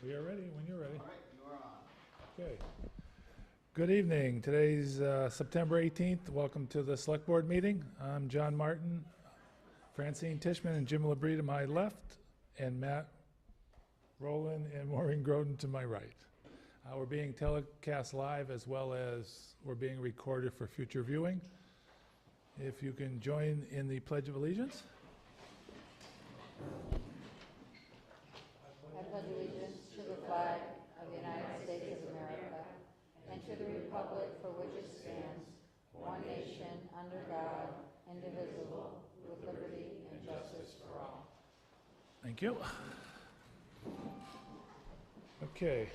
We are ready when you're ready. All right, you are on. Okay. Good evening. Today's September 18th. Welcome to the Select Board meeting. I'm John Martin, Francine Tishman, and Jim Labrie to my left, and Matt Rowland and Maureen Groden to my right. We're being telecast live as well as we're being recorded for future viewing. If you can join in the Pledge of Allegiance. I pledge allegiance to the flag of the United States of America and to the republic for which it stands, one nation, under God, indivisible, with liberty and justice for all. Thank you. Okay.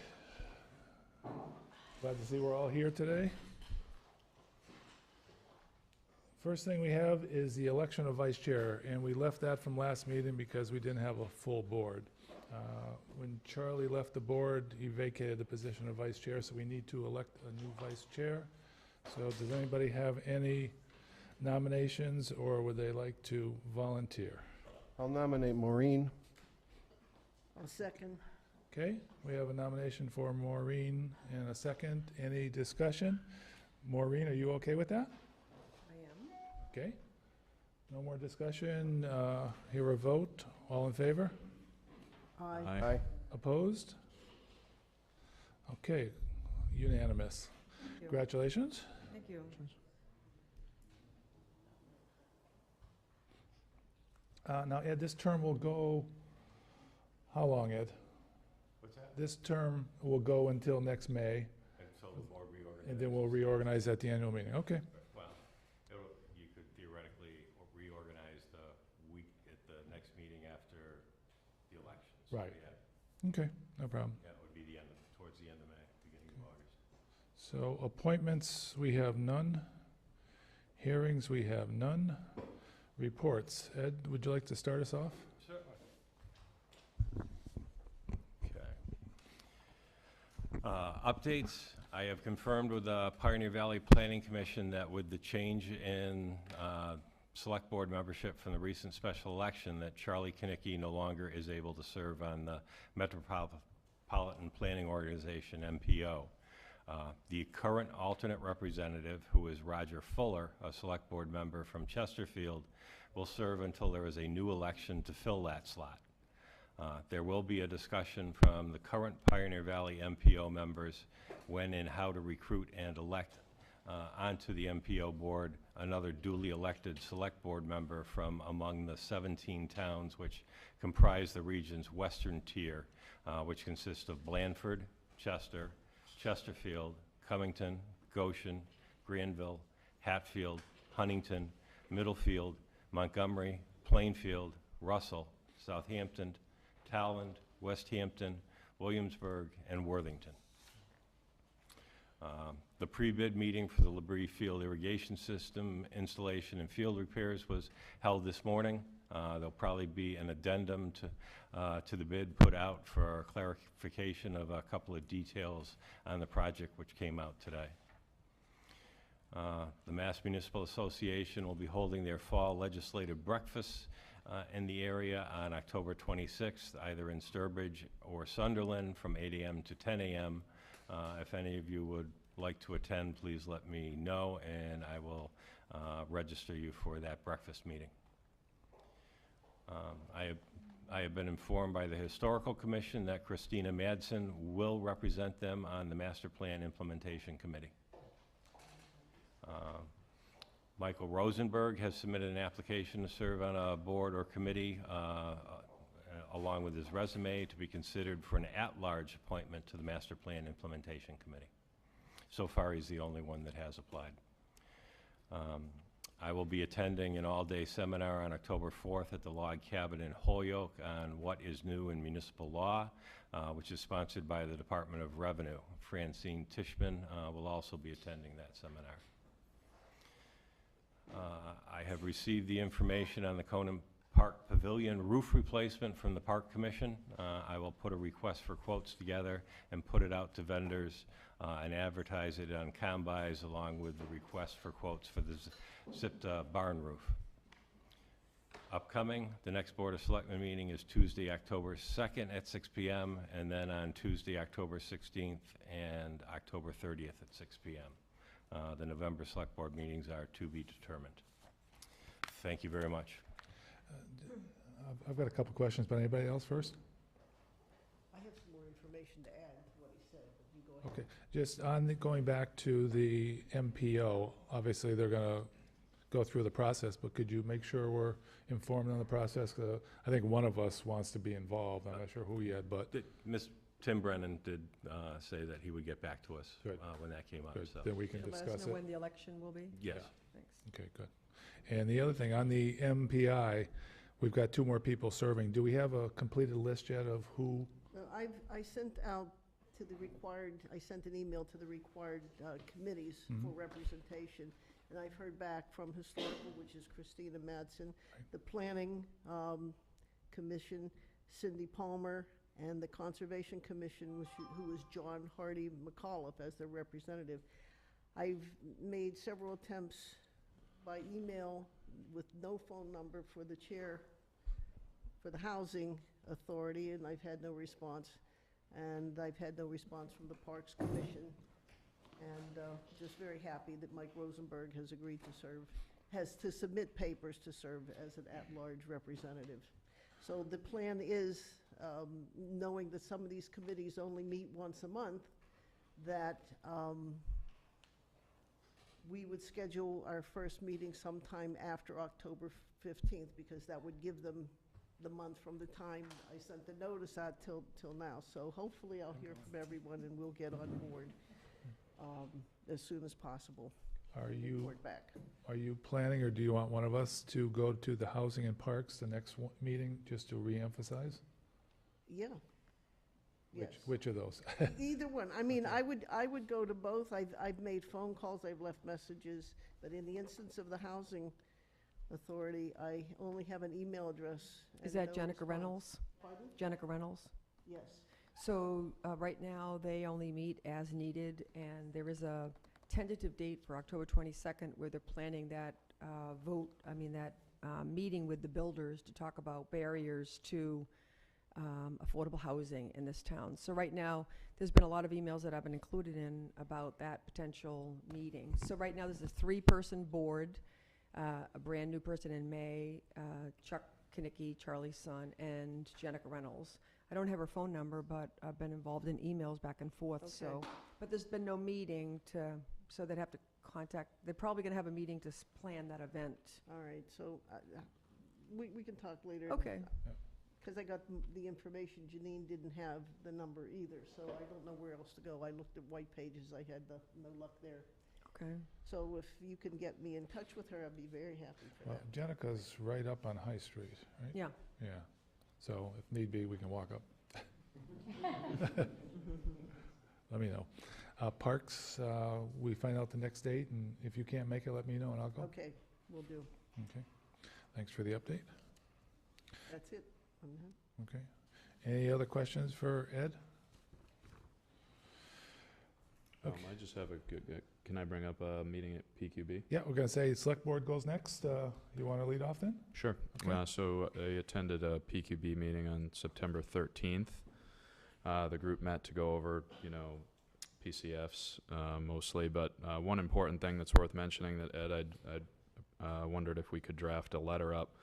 Glad to see we're all here today. First thing we have is the election of vice chair, and we left that from last meeting because we didn't have a full board. When Charlie left the board, he vacated the position of vice chair, so we need to elect a new vice chair. So does anybody have any nominations, or would they like to volunteer? I'll nominate Maureen. I'll second. Okay, we have a nomination for Maureen and a second. Any discussion? Maureen, are you okay with that? I am. Okay. No more discussion. Hear a vote. All in favor? Aye. Aye. Opposed? Okay, unanimous. Thank you. Congratulations. Thank you. Now, Ed, this term will go, how long, Ed? What's that? This term will go until next May, Until the board reorganizes. and then we'll reorganize at the annual meeting. Okay. Well, you could theoretically reorganize the week at the next meeting after the elections. Right. Yeah, Okay, no problem. yeah, it would be towards the end of May, beginning of August. So appointments, we have none. Hearings, we have none. Reports. Ed, would you like to start us off? Certainly. Okay. Updates. I have confirmed with the Pioneer Valley Planning Commission that with the change in Select Board membership from the recent special election, that Charlie Kinnicky no longer is able to serve on the Metropolitan Planning Organization, MPO. The current alternate representative, who is Roger Fuller, a Select Board member from Chesterfield, will serve until there is a new election to fill that slot. There will be a discussion from the current Pioneer Valley MPO members when and how to recruit and elect onto the MPO board another duly elected Select Board member from among the 17 towns which comprise the region's western tier, which consists of Blandford, Chester, Chesterfield, Covington, Goshen, Granville, Hatfield, Huntington, Middlefield, Montgomery, Plainfield, Russell, Southampton, Talland, West Hampton, Williamsburg, and Worthington. The pre-bid meeting for the Labrie Field irrigation system installation and field repairs was held this morning. There'll probably be an addendum to the bid put out for clarification of a couple of details on the project which came out today. The Mass Municipal Association will be holding their fall legislative breakfast in the area on October 26th, either in Sturbridge or Sunderland from 8 a.m. to 10 a.m. If any of you would like to attend, please let me know, and I will register you for that breakfast meeting. I have been informed by the Historical Commission that Christina Madsen will represent them on the Master Plan Implementation Committee. Michael Rosenberg has submitted an application to serve on a board or committee along with his resume to be considered for an at-large appointment to the Master Plan Implementation Committee. So far, he's the only one that has applied. I will be attending an all-day seminar on October 4th at the Log Cabin in Holyoke on what is new in municipal law, which is sponsored by the Department of Revenue. Francine Tishman will also be attending that seminar. I have received the information on the Conan Park Pavilion roof replacement from the Park Commission. I will put a request for quotes together and put it out to vendors and advertise it on combis along with the request for quotes for the zipped barn roof. Upcoming, the next Board of Selectmen meeting is Tuesday, October 2nd at 6 PM, and then on Tuesday, October 16th and October 30th at 6 PM. The November Select Board meetings are to be determined. Thank you very much. I've got a couple questions, but anybody else first? I have some more information to add to what he said, but you go ahead. Okay, just on going back to the MPO, obviously they're gonna go through the process, but could you make sure we're informed on the process? I think one of us wants to be involved, I'm not sure who yet, but Tim Brennan did say that he would get back to us Good. when that came up, good, so, then we can Let us discuss know it. when the election will be? yes. Thanks. Okay, good. And the other thing, on the MPI, we've got 2 more people serving. Do we have a completed list yet of who? I sent out to the required, I sent an email to the required committees for representation, and I've heard back from Historical, which is Christina Madsen, the Planning Commission, Cindy Palmer, and the Conservation Commission, who was John Hardy McAuliffe as their representative. I've made several attempts by email with no phone number for the chair for the Housing Authority, and I've had no response. And I've had no response from the Parks Commission. And just very happy that Mike Rosenberg has agreed to serve, has to submit papers to serve as an at-large representative. So the plan is, knowing that some of these committees only meet once a month, that we would schedule our first meeting sometime after October 15th, because that would give them the month from the time I sent the notice out till now. So hopefully I'll hear from everyone and we'll get on board as soon as possible. Are you, Report back. are you planning, or do you want one of us to go to the Housing and Parks, the next meeting, just to reemphasize? Yeah. Yes. Which of those? Either one. I mean, I would go to both. I've made phone calls, I've left messages, but in the instance of the Housing Authority, I only have an email address. Is and that no Jenica response. Reynolds? Pardon? Jenica Reynolds? Yes. So right now, they only meet as needed, and there is a tentative date for October 22nd where they're planning that meeting with the builders to talk about barriers to affordable housing in this town. So right now, there's been a lot of emails that I've been included in about that potential meeting. So right now, there's a 3-person board, a brand-new person in May, Chuck Kinnicky, Charlie's son, and Jenica Reynolds. I don't have her phone number, but I've been involved in emails back and forth, Okay. so. But there's been no meeting so they'd have to contact, they're probably gonna have a meeting to plan that event. All right, so we can talk later. Okay. Because I got the information, Janine didn't have the number either, so I don't know where else to go. I looked at White Pages, I had no luck there. Okay. So if you can get me in touch with her, I'd be very happy for Well, that. Jenica's right up on High Street, right? Yeah. Yeah, so if need be, we can walk up. Let me know. Parks, we find out the next date, and if you can't make it, let me know, and I'll go. Okay, will do. Okay. Thanks for the update. That's it. Mhm. Okay. Any other questions for Ed? Okay. I just have a good, can I bring up a meeting at PQB? Yeah, we're gonna say Select Board goes next. You want to lead off then? Sure. Okay. So I attended a PQB meeting on September 13th. The group met to go over, PCFs mostly, but one important thing that's worth mentioning that Ed, I wondered if we could draft a letter up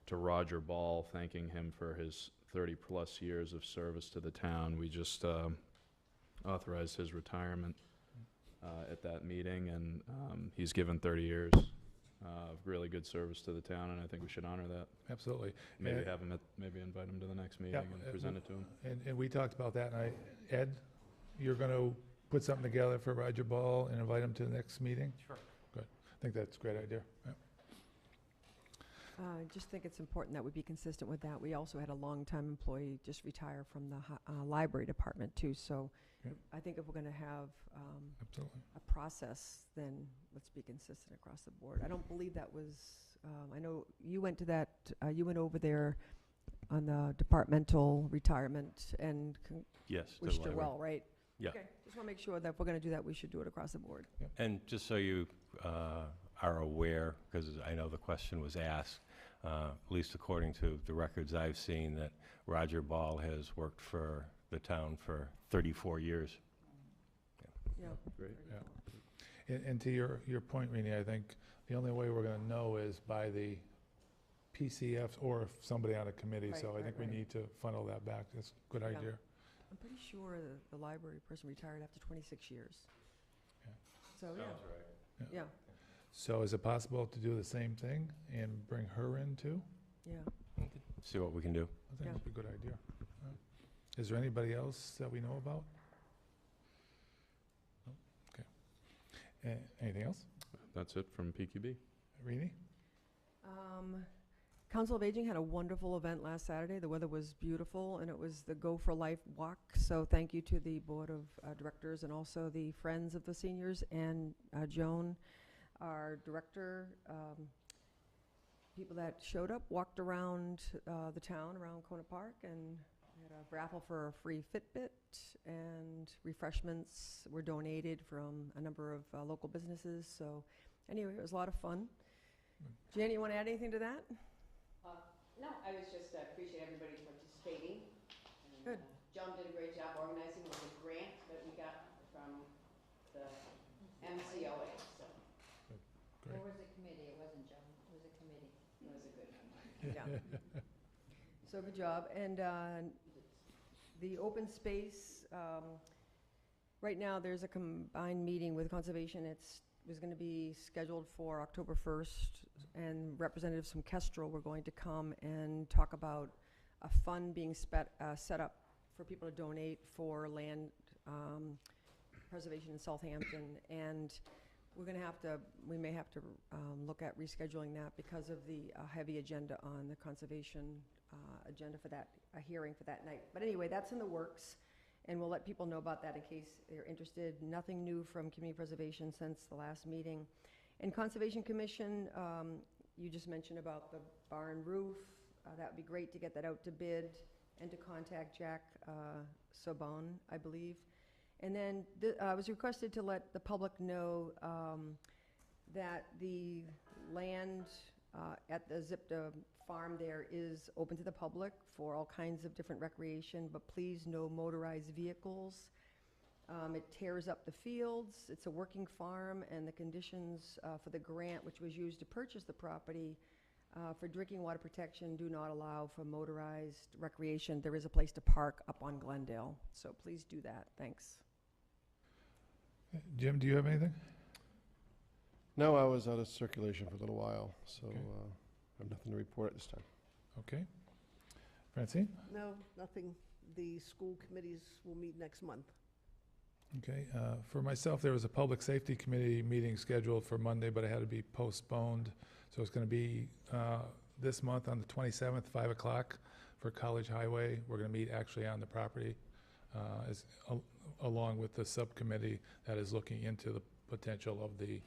to Roger Ball, thanking him for his 30-plus years of service to the town. We just authorized his retirement at that meeting, and he's given 30 years of really good service to the town, and I think we should honor that. Absolutely. Maybe And- have him maybe invite him to the next meeting and present it to him. And we talked about that, and Ed, you're gonna put something together for Roger Ball and invite him to the next meeting? Sure. Good. I think that's a great idea. Yeah. I just think it's important that we be consistent with that. We also had a longtime employee just retire from the library department too, so Yep. I think if we're gonna have Absolutely. a process, then let's be consistent across the board. I don't believe that was, I know you went to that, you went over there on the departmental retirement and Yes. to the wished her library. well, right? Yeah. Okay, just wanna make sure that if we're gonna do that, we should do it across the board. And just so you are aware, because I know the question was asked, at least according to the records I've seen, that Roger Ball has worked for the town for 34 years. Yeah. Great. Yeah. And to your point, Rini, I think the only way we're gonna know is by the PCFs or if somebody on a committee, Right, so I right, think we right. need to funnel that back. That's a good Yeah. idea. I'm pretty sure the library person retired after 26 years. Yeah. So, yeah, right. yeah, So is it possible to do the same thing and bring her in too? yeah. See what we can do. I think Yeah. that'd be a good idea. Is there anybody else that we know about? No? Okay. Anything else? That's it from PQB. Rini? Council of Aging had a wonderful event last Saturday. The weather was beautiful, and it was the Go for Life walk. So thank you to the Board of Directors and also the Friends of the Seniors and Joan, our director. People that showed up walked around the town, around Kona Park, and we had a raffle for a free Fitbit, and refreshments were donated from a number of local businesses. So anyway, it was a lot of fun. Jan, you want to add anything to that? No, I was just appreciate everybody participating. And, Good. Joan did a great job organizing with the grant that we got from the MCOA, so Great. There was a committee, it wasn't Joan, it was a committee. it was a good one. Yeah. So good job. And the open space, right now, there's a combined meeting with Conservation. It was going to be scheduled for October 1st, and representatives from Kestrel were going to come and talk about a fund being set up for people to donate for land preservation in Southampton. And we're going to have to, we may have to look at rescheduling that because of the heavy agenda on the conservation agenda for that, a hearing for that night. But anyway, that's in the works, and we'll let people know about that in case they're interested. Nothing new from community preservation since the last meeting. And Conservation Commission, you just mentioned about the barn roof. That would be great to get that out to bid and to contact Jack Sobon, I believe. And then I was requested to let the public know that the land at the Zipta farm there is open to the public for all kinds of different recreation, but please no motorized vehicles. It tears up the fields. It's a working farm, and the conditions for the grant, which was used to purchase the property for drinking water protection, do not allow for motorized recreation. There is a place to park up on Glendale, so please do that. Thanks. Jim, do you have anything? No, I was out of circulation for a little while, so Okay. I have nothing to report at this time. Okay. Francine? No, nothing. The school committees will meet next month. Okay. For myself, there was a Public Safety Committee meeting scheduled for Monday, but it had to be postponed. So it's going to be this month on the 27th, 5 o'clock for College Highway. We're going to meet actually on the property along with the subcommittee that is looking into the potential of the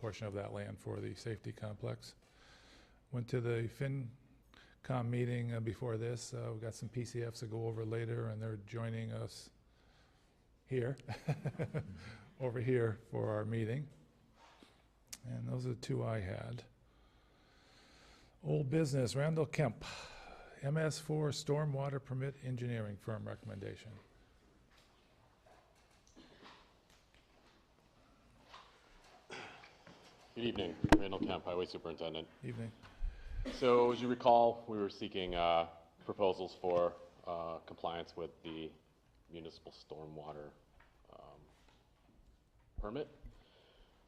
portion of that land for the safety complex. Went to the FinCom meeting before this. We've got some PCFs to go over later, and they're joining us here, over here for our meeting. And those are the two I had. Old business, Randall Kemp, MS4 Stormwater Permit Engineering Firm recommendation. Good evening, Randall Kemp, Highway Superintendent. Evening. So as you recall, we were seeking proposals for compliance with the municipal stormwater permit.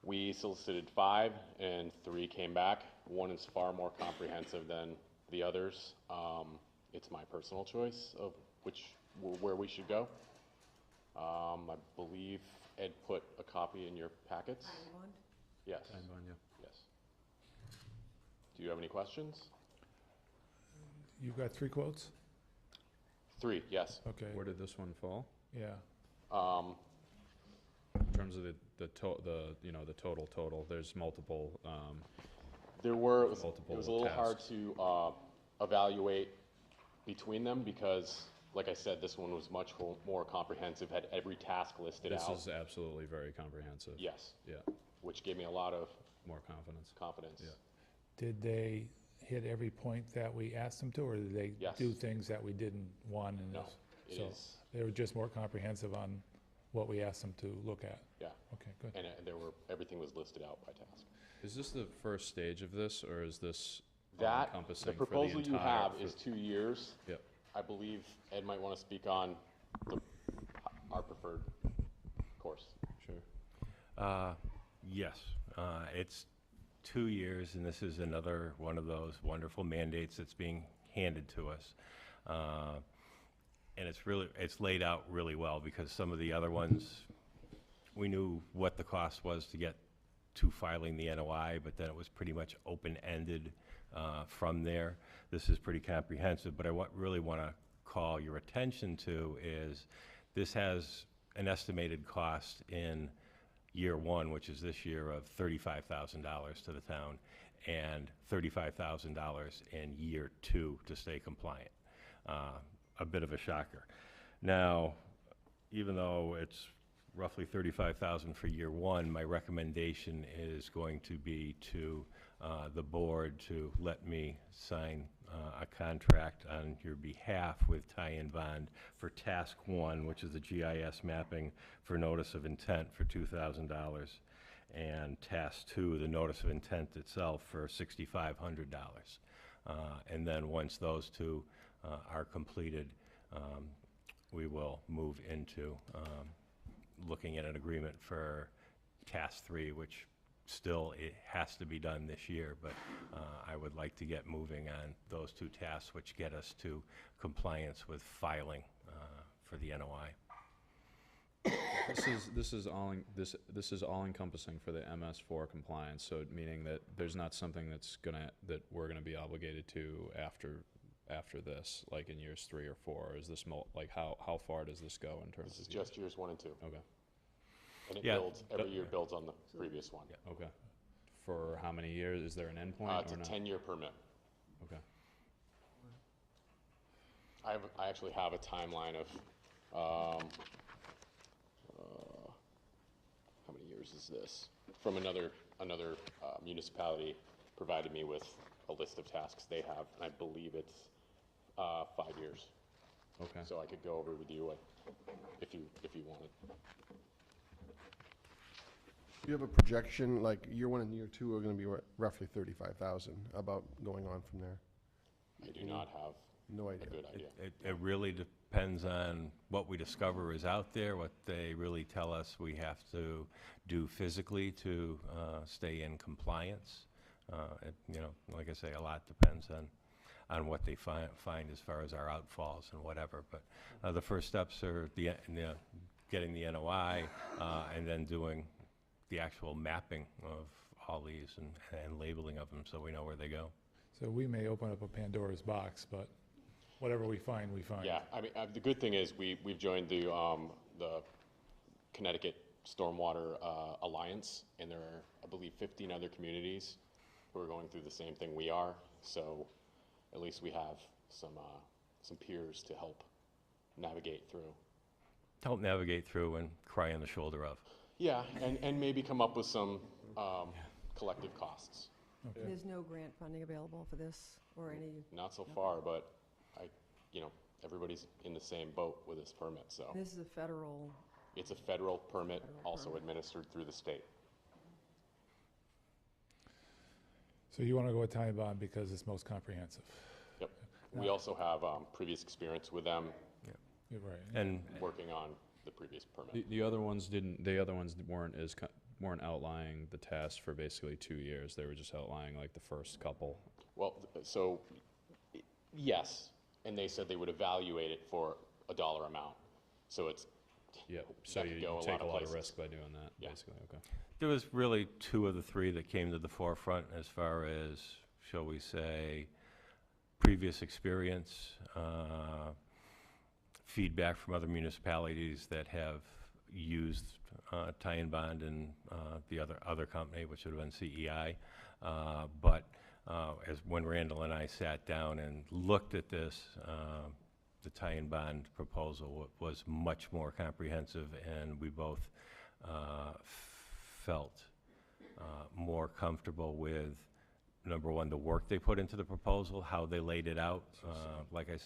We solicited 5 and 3 came back. One is far more comprehensive than the others. It's my personal choice of where we should go. I believe Ed put a copy in your packets. Yes. Yes. Do you have any questions? You've got 3 quotes? 3, yes. Okay. Where did this one fall? Yeah. In terms of the total, there's multiple, There were, it Multiple was a little hard tasks. to evaluate between them because, like I said, this one was much more comprehensive, had every task listed this out. is absolutely very comprehensive. Yes, Yeah, which gave me a lot of more confidence. confidence. Yeah. Did they hit every point that we asked them to, or did they Yes. do things that we didn't want? And No, it so is, they were just more comprehensive on what we asked them to look at? yeah, Okay, good. and everything was listed out by task. Is this the first stage of this, or is this That, all-encompassing the for the proposal you entire- have for- is 2 years. Yep. I believe Ed might want to speak on our preferred course. Sure. Yes, it's 2 years, and this is another one of those wonderful mandates that's being handed to us. And it's laid out really well, because some of the other ones, we knew what the cost was to get to filing the NOI, but then it was pretty much open-ended from there. This is pretty comprehensive, but I really want to call your attention to is this has an estimated cost in year one, which is this year, of $35,000 to the town, and $35,000 in year two to stay compliant. A bit of a shocker. Now, even though it's roughly $35,000 for year one, my recommendation is going to be to the board to let me sign a contract on your behalf with tie-in bond for task one, which is the GIS mapping for notice of intent for $2,000, and task two, the notice of intent itself, for $6,500. And then once those two are completed, we will move into looking at an agreement for task three, which still it has to be done this year, but I would like to get moving on those two tasks, which get us to compliance with filing for the NOI. This is all encompassing for the MS4 compliance, so meaning that there's not something that we're gonna be obligated to after this, like in years 3 or 4? Or is this like how far does this go in terms This is of years? just years 1 and 2. Okay, And it Yeah. builds, every year builds on the previous one. okay. For how many years? Is there an endpoint It's or a not? 10-year permit. Okay. I actually have a timeline of, how many years is this? From another municipality provided me with a list of tasks they have, and I believe it's 5 years. Okay. So I could go over with you if you wanted. Do you have a projection, like year one and year two are gonna be roughly 35,000, about going on from there? I do not have No a idea. good idea. It really depends on what we discover is out there, what they really tell us we have to do physically to stay in compliance. Like I say, a lot depends on what they find as far as our outfalls and whatever. But the first steps are getting the NOI and then doing the actual mapping of all these and labeling of them so we know where they go. So we may open up a Pandora's box, but whatever we find, we find. Yeah, I mean, the good thing is we've joined the Connecticut Stormwater Alliance, and there are, I believe, 15 other communities who are going through the same thing we are. So at least we have some peers to help navigate through. Help navigate through and cry on the shoulder of. Yeah, and maybe come up with some collective costs. There's no grant funding available for this or any, Not so far, but everybody's in the same boat with this permit, so. this is a federal, It's a federal permit, Federal also permit. administered through the state. So you want to go with tie-in bond because it's most comprehensive? Yep. We also have previous experience with them You're right. And working on the previous permit. The other ones weren't outlining the test for basically 2 years. They were just outlining like the first couple. Well, so, yes, and they said they would evaluate it for a dollar amount. So it's, Yep, so That could you go a take lot a of lot of places. risk by doing that, Yeah. basically, okay. there was really 2 of the 3 that came to the forefront as far as, shall we say, previous experience, feedback from other municipalities that have used tie-in bond and the other company, which would have been CEI. But as when Randall and I sat down and looked at this, the tie-in bond proposal was much more comprehensive, and we both felt more comfortable with number one, the work they put into the proposal, how they laid it out. Like I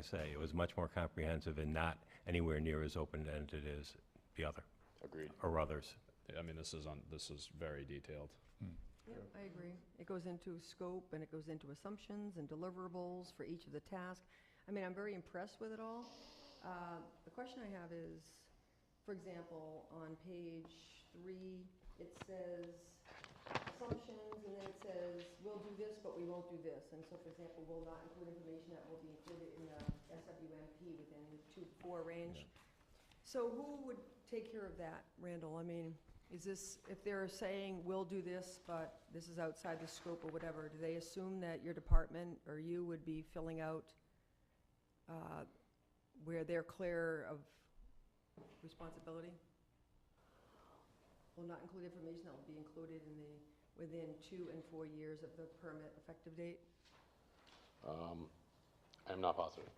say, it was much more comprehensive and not anywhere near as open-ended as the other, Agreed. or others. I mean, this is very detailed. Yep, I agree. It goes into scope, and it goes into assumptions and deliverables for each of the tasks. I mean, I'm very impressed with it all. The question I have is, for example, on page 3, it says assumptions, and then it says, we'll do this, but we won't do this. And so, for example, will not include information that will be included in the SWMP within the 2-4 range. So who would take care of that, Randall? I mean, is this, if they're saying, we'll do this, but this is outside the scope or whatever, do they assume that your department or you would be filling out where they're clear of responsibility? Will not include information that will be included in the, within 2 and 4 years of the permit effective date? I'm not positive.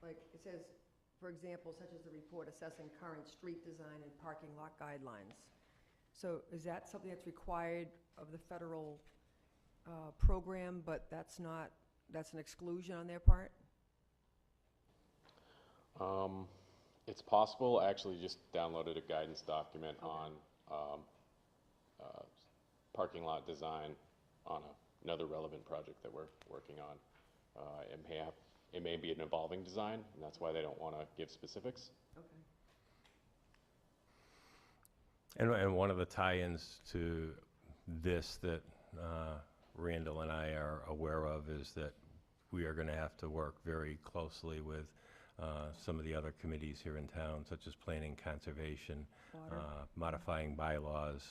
Like, it says, for example, such as the report assessing current street design and parking lot guidelines. So is that something that's required of the federal program, but that's not, that's an exclusion on their part? It's possible. I actually just downloaded a guidance document on parking lot design on another relevant project that we're working on. It may be an evolving design, and that's why they don't want to give specifics. Okay. And one of the tie-ins to this that Randall and I are aware of is that we are going to have to work very closely with some of the other committees here in town, such as planning, conservation, modifying bylaws,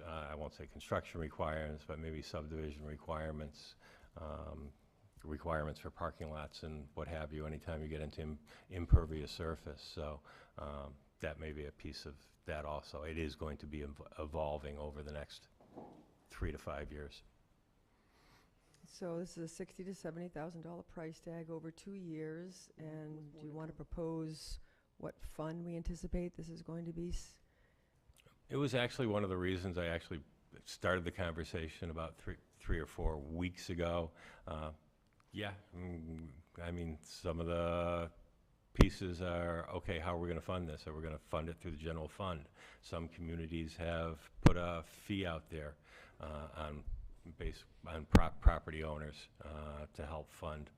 I won't say construction requirements, but maybe subdivision requirements, requirements for parking lots and what have you, anytime you get into impervious surface. So that may be a piece of that also. It is going to be evolving over the next 3 to 5 years. So this is a $60,000 to $70,000 price tag over 2 years, and do you want to propose what fund we anticipate this is going to be? It was actually one of the reasons I actually started the conversation about three or 4 weeks ago. I mean, some of the pieces are, okay, how are we going to fund this? Are we going to fund it through the general fund? Some communities have put a fee out there on property owners to help fund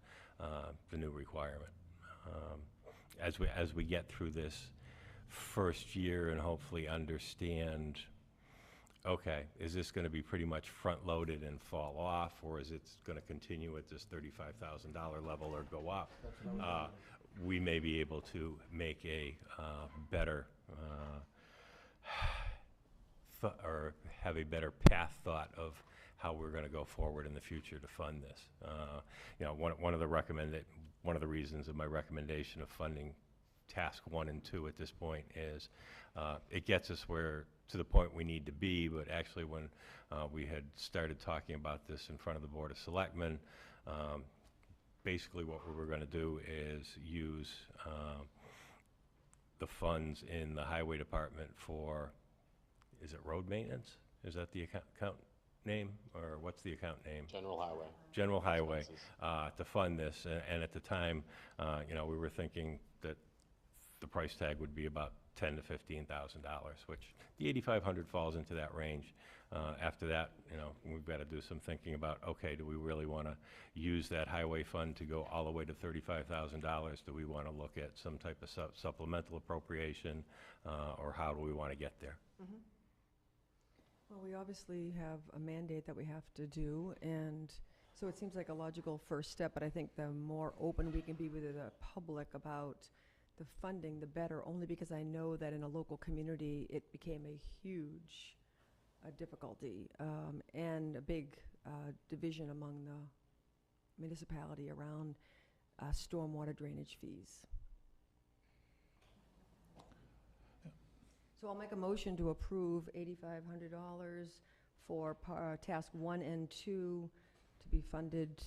the new requirement. As we get through this first year and hopefully understand, okay, is this going to be pretty much front-loaded and fall off, or is it going to continue at this $35,000 level or go up? We may be able to make a better or have a better path thought of how we're going to go forward in the future to fund this. One of the reasons of my recommendation of funding task 1 and 2 at this point is it gets us to the point we need to be, but actually when we had started talking about this in front of the Board of Selectmen, basically what we were going to do is use the funds in the highway department for, is it road maintenance? Is that the account name, or what's the account name? General Highway. General Highway, Expenses. to fund this, and at the time, we were thinking that the price tag would be about $10,000 to $15,000, which the 8,500 falls into that range. After that, we've got to do some thinking about, okay, do we really want to use that highway fund to go all the way to $35,000? Do we want to look at some type of supplemental appropriation, or how do we want to get there? Mm-hmm. Well, we obviously have a mandate that we have to do, and so it seems like a logical first step, but I think the more open we can be with the public about the funding, the better, only because I know that in a local community, it became a huge difficulty and a big division among the municipality around stormwater drainage fees. So I'll make a motion to approve $8,500 for task 1 and 2 to be funded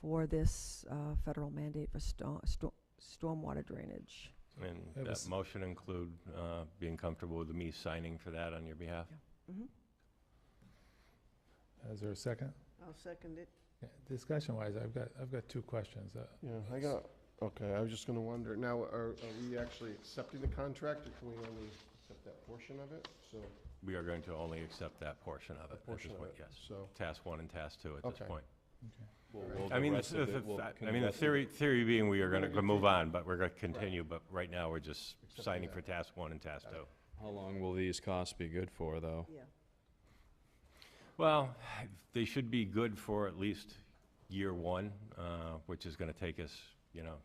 for this federal mandate for stormwater drainage. And It that was- motion include being comfortable with me signing for that on your behalf? Mhm. Is there a second? I'll second it. Yeah, discussion-wise, I've got two questions. Yeah, okay, I was just gonna wonder, now, are we actually accepting the contract, or can we only accept that portion of it? So, We are going to only accept that portion of it at this portion of point, it, yes. so, Task 1 and Task 2 at this Okay. point. Will I the mean, rest of it- will- can I mean, the rest of it- theory being we are We're going to gonna move continue. on, but we're going to continue, but right now, we're just Accepting signing that. for Task 1 and Task 2. How long will these costs be good for, though? Yeah. Well, they should be good for at least year 1, which is going to take us, you know,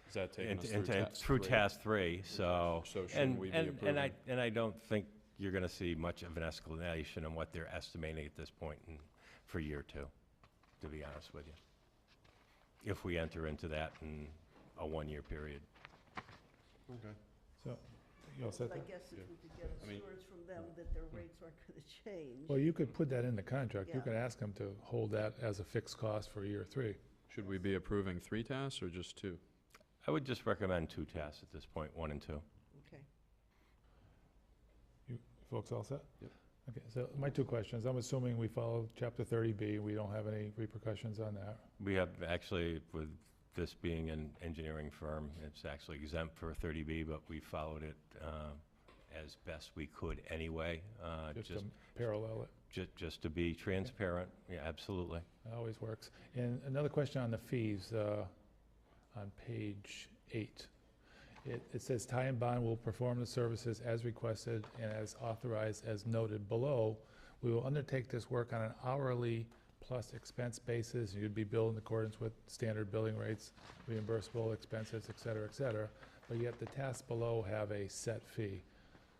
Is that taking us through Task 3, so. So shouldn't we be approving? And I don't think you're going to see much of an escalation in what they're estimating at this point for year 2, to be honest with you. If we enter into that in a 1-year period. okay. So, you all set But I there? guess if Yeah. we could get I mean- assurance from them that their rates aren't gonna change. Well, you could put that in the contract. You Yeah. could ask them to hold that as a fixed cost for year 3. Should we be approving 3 tasks or just 2? I would just recommend 2 tasks at this point, 1 and 2. Okay. You folks all set? Yep. Okay, so my 2 questions. I'm assuming we follow Chapter 30B. We don't have any repercussions on that. We have actually, with this being an engineering firm, it's actually exempt for 30B, but we followed it as best we could anyway, Just to parallel it. just to be transparent. Yeah, absolutely. It always works. And another question on the fees, on page 8. It says Ty and Bond will perform the services as requested and as authorized as noted below. We will undertake this work on an hourly plus expense basis. You'd be billed in accordance with standard billing rates, reimbursable expenses, et cetera, but yet the tasks below have a set fee.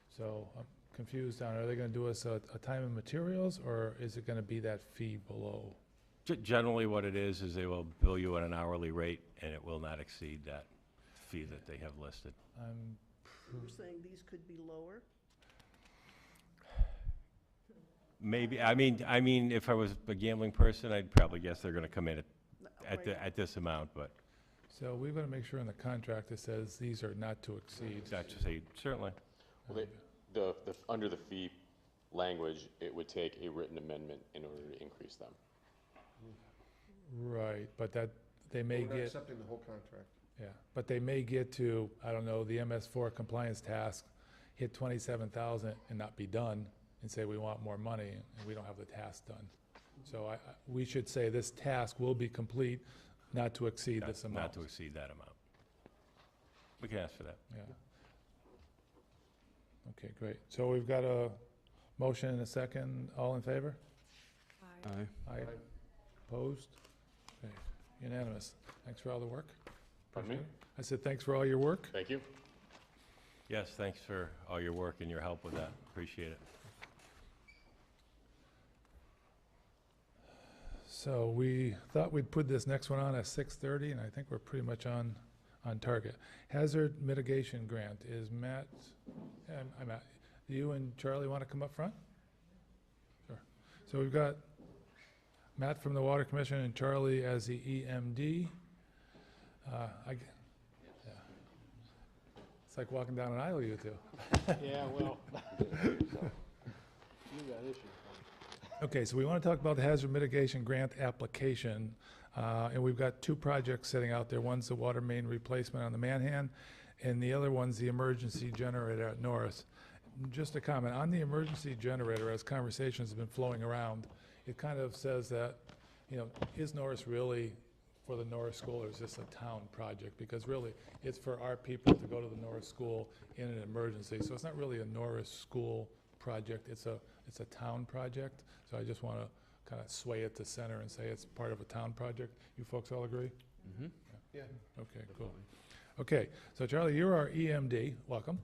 So I'm confused on, are they gonna do us a time and materials, or is it gonna be that fee below? Generally, what it is they will bill you at an hourly rate, and it will not exceed that fee that they have listed. You're saying these could be lower? Maybe, I mean, if I was a gambling person, I'd probably guess they're gonna come in Right. at this amount, but So we've got to make sure in the contract it says these are not to exceed. that's just say, certainly. Well, under the fee language, it would take a written amendment in order to increase them. Right, but that, they may We're not get, accepting the whole contract. yeah, but they may get to, I don't know, the MS4 compliance task, hit 27,000 and not be done, and say we want more money, and we don't have the task done. So we should say this task will be complete, not to exceed this amount. Not to exceed that amount. We can ask for that. Yeah. Okay, great. So we've got a motion and a second. All in favor? Aye. Aye. Opposed? Okay, unanimous. Thanks for all the work. Pardon me? Appreciate it. I said, thanks for all your work. Thank you. Yes, thanks for all your work and your help with that. Appreciate it. So we thought we'd put this next one on at 6:30, and I think we're pretty much on target. Hazard mitigation grant is Matt, I'm Matt. Do you and Charlie want to come up front? Sure. So we've got Matt from the Water Commission and Charlie as the EMD. Yeah. It's like walking down an aisle, you two. Yeah, well, you got issues. Okay, so we want to talk about the hazard mitigation grant application, and we've got 2 projects sitting out there. One's the water main replacement on the Manhan, and the other one's the emergency generator at Norris. Just a comment, on the emergency generator, as conversations have been flowing around, it kind of says that, you know, is Norris really for the Norris School, or is this a town project? Because really, it's for our people to go to the Norris School in an emergency, so it's not really a Norris School project, it's a town project. So I just want to kind of sway it to center and say it's part of a town project. You folks all agree? Mm-hmm. Yeah. Okay, cool. Okay, so Charlie, you're our EMD, welcome.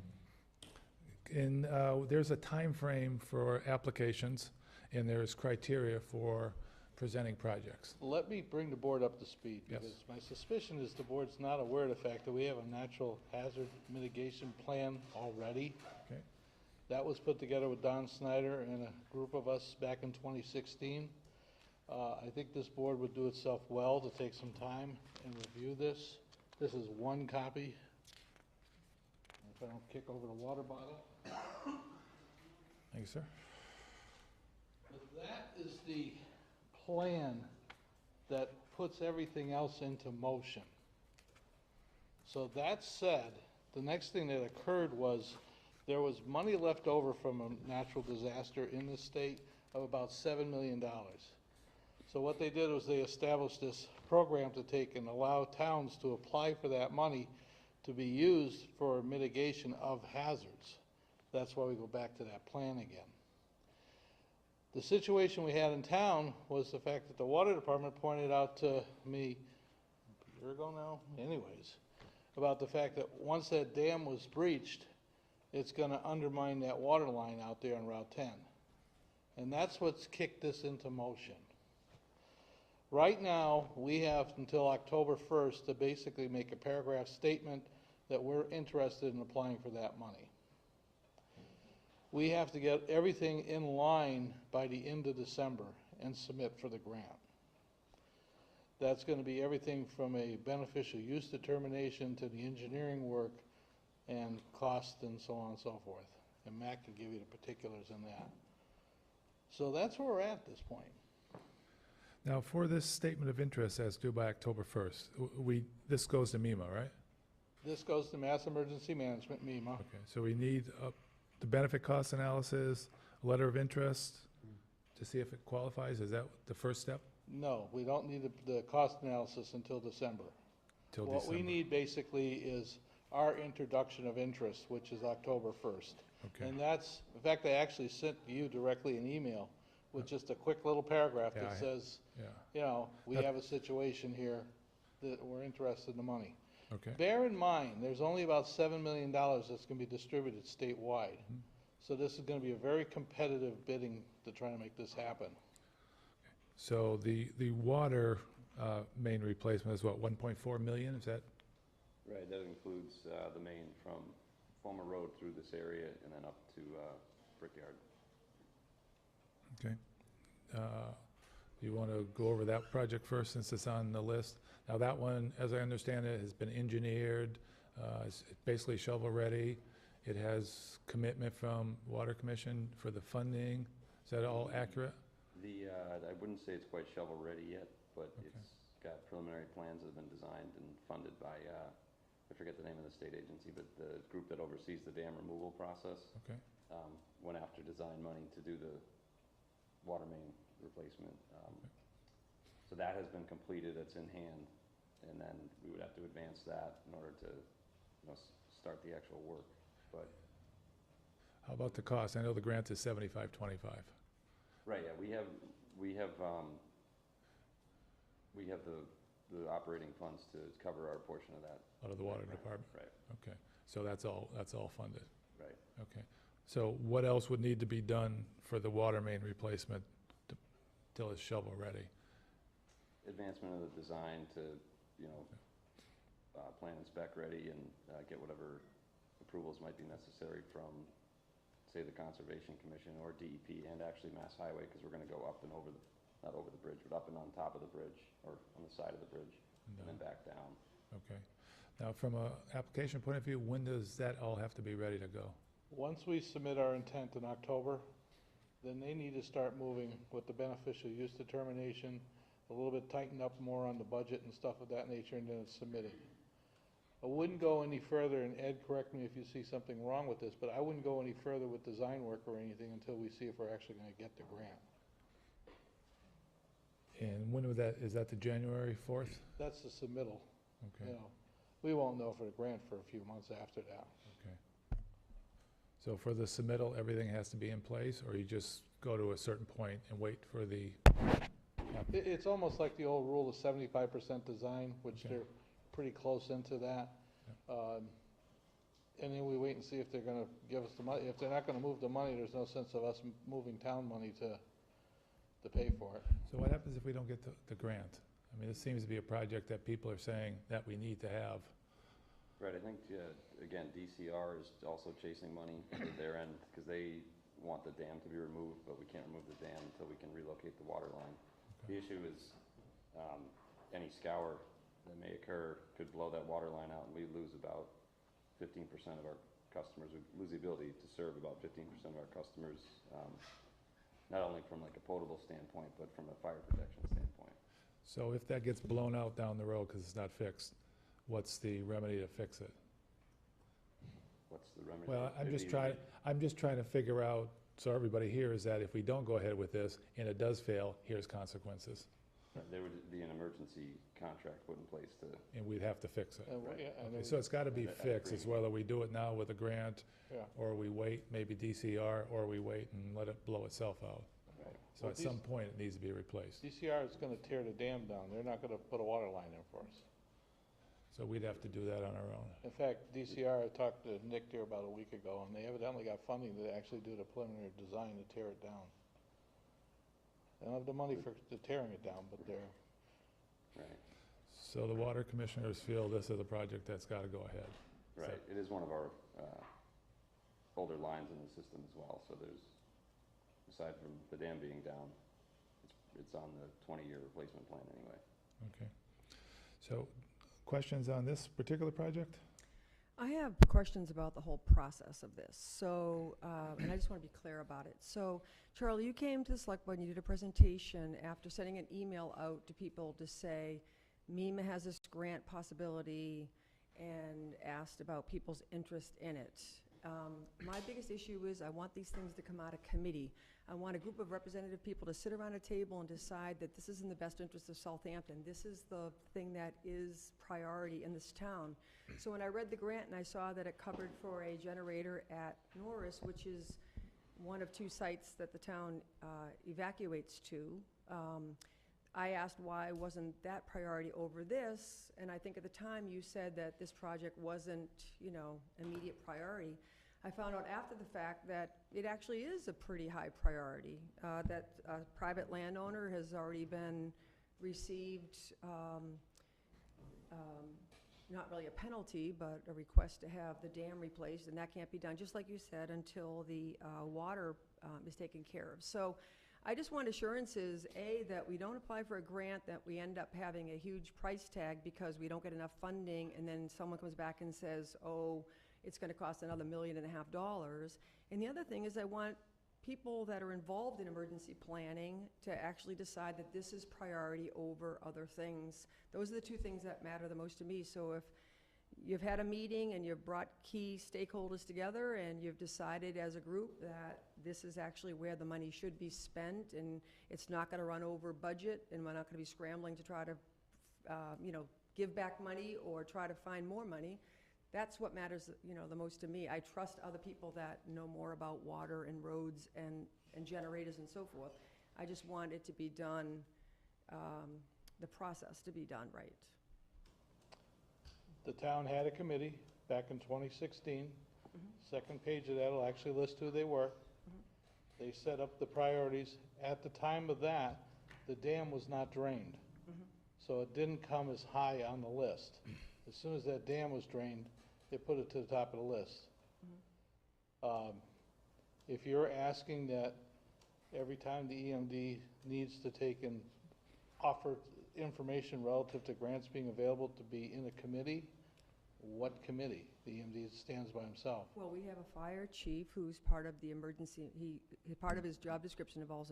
And there's a time frame for applications, and there's criteria for presenting projects. Let me bring the board up to speed, Yes. because my suspicion is the board's not aware of the fact that we have a natural hazard mitigation plan already. Okay. That was put together with Don Snyder and a group of us back in 2016. I think this board would do itself well to take some time and review this. This is one copy. if I don't kick over the water bottle. Thank you, sir. But that is the plan that puts everything else into motion. So that said, the next thing that occurred was there was money left over from a natural disaster in the state of about $7 million. So what they did was they established this program to take and allow towns to apply for that money to be used for mitigation of hazards. That's why we go back to that plan again. The situation we had in town was the fact that the water department pointed out to me a year ago now, anyways, about the fact that once that dam was breached, it's gonna undermine that water line out there on Route 10. And that's what's kicked this into motion. Right now, we have until October 1st to basically make a paragraph statement that we're interested in applying for that money. We have to get everything in line by the end of December and submit for the grant. That's gonna be everything from a beneficial use determination to the engineering work and cost and so on and so forth. And Matt can give you the particulars in that. So that's where we're at this point. Now, for this statement of interest as due by October 1st, this goes to MEMA, right? This goes to Mass Emergency Management, MEMA. Okay, so we need the benefit cost analysis, a letter of interest to see if it qualifies. Is that the first step? No, we don't need the cost analysis until December. Till What we December? need basically is our introduction of interest, which is October 1st. Okay. And that's, in fact, I actually sent you directly an email with just a quick little paragraph Yeah, that says, Yeah, you know, we That- have a situation here that we're interested in the money. okay. Bear in mind, there's only about $7 million that's gonna be distributed statewide. Mhm. So this is gonna be a very competitive bidding to try to make this happen. So the water main replacement is what, 1.4 million? Is that, Right, that includes the main from Fulmer Road through this area and then up to Brickyard. okay. You want to go over that project first since it's on the list? Now, that one, as I understand it, has been engineered, it's basically shovel-ready. It has commitment from Water Commission for the funding. Is that all accurate? I wouldn't say it's quite shovel-ready yet, but Okay. it's got preliminary plans that have been designed and funded by, I forget the name of the state agency, but the group that oversees the dam removal process Okay, went after design money to do the water main replacement. So that has been completed, it's in hand, and then we would have to advance that in order to, start the actual work. But, how about the cost? I know the grant is 75-25. right, yeah, we have the operating funds to cover our portion of that. Out of the water Right, department? Right, Okay, so that's all funded? right. Okay. So what else would need to be done for the water main replacement till it's shovel-ready? Advancement of the design to, plan and spec ready and get whatever approvals might be necessary from, say, the Conservation Commission or DEP and actually Mass Highway, because we're gonna go up and over the, not over the bridge, but up and on top of the bridge, or on the side of the bridge, and then back down. Okay. Now, from a application point of view, when does that all have to be ready to go? Once we submit our intent in October, then they need to start moving with the beneficial use determination, a little bit tighten up more on the budget and stuff of that nature, and then it's submitted. I wouldn't go any further, and Ed, correct me if you see something wrong with this, but I wouldn't go any further with design work or anything until we see if we're actually gonna get the grant. And when would is that the January 4th? That's the submittal, Okay, We won't know for the grant for a few months after that. okay. So for the submittal, everything has to be in place, or you just go to a certain point and wait for the? It's almost like the old rule of 75% design, which Okay. they're pretty close into that. And then we wait and see if they're gonna give us the money. If they're not gonna move the money, there's no sense of us moving town money to pay for it. So what happens if we don't get the grant? I mean, this seems to be a project that people are saying that we need to have. Right, I think, again, DCR is also chasing money at their end, because they want the dam to be removed, but we can't remove the dam until we can relocate the water line. The issue is, any scour that may occur could blow that water line out, and we lose about 15% of our customers, we lose the ability to serve about 15% of our customers, not only from like a potable standpoint, but from a fire protection standpoint. So if that gets blown out down the road because it's not fixed, what's the remedy to fix it? What's the remedy? Well, I'm It'd just trying to figure out, so everybody hears that if we don't go ahead with this and it does fail, here's consequences. There would be an emergency contract put in place to, And we'd have to fix it. Yeah, and Okay, so it's gotta be At a fixed, it's premium. whether we do it now with a grant, Yeah. or we wait, maybe DCR, or we wait and let it blow itself out. right, So Well, at some point, it needs to be replaced. DCR is gonna tear the dam down. They're not gonna put a water line in for us. So we'd have to do that on our own. In fact, DCR, I talked to Nick there about a week ago, and they evidently got funding to actually do the preliminary design to tear it down. They don't have the money for the tearing it down, but they're, right, So the water commissioners feel this is a project that's gotta go ahead. right. It is one of our older lines in the system as well, so there's, aside from the dam being down, it's on the 20-year replacement plan anyway. Okay. So, questions on this particular project? I have questions about the whole process of this. So, and I just want to be clear about it. So, Charlie, you came to the select board and you did a presentation after sending an email out to people to say, MEMA has this grant possibility, and asked about people's interest in it. My biggest issue is I want these things to come out of committee. I want a group of representative people to sit around a table and decide that this is in the best interest of Southampton. This is the thing that is priority in this town. So when I read the grant and I saw that it covered for a generator at Norris, which is one of 2 sites that the town evacuates to, I asked why wasn't that priority over this, and I think at the time you said that this project wasn't, immediate priority. I found out after the fact that it actually is a pretty high priority, that a private landowner has already been received, not really a penalty, but a request to have the dam replaced, and that can't be done, just like you said, until the water is taken care of. So I just want assurances, A, that we don't apply for a grant, that we end up having a huge price tag because we don't get enough funding, and then someone comes back and says, oh, it's gonna cost another $1.5 million. And the other thing is I want people that are involved in emergency planning to actually decide that this is priority over other things. Those are the 2 things that matter the most to me. So if you've had a meeting and you've brought key stakeholders together and you've decided as a group that this is actually where the money should be spent, and it's not gonna run over budget, and we're not gonna be scrambling to try to, give back money or try to find more money, that's what matters, the most to me. I trust other people that know more about water and roads and generators and so forth. I just want it to be done, the process to be done right. the town had a committee back in 2016. Second page of that will actually list who they were. They set up the priorities. At the time of that, the dam was not drained. So it didn't come as high on the list. As soon as that dam was drained, they put it to the top of the list. If you're asking that every time the EMD needs to take and offer information relative to grants being available to be in a committee, what committee? The EMD stands by himself. Well, we have a fire chief who's part of the emergency, part of his job description involves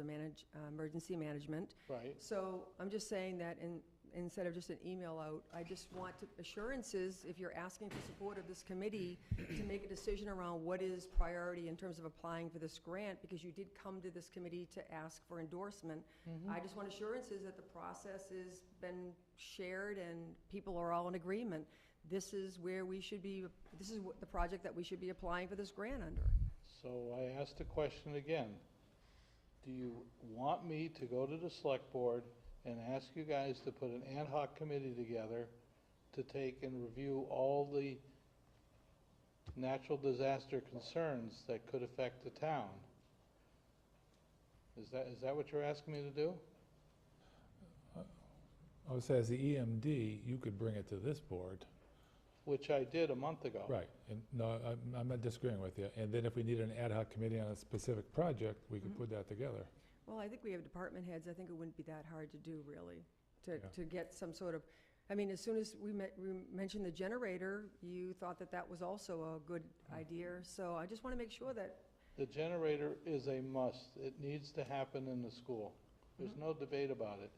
emergency management. Right. So I'm just saying that instead of just an email out, I just want assurances, if you're asking for support of this committee, to make a decision around what is priority in terms of applying for this grant, because you did come to this committee to ask for endorsement. I just want assurances that the process has been shared and people are all in agreement. This is where we should be, this is the project that we should be applying for this grant under. So I asked the question again. Do you want me to go to the select board and ask you guys to put an ad hoc committee together to take and review all the natural disaster concerns that could affect the town? Is that what you're asking me to do? I would say as the EMD, you could bring it to this board. Which I did a month ago. Right, and no, I'm not disagreeing with you. And then if we need an ad hoc committee on a specific project, we could put that together. Well, I think we have department heads. I think it wouldn't be that hard to do, really, Yeah. to get some sort of, I mean, as soon as we mentioned the generator, you thought that that was also a good idea. So I just want to make sure that, The generator is a must. It needs to happen in the school. There's no debate about it.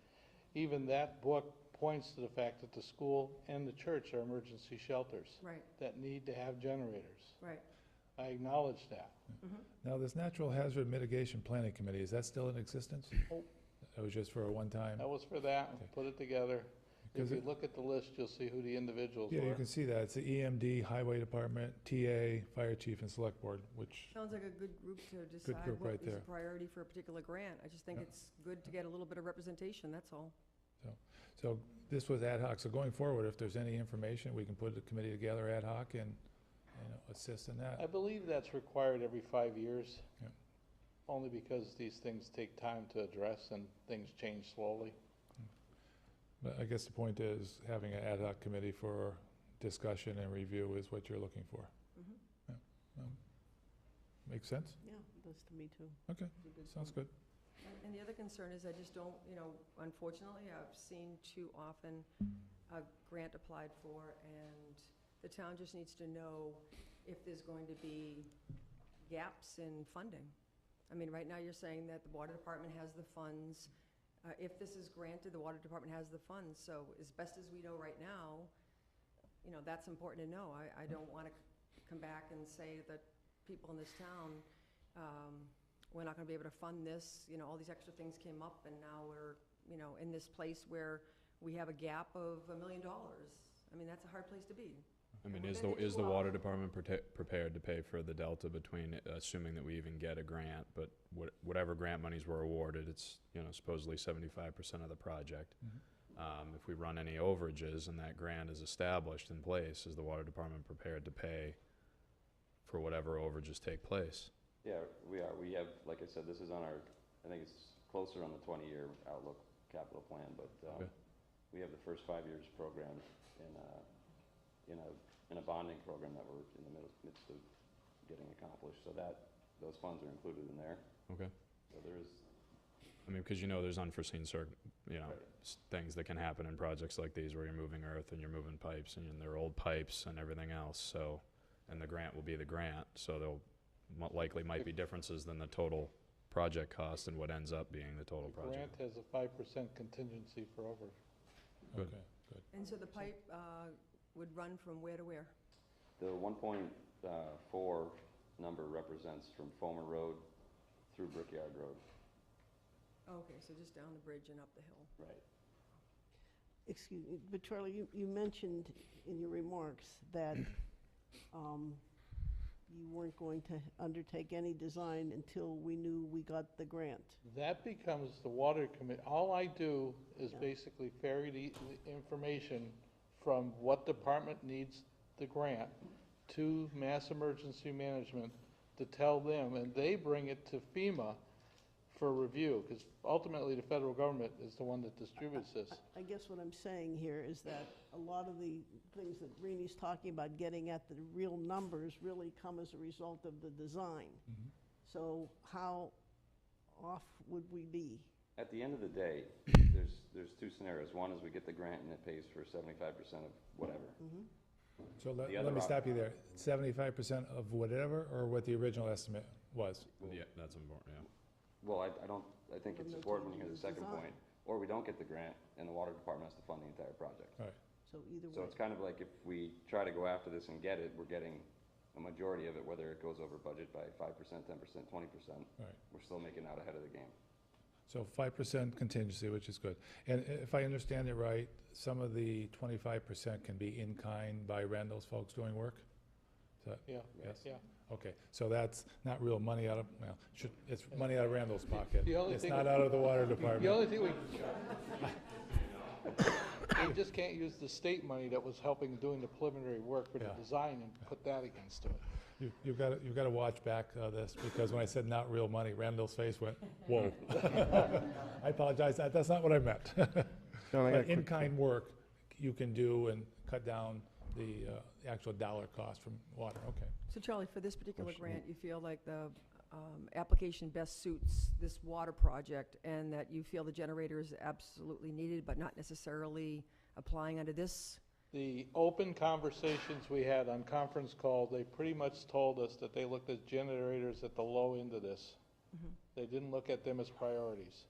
Even that book points to the fact that the school and the church are emergency shelters right, that need to have generators. right. I acknowledge that. Now, this Natural Hazard Mitigation Planning Committee, is that still in existence? Oh. That was just for a one-time? That was for that, Okay. put it together. If Because you it- look at the list, you'll see who the individuals Yeah, you were. can see that. It's the EMD, Highway Department, TA, Fire Chief, and Select Board, which, Sounds like a good group to decide group what right is a there. priority for a particular grant. I just think Yeah. it's good to get a little bit of representation, that's all. so this was ad hoc. So going forward, if there's any information, we can put the committee together ad hoc and, assist in I that. believe that's required every 5 years. Yeah. Only because these things take time to address and things change slowly. But I guess the point is, having an ad hoc committee for discussion and review is what you're looking for. Mhm. Makes sense? Yeah, it does to me too. Okay, It's a good sounds point. good. And the other concern is I just don't, unfortunately, I've seen too often a grant applied for, and the town just needs to know if there's going to be gaps in funding. I mean, right now, you're saying that the water department has the funds. If this is granted, the water department has the funds, so as best as we know right now, that's important to know. I don't want to come back and say that people in this town, we're not going to be able to fund this, all these extra things came up, and now we're, in this place where we have a gap of $1 million. I mean, that's a hard place to be. I mean, We've is been the, there is too the water often. department prepared to pay for the delta between, assuming that we even get a grant, but whatever grant monies were awarded, it's, supposedly 75% of the project. If we run any overages and that grant is established in place, is the water department prepared to pay for whatever overages take place? Yeah, we are. We have, like I said, this is on our, I think it's closer on the 20-year outlook capital plan, but Okay. we have the first 5 years programmed in a bonding program that we're in the midst of getting accomplished. So those funds are included in there. Okay. So there is, I mean, because there's unforeseen Right. things that can happen in projects like these where you're moving earth and you're moving pipes and they're old pipes and everything else, so, and the grant will be the grant, so there'll likely might be differences than the total project cost and what ends up being the total The grant project. has a 5% contingency for over. Good. Okay, good. And so the pipe would run from where to where? the 1.4 number represents from Fulmer Road through Brickyard Road. Okay, so just down the bridge and up the hill. Right. Excuse me, but Charlie, you mentioned in your remarks that you weren't going to undertake any design until we knew we got the grant. That becomes the water committee. All I do is Yeah. basically ferry the information from what department needs the grant to Mass Emergency Management to tell them, and they bring it to FEMA for review, because ultimately the federal government is the one that distributes this. I guess what I'm saying here is that a lot of the things that Reni's talking about, getting at the real numbers, really come as a result of the design. Mhm. So how off would we be? At the end of the day, there's two scenarios. One is we get the grant and it pays for 75% of whatever. Mhm. So let The other me op- stop you there. 75% of whatever, or what the original estimate was? Yeah, that's important, yeah. Well, I think it's Well, no, important when you to hear the second design. point, or we don't get the grant and the water department has to fund the entire project. So either way. So it's kind of like if we try to go after this and get it, we're getting a majority of it, whether it goes over budget by 5%, 10%, 20%. Right. We're still making out ahead of the game. So 5% contingency, which is good. And if I understand it right, some of the 25% can be in kind by Randall's folks doing work? Is that, Yeah, yes? yeah. Okay, so that's not real money out of, it's money out of Randall's pocket. The only It's thing not we- out of the water department. The only thing we just can't use the state money that was helping doing the preliminary work for the Yeah. design and put that against it. You've got to watch back this, because when I said not real money, Randall's face went, whoa. I apologize, that's not what I meant. John, I got a But quick- in-kind work you can do and cut down the actual dollar cost from water, okay. So Charlie, for this particular Question. grant, you feel like the application best suits this water project, and that you feel the generator is absolutely needed, but not necessarily applying under this? The open conversations we had on conference call, they pretty much told us that they looked at generators at the low end of this. They didn't look at them as priorities.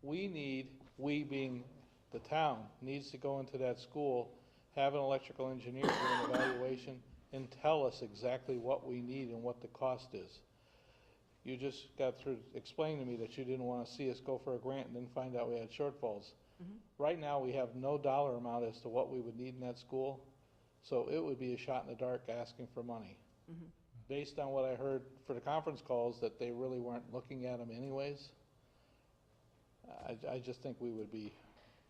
We being the town, needs to go into that school, have an electrical engineer do an evaluation, and tell us exactly what we need and what the cost is. You just got through explaining to me that you didn't want to see us go for a grant and then find out we had shortfalls. Right now, we have no dollar amount as to what we would need in that school, so it would be a shot in the dark asking for money. Based on what I heard for the conference calls, that they really weren't looking at them anyways, I just think we would be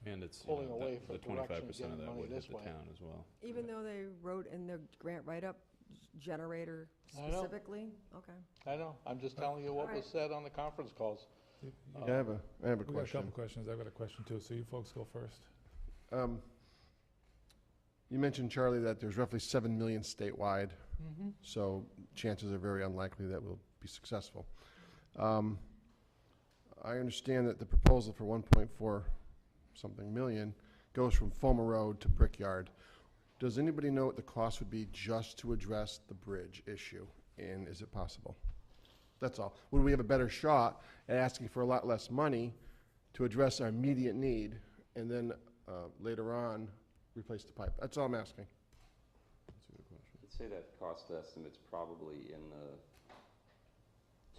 And it's, pulling away the from direction 25% of getting of that money would this hit the way. town as well. Even though they wrote in the grant write-up generator I know. specifically? Okay. I know, I'm just telling you what was said on the conference calls. I have a We got a question. couple questions. I've got a question too, so you folks go first. You mentioned, Charlie, that there's roughly 7 million statewide, so chances are very unlikely that we'll be successful. I understand that the proposal for 1.4 something million goes from Fulmer Road to Brickyard. Does anybody know what the cost would be just to address the bridge issue, and is it possible? That's all. Would we have a better shot at asking for a lot less money to address our immediate need, and then later on, replace the pipe? That's all I'm asking. I'd say that cost estimate's probably in the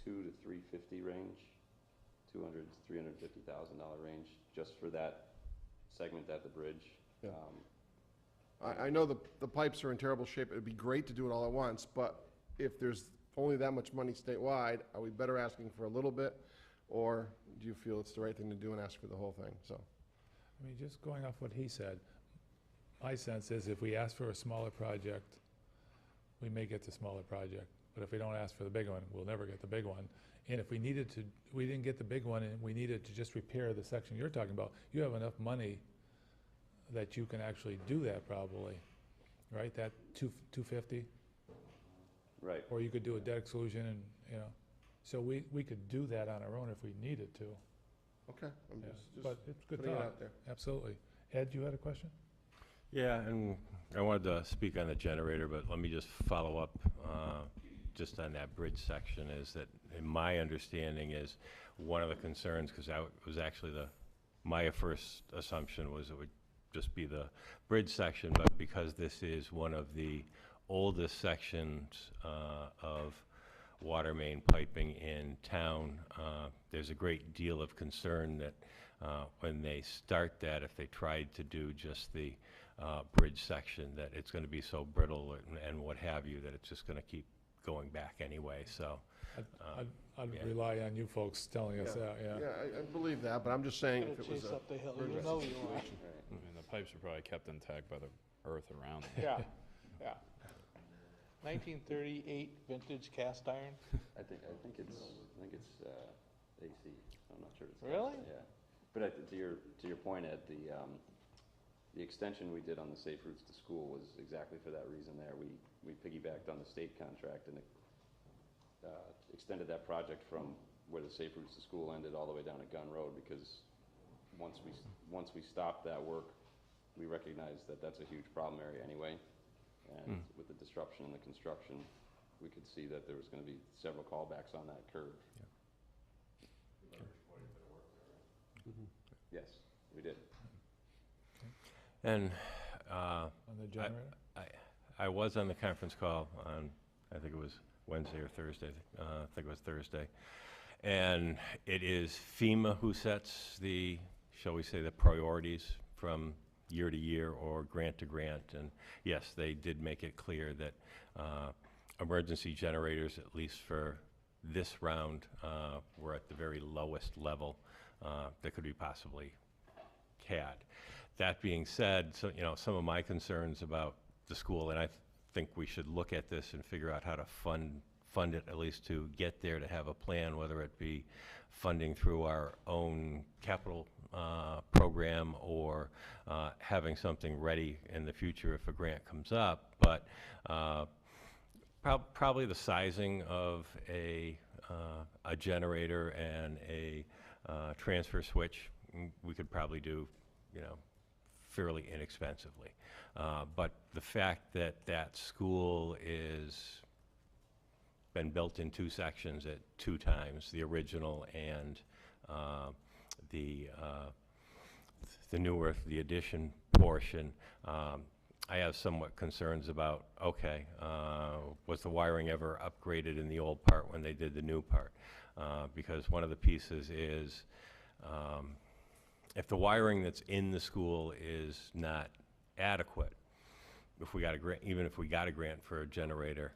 2 to 350 range, $200 to $350,000 range, just for that segment at the bridge. Yeah. I know the pipes are in terrible shape. It'd be great to do it all at once, but if there's only that much money statewide, are we better asking for a little bit, or do you feel it's the right thing to do and ask for the whole thing? So, I mean, just going off what he said, my sense is if we ask for a smaller project, we may get the smaller project. But if we don't ask for the big one, we'll never get the big one. And if we didn't get the big one and we needed to just repair the section you're talking about, you have enough money that you can actually do that probably, right? That 250? Right. Or you could do a debt exclusion and, you know, so we could do that on our own if we needed to. okay, I'm Yeah, just but it's good putting it thought. out there. Absolutely. Ed, you had a question? Yeah, and I wanted to speak on the generator, but let me just follow up just on that bridge section, is that in my understanding is one of the concerns, because that was actually my first assumption was it would just be the bridge section, but because this is one of the oldest sections of water main piping in town, there's a great deal of concern that when they start that, if they tried to do just the bridge section, that it's going to be so brittle and what have you, that it's just going to keep going back anyway, so. I'd yeah. rely on you folks telling us that, yeah. Yeah, I believe that, but I'm just saying if Gotta it was chase a up the hill, emergency you know you are. situation. I mean, the pipes are probably kept intact by the earth around them. Yeah, yeah. 1938 vintage cast iron. I think it's AC. I'm not sure it's Really? Yeah, but to your point, Ed, the extension we did on the Safe Routes to School was exactly for that reason. There, we piggybacked on the state contract and extended that project from where the Safe Routes to School ended all the way down to Gun Road, because once we stopped that work, we recognized that that's a huge problem area anyway. And with the disruption in the construction, we could see that there was going to be several callbacks on that curve. Yes, we did. And On the generator? I was on the conference call on, I think it was Wednesday or Thursday, I think it was Thursday. And it is FEMA who sets the, shall we say, the priorities from year to year or grant to grant. And yes, they did make it clear that emergency generators, at least for this round, were at the very lowest level that could be possibly had. That being said, so, you know, some of my concerns about the school, and I think we should look at this and figure out how to fund it, at least to get there, to have a plan, whether it be funding through our own capital program or having something ready in the future if a grant comes up. But probably the sizing of a generator and a transfer switch, we could probably do, you know, fairly inexpensively. But the fact that that school is been built in two sections at two times, the original and the newer, the addition portion, I have somewhat concerns about, okay, was the wiring ever upgraded in the old part when they did the new part? Because one of the pieces is, if the wiring that's in the school is not adequate, if we got a grant, even if we got a grant for a generator,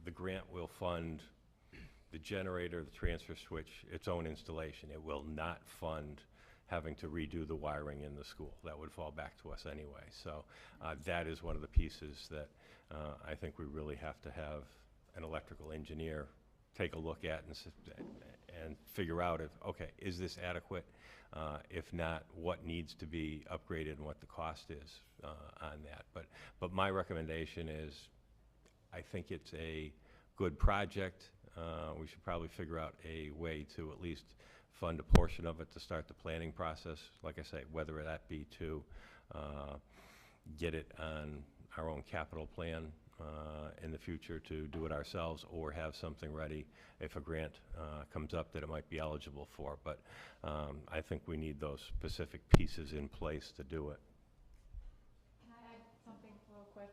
the grant will fund the generator, the transfer switch, its own installation. It will not fund having to redo the wiring in the school. That would fall back to us anyway. So that is one of the pieces that I think we really have to have an electrical engineer take a look at and figure out if, okay, is this adequate? If not, what needs to be upgraded and what the cost is on that. But my recommendation is, I think it's a good project. We should probably figure out a way to at least fund a portion of it to start the planning process. Like I say, whether that be to get it on our own capital plan in the future to do it ourselves, or have something ready if a grant comes up that it might be eligible for. But I think we need those specific pieces in place to do it. Can I add something real quick?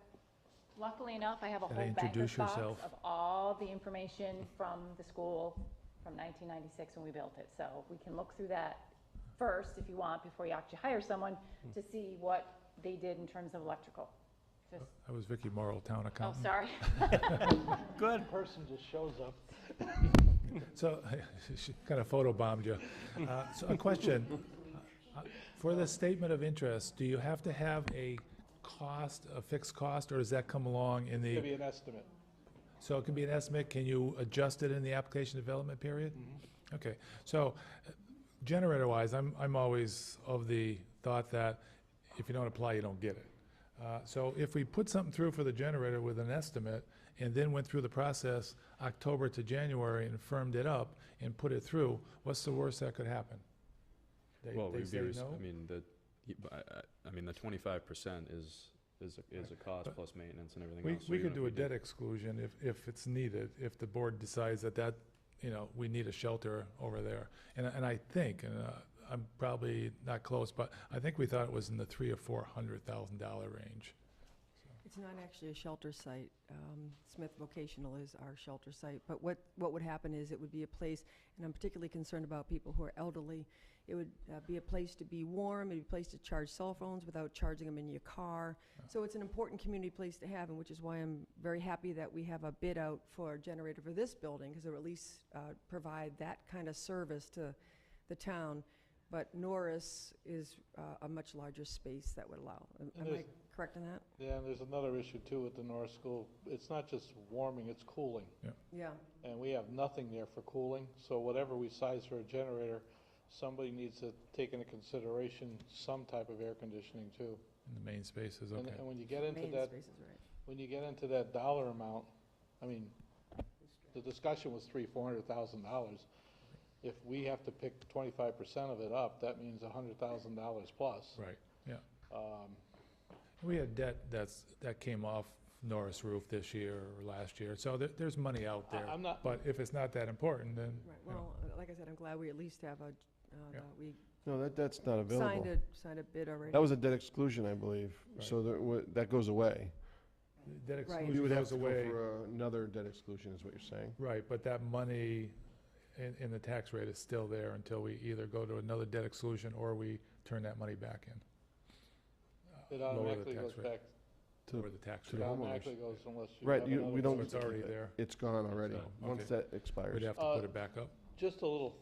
Luckily enough, I have a Gotta whole introduce banker's box yourself. of all the information from the school from 1996 when we built it. So we can look through that first, if you want, before you actually hire someone, to see what they did in terms of electrical. Just, I was Vicky Morrill, town oh, accountant. sorry. Good person just shows up. So, she kind of photobombed you. So a question, for the statement of interest, do you have to have a cost, a fixed cost, or does that come along in It's gonna the, be an estimate. so it can be an estimate, can you adjust it in the application development period? Okay, so generator-wise, I'm always of the thought that if you don't apply, you don't get it. So if we put something through for the generator with an estimate, and then went through the process October to January and firmed it up and put it through, what's the worst that could happen? Well, They we'd say be, no? I mean, the 25% is a cost But plus maintenance and everything else. So We even could if do a did- debt exclusion if it's needed, if the board decides that, we need a shelter over there. And I think, and I'm probably not close, but I think we thought it was in the $300,000 or $400,000 range. It's not actually a shelter site. Smith Vocational is our shelter site. But what would happen is it would be a place, and I'm particularly concerned about people who are elderly. It would be a place to be warm, it'd be a place to charge cell phones without charging them in your car. So it's an important community place to have, and which is why I'm very happy that we have a bid out for a generator for this building, because it will at least provide that kind of service to the town. But Norris is a much larger space that would allow. Am I correct in that? Yeah, and there's another issue too with the North School. It's not just warming, it's cooling. Yeah. And we have nothing there for cooling, so whatever we size for a generator, somebody needs to take into consideration some type of air conditioning too. In the main spaces, okay. And when you get into Main that, space is right. when you get into that dollar amount, I mean, the discussion was $400,000. If we have to pick 25% of it up, that means $100,000 plus. Right, yeah. We had debt that came off Norris roof this year or last year, so there's money out there. I'm not, But if it's not that important, then, Right, well, like I said, I'm glad we at least have Yeah. we No, that's not available. signed a bid already. That was a debt exclusion, I believe, so that goes away. debt Right. We exclusion would have goes to go away. for another debt exclusion, is what you're saying. Right, but that money in the tax rate is still there until we either go to another debt exclusion or we turn that money back in. it Lower the automatically tax goes rate. back, Lower the tax to it rate. the homeowners. automatically goes unless you Right, have we another don't. So it's already there. It's gone already, So, once okay. that expires. We'd have to put it back up. Just a little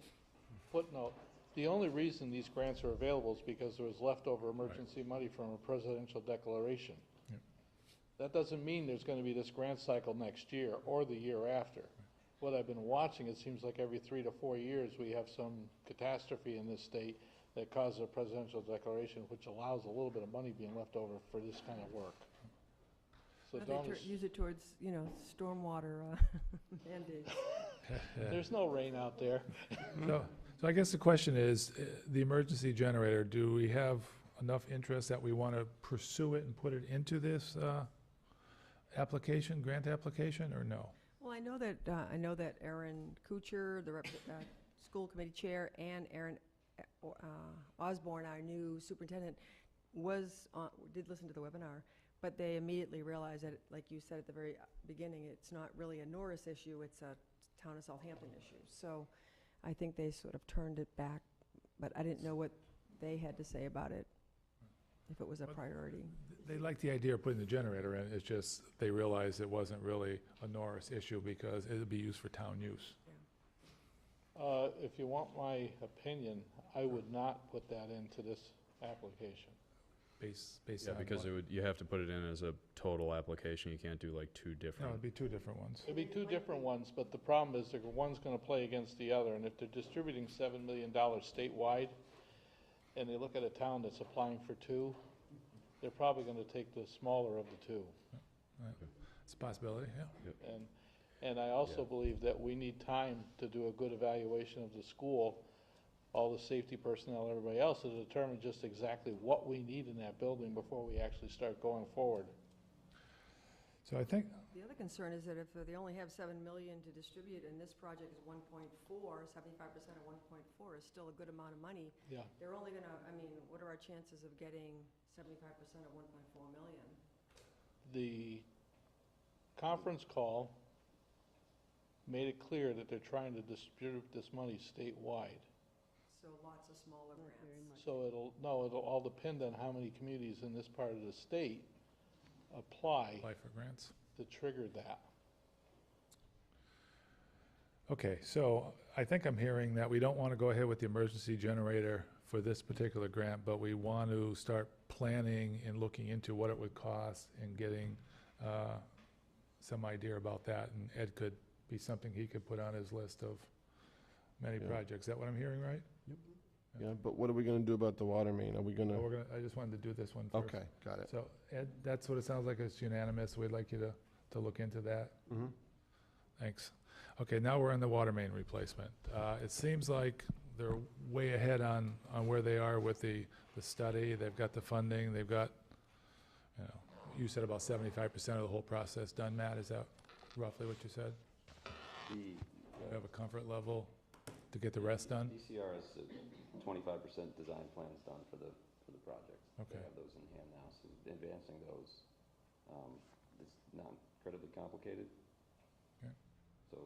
footnote, the only reason these grants are available is because there was leftover emergency money from a presidential declaration. Yep. That doesn't mean there's gonna be this grant cycle next year or the year after. What I've been watching, it seems like every 3 to 4 years, we have some catastrophe in this state that causes a presidential declaration, which allows a little bit of money being left over for this kind of work. So Or don't, they use it towards, stormwater mandates. there's no rain out there. So I guess the question is, the emergency generator, do we have enough interest that we want to pursue it and put it into this application, grant application, or no? Well, I know that Aaron Kuchar, the school committee chair, and Aaron Osborne, our new superintendent, did listen to the webinar, but they immediately realized that, like you said at the very beginning, it's not really a Norris issue, it's a town of Southampton issue. So I think they sort of turned it back, but I didn't know what they had to say about it, if it was a priority. They like the idea of putting the generator in, it's just they realized it wasn't really a Norris issue because it would be used for town use. If you want my opinion, I would not put that into this application. Based Yeah, on because what? it would, you have to put it in as a total application. You can't do like two No, different. it'd be two different ones. It'd be two different ones, but the problem is that one's gonna play against the other, and if they're distributing $7 million statewide, and they look at a town that's applying for two, they're probably gonna take the smaller of the two. It's a possibility, yeah. And I also Yeah. believe that we need time to do a good evaluation of the school, all the safety personnel, everybody else, to determine just exactly what we need in that building before we actually start going forward. So I think, The other concern is that if they only have 7 million to distribute, and this project is 1.4, 75% of 1.4 is still a good amount of money. Yeah. They're only gonna, I mean, what are our chances of getting 75% of 1.4 million? The conference call made it clear that they're trying to distribute this money statewide. So lots of smaller Not very grants. much. So it'll all depend on how many communities in this part of the state apply apply for grants. to trigger that. Okay, so I think I'm hearing that we don't want to go ahead with the emergency generator for this particular grant, but we want to start planning and looking into what it would cost and getting some idea about that. And Ed could be something he could put on his list of many Yeah. projects. Is that what I'm hearing, right? Yeah, but what are we gonna do about the water main? Are we No, gonna? I just wanted to do this one first. Okay, got it. So Ed, that's what it sounds like, it's unanimous. We'd like you to look into that. Mm-hmm. Thanks. Okay, now we're on the water main replacement. It seems like they're way ahead on where they are with the study. They've got the funding, they've got, you said about 75% of the whole process done, Matt, is that roughly what you said? The You have a comfort level to get the rest done? DCR has 25% design plans done for the project. Okay. They have those in hand now, so advancing those is not incredibly complicated. Okay. So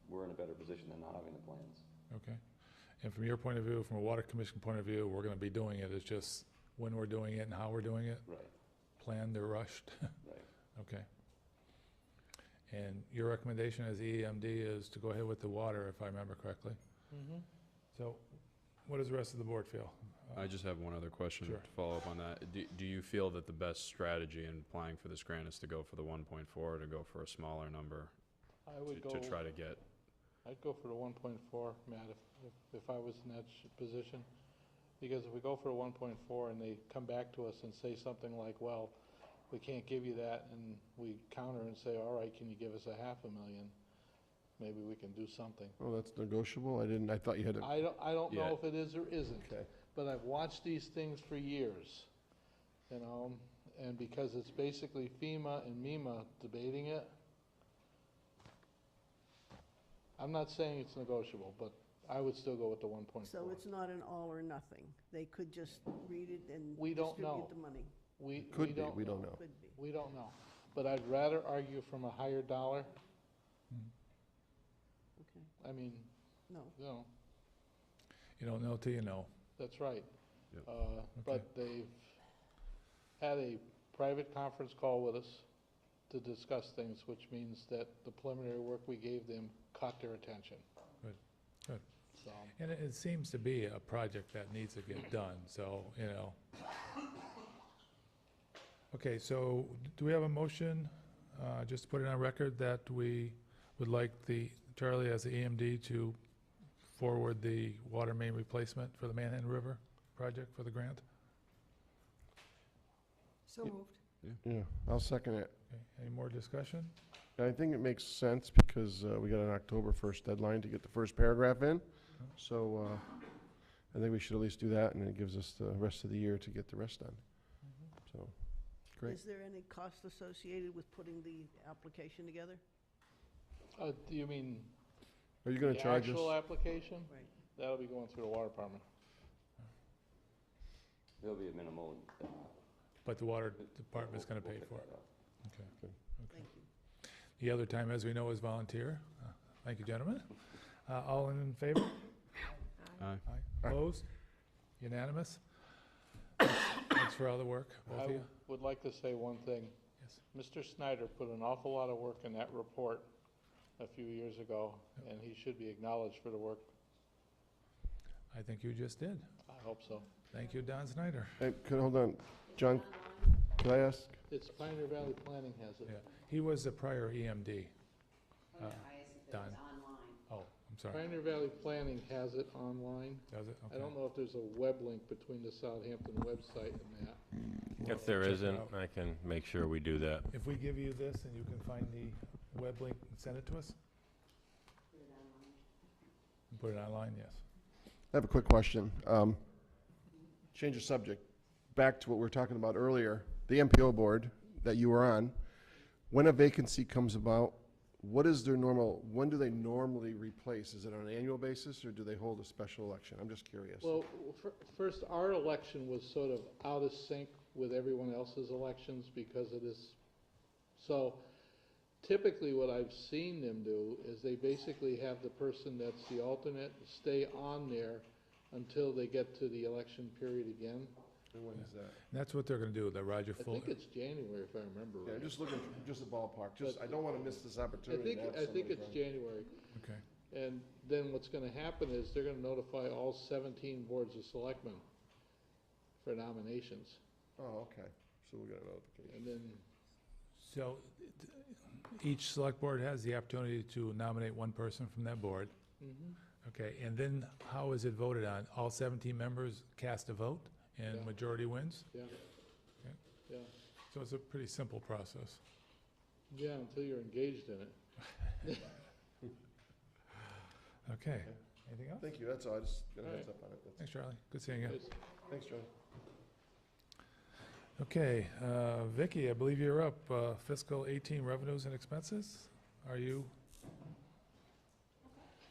we're in a better position than not having the plans. Okay. And from your point of view, from a water commission point of view, we're gonna be doing it, it's just when we're doing it and how we're doing it, Right, planned or rushed? right. Okay. And your recommendation as EMD is to go ahead with the water, if I remember correctly. Mm-hmm. So what does the rest of the board feel? I just have one other question Sure. to follow up on that. Do you feel that the best strategy in applying for this grant is to go for the 1.4 or to go for a smaller number I would to try to get? I'd go for the 1.4, Matt, if I was in that position. Because if we go for a 1.4 and they come back to us and say something like, well, we can't give you that, and we counter and say, all right, can you give us $500,000? Maybe we can do something. Oh, that's negotiable? I thought you had a, I don't Yeah. know if it is or isn't, okay. but I've watched these things for years, and because it's basically FEMA and MEMA debating it, I'm not saying it's negotiable, but I would still go with the 1.4. So it's not an all or nothing. They could just read it and We don't know. distribute the money. We Could be, we don't know. Could be. We don't know, but I'd rather argue from a higher dollar. Okay, I mean, no. You don't know till you know. That's right. Yep. But they've had a private conference call with us to discuss things, which means that the preliminary work we gave them caught their attention. Good, good. So, And it seems to be a project that needs to get done, so. Okay, so do we have a motion, just to put it on record, that we would like Charlie as the EMD to forward the water main replacement for the Manhattan River project for the grant? So moved. Yeah, I'll second it. Okay, any more discussion? And I think it makes sense because we got an October 1st deadline to get the first paragraph in. So I think we should at least do that, and it gives us the rest of the year to get the rest done. So, great. Is there any cost associated with putting the application together? Do you mean Are you gonna the charge us? actual application? Right. That'll be going through the water department. There'll be a minimal, But the water department's gonna pay for it. it. Okay. Thank you. The other time, as we know, is volunteer. Thank you, gentlemen. All in favor? Aye. Aye. Opposed? Unanimous? Thanks for all the work, both I of you. would like to say one thing. Yes. Mr. Snyder put an awful lot of work in that report a few years ago, and he should be acknowledged for the work. I think you just did. I hope so. Thank you, Don Snyder. Hey, hold on, John, could I ask? It's Pioneer Valley Planning has it. Yeah, he was the prior EMD. Don. Oh, I'm sorry. Pioneer Valley Planning has it online. Does it? I Okay. don't know if there's a web link between the Southampton website and that. We'll If there check it isn't, out. I can make sure we do that. If we give you this and you can find the web link and send it to us? Put it online, yes. I have a quick question. Change of subject. Back to what we were talking about earlier, the MPO board that you were on. When a vacancy comes about, what is their normal, when do they normally replace? Is it on an annual basis, or do they hold a special election? I'm just curious. Well, first, our election was sort of out of sync with everyone else's elections because of this. So typically what I've seen them do is they basically have the person that's the alternate stay on there until they get to the election period again. And when is that? And that's what they're gonna do, the Roger I Fuller. think it's January, if I remember Yeah, right. just looking, just a ballpark, just, I don't want to miss this I opportunity to have think somebody it's run. January. Okay. And then what's gonna happen is they're gonna notify all 17 boards of selectmen for nominations. Oh, okay, so we'll get a notification. And then, So each select board has the opportunity to nominate one person from that board. Okay, and then how is it voted on? All 17 members cast a vote and Yeah. majority wins? yeah. Okay. Yeah, So it's a pretty simple process. yeah, until you're engaged in it. Okay, anything else? Thank you, that's all, I just got a All heads right. up on it. That's- Thanks, Charlie. Good seeing you. It's- Thanks, John. Okay, Vicky, I believe you're up. Fiscal 18 revenues and expenses. Are you?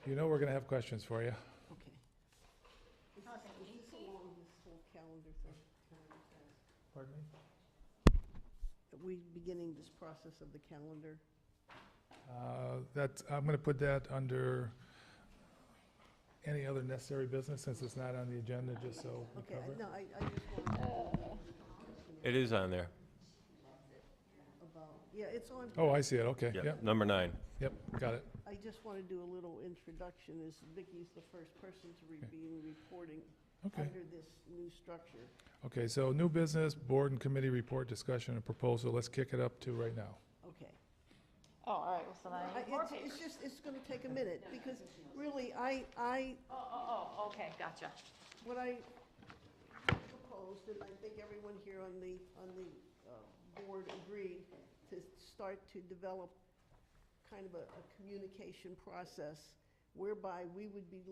You know we're gonna have questions for you. Okay. Is this along this whole calendar thing? Pardon me? Are we beginning this process of the calendar? I'm gonna put that under any other necessary business, since it's not on the agenda, just so we Okay, cover it. no, I just wanted to It is on there. about, yeah, it's on. Oh, I see it, okay, Yep, yep, number 9. yep, got it. I just want to do a little introduction, as Vicky's the first person to be reporting Okay, under this new structure. okay, so new business, board and committee report, discussion and proposal. Let's kick it up to right now. Okay. Oh, all right, well, so then I need more papers. It's just, it's going to take a minute, because really, Oh, okay, gotcha. what I proposed, and I think everyone here on the board agreed, to start to develop kind of a communication process whereby we would be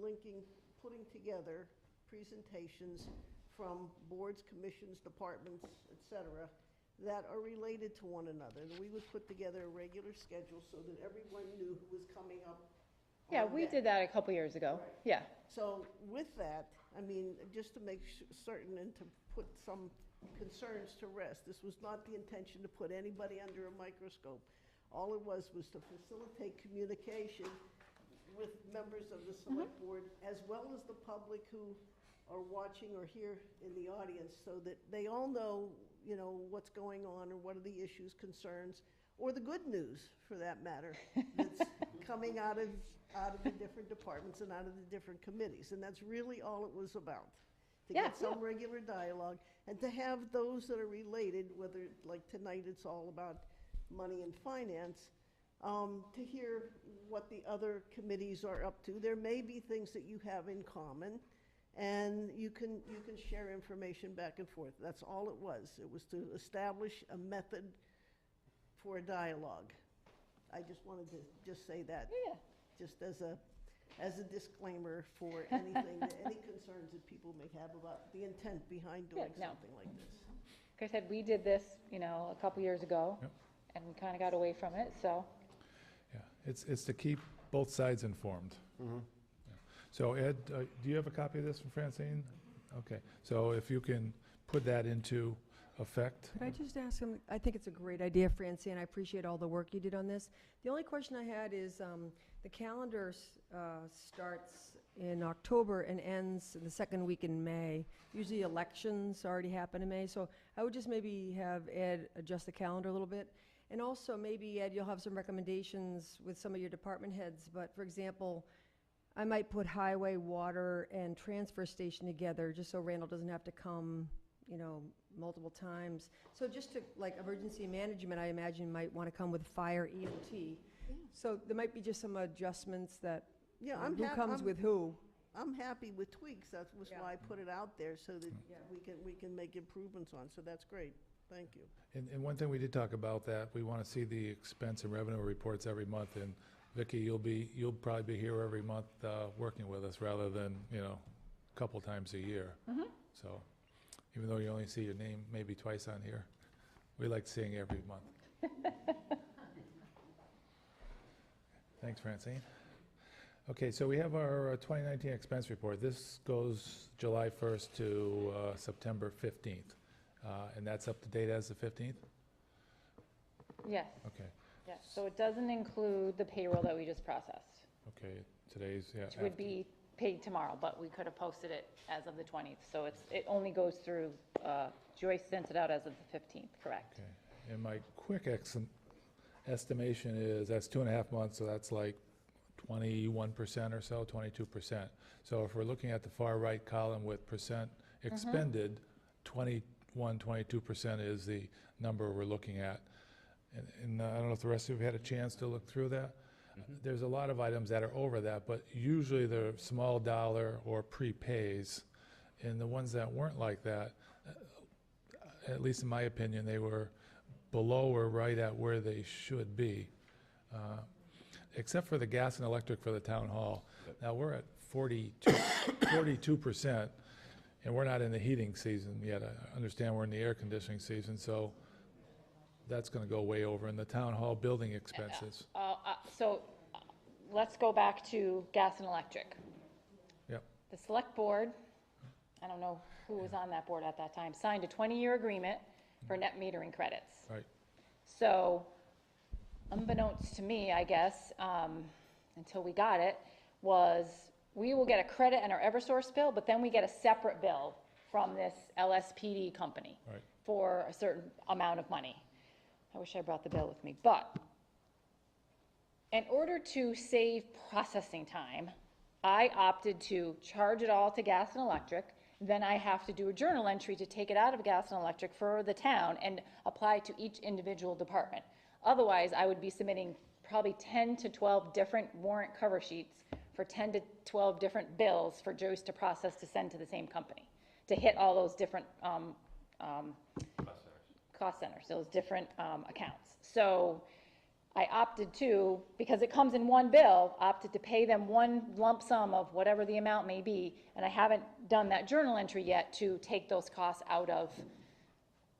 putting together presentations from boards, commissions, departments, et cetera, that are related to one another. And we would put together a regular schedule so that everyone knew who was coming up. Yeah, on we that. did that a couple years ago. Right. Yeah. So with that, I mean, just to make certain and to put some concerns to rest, this was not the intention to put anybody under a microscope. All it was to facilitate communication with members of the select board, as well as the public who are watching or here in the audience, so that they all know, what's going on, or what are the issues, concerns, or the good news, for that matter, that's coming out of the different departments and out of the different committees. And that's really all it was about, to Yeah, get some regular dialogue, and to have those that are related, whether, like tonight, it's all about money and finance, to hear what the other committees are up to. There may be things that you have in common, and you can share information back and forth. That's all it was. It was to establish a method for a dialogue. I just wanted to just say that, Yeah. just as a as a disclaimer for anything, any concerns that people may have about the intent behind doing no. something like this. Like I said, we did this, you know, a couple years ago, Yep. and we kind of got away from it, so. Yeah, it's to keep both sides informed. Mhm. So Ed, do you have a copy of this from Francine? Okay, so if you can put that into effect. Could I just ask him, I think it's a great idea, Francine, I appreciate all the work you did on this. The only question I had is, the calendar starts in October and ends in the second week in May. Usually elections already happen in May, so I would just maybe have Ed adjust the calendar a little bit. And also, maybe, Ed, you'll have some recommendations with some of your department heads, but for example, I might put highway, water, and transfer station together, just so Randall doesn't have to come, you know, multiple times. So just to, like, emergency management, I imagine might want to come with fire EMT. So there might be just some adjustments that, Yeah, who comes with who. I'm happy with tweaks, that was Yeah. why I put it out there, so that Yeah. we can make improvements on, so that's great, thank you. And one thing we did talk about that, we want to see the expense and revenue reports every month. And Vicki, you'll probably be here every month working with us rather than, you know, a couple times a year. So even though you only see your name maybe twice on here, we like seeing you every month. Thanks, Francine. Okay, so we have our 2019 expense report. This goes July 1st to September 15th. And that's up to date as the 15th? Yes, Okay, yes, so it doesn't include the payroll that we just processed, okay, today's, yeah. which would after- be paid tomorrow, but we could have posted it as of the 20th, so it only goes through, Joyce sent it out as of the 15th, correct? Okay, and my quick estimation is that's 2.5 months, so that's like 21% or so, 22%. So if we're looking at the far right column with percent expended, 21, 22% is the number we're looking at. And I don't know if the rest of you have had a chance to look through that. There's a lot of items that are over that, but usually they're small dollar or prepays. And the ones that weren't like that, at least in my opinion, they were below or right at where they should be. Except for the gas and electric for the town hall. Now, we're at 42%, and we're not in the heating season yet. I understand we're in the air conditioning season, so that's gonna go way over. In the town hall building expenses. So, let's go back to gas and electric. Yep. The select board, I don't know who was on that board at that time, signed a 20-year agreement for net metering credits. Right. So, unbeknownst to me, I guess, until we got it, was we will get a credit in our Eversource bill, but then we get a separate bill from this LSPD company Right. for a certain amount of money. I wish I brought the bill with me, but in order to save processing time, I opted to charge it all to gas and electric. Then I have to do a journal entry to take it out of gas and electric for the town and apply to each individual department. Otherwise, I would be submitting probably 10 to 12 different warrant cover sheets for 10 to 12 different bills for Joyce to process to send to the same company, to hit all those different cost centers, those different accounts. So I opted to, because it comes in one bill, opted to pay them one lump sum of whatever the amount may be, and I haven't done that journal entry yet to take those costs out of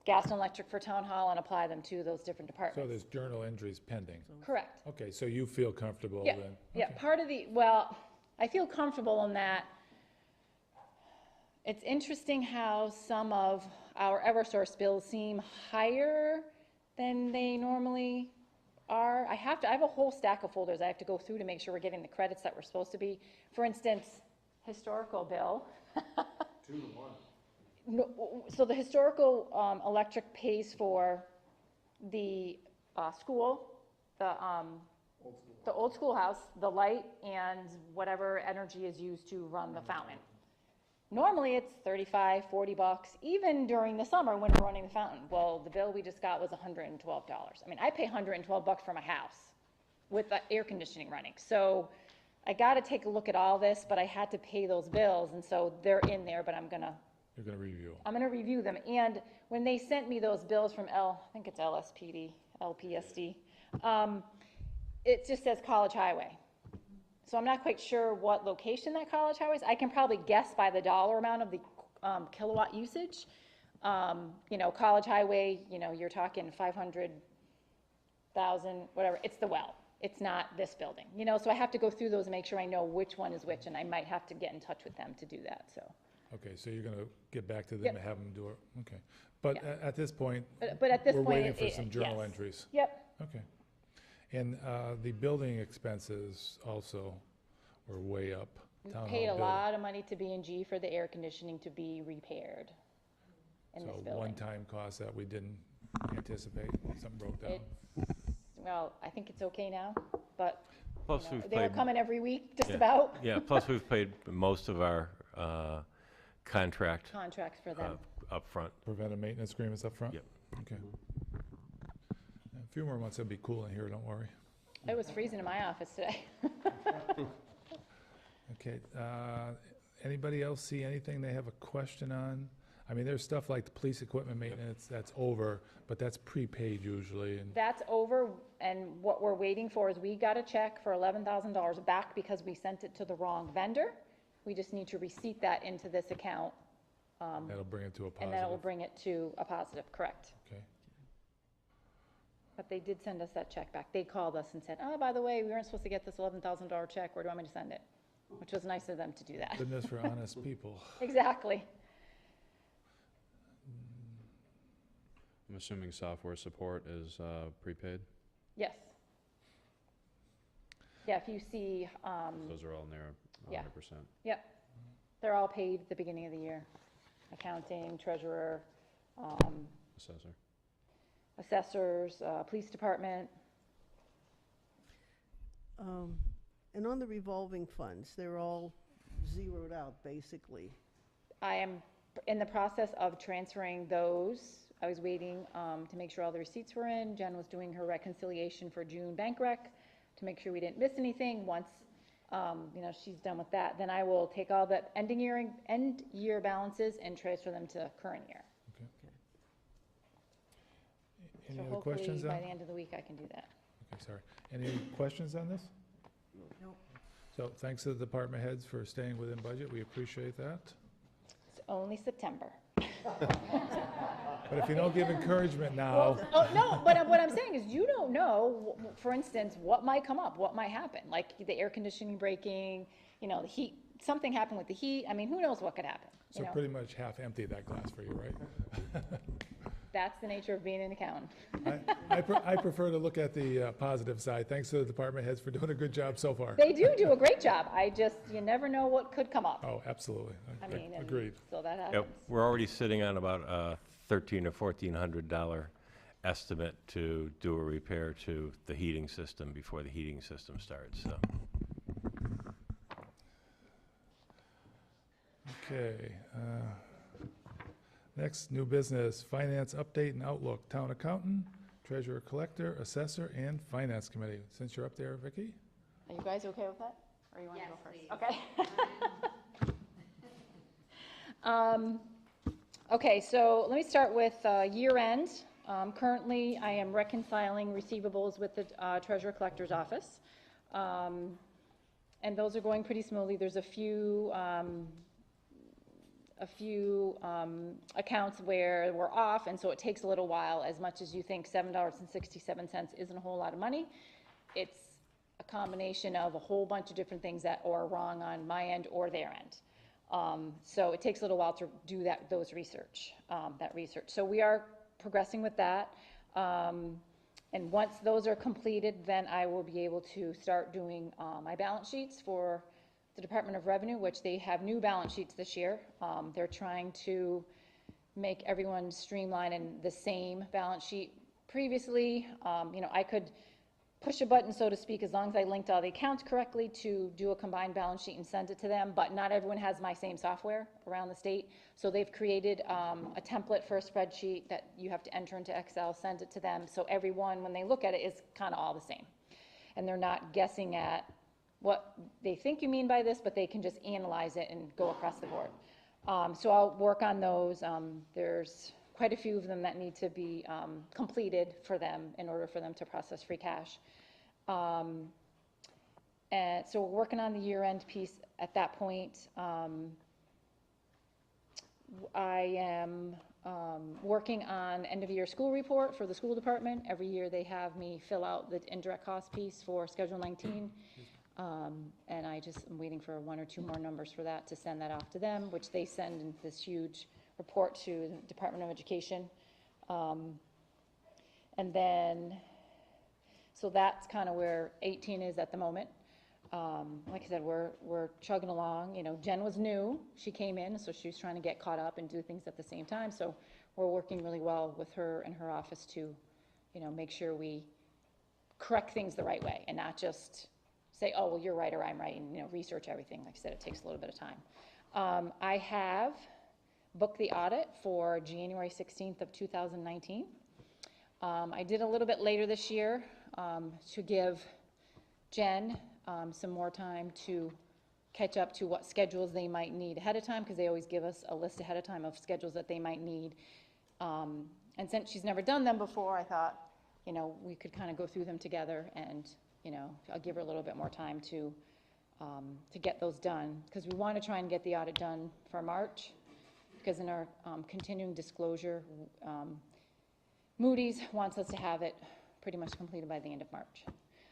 gas and electric for town hall and apply them to those different So departments. there's journal entries pending. Correct. Okay, so you feel comfortable Yeah, then? yeah, Okay. part of the, well, I feel comfortable in that. It's interesting how some of our Eversource bills seem higher than they normally are. I have a whole stack of folders I have to go through to make sure we're getting the credits that we're supposed to be. For instance, historical bill. 2 to 1. No, so the historical electric pays for the school, the old schoolhouse, the light, and whatever energy is used to run the fountain. Normally, it's $35, $40, even during the summer when we're running the fountain. Well, the bill we just got was $112. I mean, I pay $112 for my house with the air conditioning running. So I got to take a look at all this, but I had to pay those bills, and so they're in there, but I'm going to review them. And when they sent me those bills from I think it's LSPD, LPSD, it just says College Highway. So I'm not quite sure what location that College Highway is. I can probably guess by the dollar amount of the kilowatt usage. You know, College Highway, you know, you're talking 500,000, whatever, it's the well. It's not this building, you know, so I have to go through those and make sure I know which one is which, and I might have to get in touch with them to do that, so. Okay, so you're gonna get back to them Yep. and have them do it, okay. But Yeah. At this point, But at this we're point, waiting for some journal yes. entries. Yep, Okay. And the building expenses also were way up. we Town paid a hall building. lot of money to B&G for the air conditioning to be repaired in this So building. one-time cost that we didn't anticipate, something broke down. Well, I think it's okay now, but Plus, you know, we've they were played, coming every week, just Yeah. about, yeah, plus we've paid most of our contract contracts for them. up front. Preventive maintenance agreements up front? Yep. Okay. A few more months, it'll be cool in here, don't worry. It was freezing in my office today. Okay, anybody else see anything they have a question on? I mean, there's stuff like the police equipment maintenance, that's over, but that's prepaid usually, and, That's over, and what we're waiting for is we got a check for $11,000 back because we sent it to the wrong vendor. We just need to receipt that into this account, that'll bring it to a and then it will positive. bring it to a positive, correct? Okay, But they did send us that check back. They called us and said, oh, by the way, we weren't supposed to get this $11,000 check. Where do you want me to send it? Which was nice of them to do that. goodness for honest people. Exactly. I'm assuming software support is prepaid? Yes. Yeah, if you see, Those are all near Yeah. 100%. yep, they're all paid at the beginning of the year. Accounting, treasurer, Assessor. assessors, police department. And on the revolving funds, they're all zeroed out, basically. I am in the process of transferring those. I was waiting to make sure all the receipts were in. Jen was doing her reconciliation for June bank rec to make sure we didn't miss anything. Once, you know, she's done with that, then I will take all the end year balances and transfer them to current year. Any So other hopefully questions by on? the end of the week I can do that. Okay, sorry. Any questions on this? No. So thanks to the department heads for staying within budget, we appreciate that. It's only September. But if you don't give encouragement now, Oh, no, but what I'm saying is you don't know, for instance, what might come up, what might happen, like the air conditioning breaking, you know, the heat, something happened with the heat. I mean, who knows what could happen, you so know? pretty much half empty that glass for you, right? That's the nature of being an accountant. I prefer to look at the positive side. Thanks to the department heads for doing a good job so far. They do a great job. You never know what could come up. Oh, absolutely. I mean, and Agreed. so that Yep, happens. we're already sitting on about a $1,300 or $1,400 estimate to do a repair to the heating system before the heating system starts, so. Okay. Next, new business, finance update and outlook. Town accountant, treasurer collector, assessor, and finance committee. Since you're up there, Vicki? Are you guys okay with that? Or you want to Yes, go first? please. Okay. Okay, so let me start with year end. Currently, I am reconciling receivables with the treasurer collector's office. And those are going pretty smoothly. There's a few accounts where we're off, and so it takes a little while. As much as you think $7.67 isn't a whole lot of money, it's a combination of a whole bunch of different things that are wrong on my end or their end. So it takes a little while to do that research. So we are progressing with that. And once those are completed, then I will be able to start doing my balance sheets for the Department of Revenue, which they have new balance sheets this year. They're trying to make everyone streamline in the same balance sheet. Previously, you know, I could push a button, so to speak, as long as I linked all the accounts correctly to do a combined balance sheet and send it to them, but not everyone has my same software around the state. So they've created a template for a spreadsheet that you have to enter into Excel, send it to them, so everyone, when they look at it, is kind of all the same. And they're not guessing at what they think you mean by this, but they can just analyze it and go across the board. So I'll work on those. There's quite a few of them that need to be completed for them in order for them to process free cash. And so we're working on the year-end piece at that point. I am working on end-of-year school report for the school department. Every year they have me fill out the indirect cost piece for Schedule 19. And I just am waiting for 1 or 2 more numbers for that to send that off to them, which they send in this huge report to the Department of Education. And then, so that's kind of where 18 is at the moment. Like I said, we're chugging along. You know, Jen was new. She came in, so she was trying to get caught up and do things at the same time. So we're working really well with her and her office to, you know, make sure we correct things the right way and not just say, oh, well, you're right or I'm right, and, you know, research everything. Like I said, it takes a little bit of time. I have booked the audit for January 16th of 2019. I did a little bit later this year to give Jen some more time to catch up to what schedules they might need ahead of time, because they always give us a list ahead of time of schedules that they might need. And since she's never done them before, I thought, you know, we could kind of go through them together, and, you know, I'll give her a little bit more time to get those done, because we want to try and get the audit done for March, because in our continuing disclosure, Moody's wants us to have it pretty much completed by the end of March.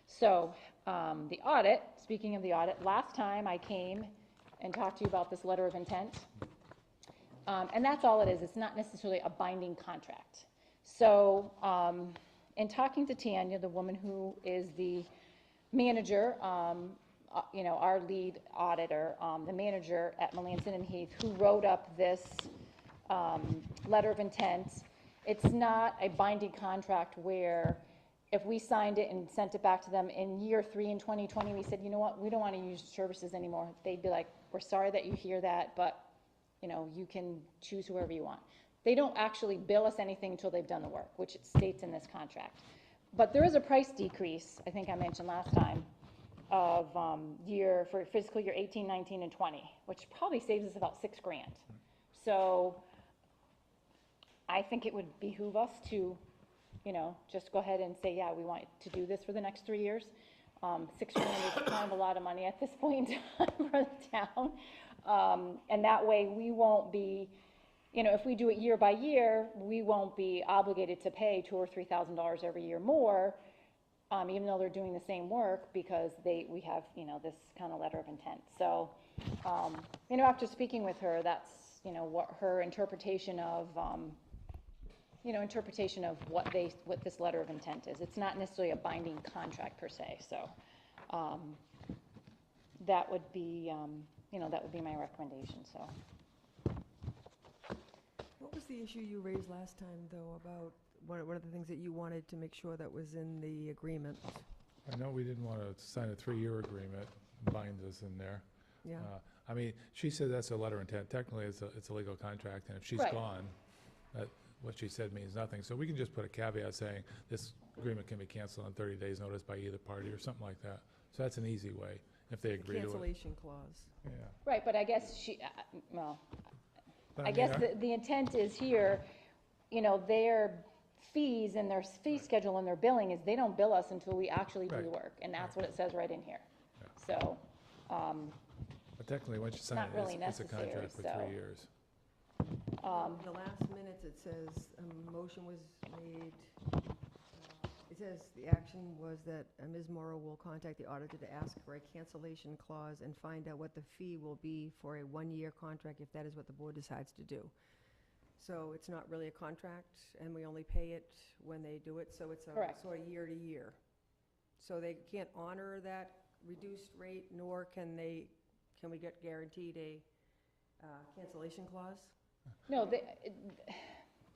So the audit, speaking of the audit, last time I came and talked to you about this letter of intent, and that's all it is. It's not necessarily a binding contract. So in talking to Tanya, the woman who is the manager, you know, our lead auditor, the manager at Melanson and Heath, who wrote up this letter of intent, it's not a binding contract where if we signed it and sent it back to them in year 3 in 2020, we said, you know what, we don't want to use your services anymore, they'd be like, we're sorry that you hear that, but, you know, you can choose whoever you want. They don't actually bill us anything until they've done the work, which it states in this contract. But there is a price decrease, I think I mentioned last time, of for fiscal year 18, 19, and 20, which probably saves us about $6 grand. So I think it would behoove us to, you know, just go ahead and say, yeah, we want to do this for the next 3 years. $6 grand is kind of a lot of money at this point in time for the town. And that way we won't be, you know, if we do it year by year, we won't be obligated to pay $2,000 or $3,000 every year more, even though they're doing the same work, because we have, you know, this kind of letter of intent. So, you know, after speaking with her, that's, you know, what her interpretation of, what this letter of intent is. It's not necessarily a binding contract per se. So, that would be, you know, that would be my recommendation. So. What was the issue you raised last time, though, about one of the things that you wanted to make sure that was in the agreement? I know we didn't want to sign a 3-year agreement, bind us in there. Yeah. I mean, she said that's a letter of intent. Technically, it's a legal contract, and if she's Right. gone, what she said means nothing. So we can just put a caveat saying this agreement can be canceled on 30 days' notice by either party or something like that. So that's an easy way, if they agree to it. Cancellation clause. Yeah. Right, but I guess she, well, But I guess the intent is here, you know, their fees and their fee schedule and their billing is they don't bill us until we actually do the Right. work, and that's what it says right in here. So, But technically, once you sign not it, really it's a contract necessary, for so. 3 years. The last minutes, it says a motion was made. It says the action was that Ms. Morrow will contact the auditor to ask for a cancellation clause and find out what the fee will be for a 1-year contract if that is what the board decides to do. So it's not really a contract, and we only pay it when they do it, so it's a Correct. sort of year to year. So they can't honor that reduced rate, nor can we get guaranteed a cancellation clause? No,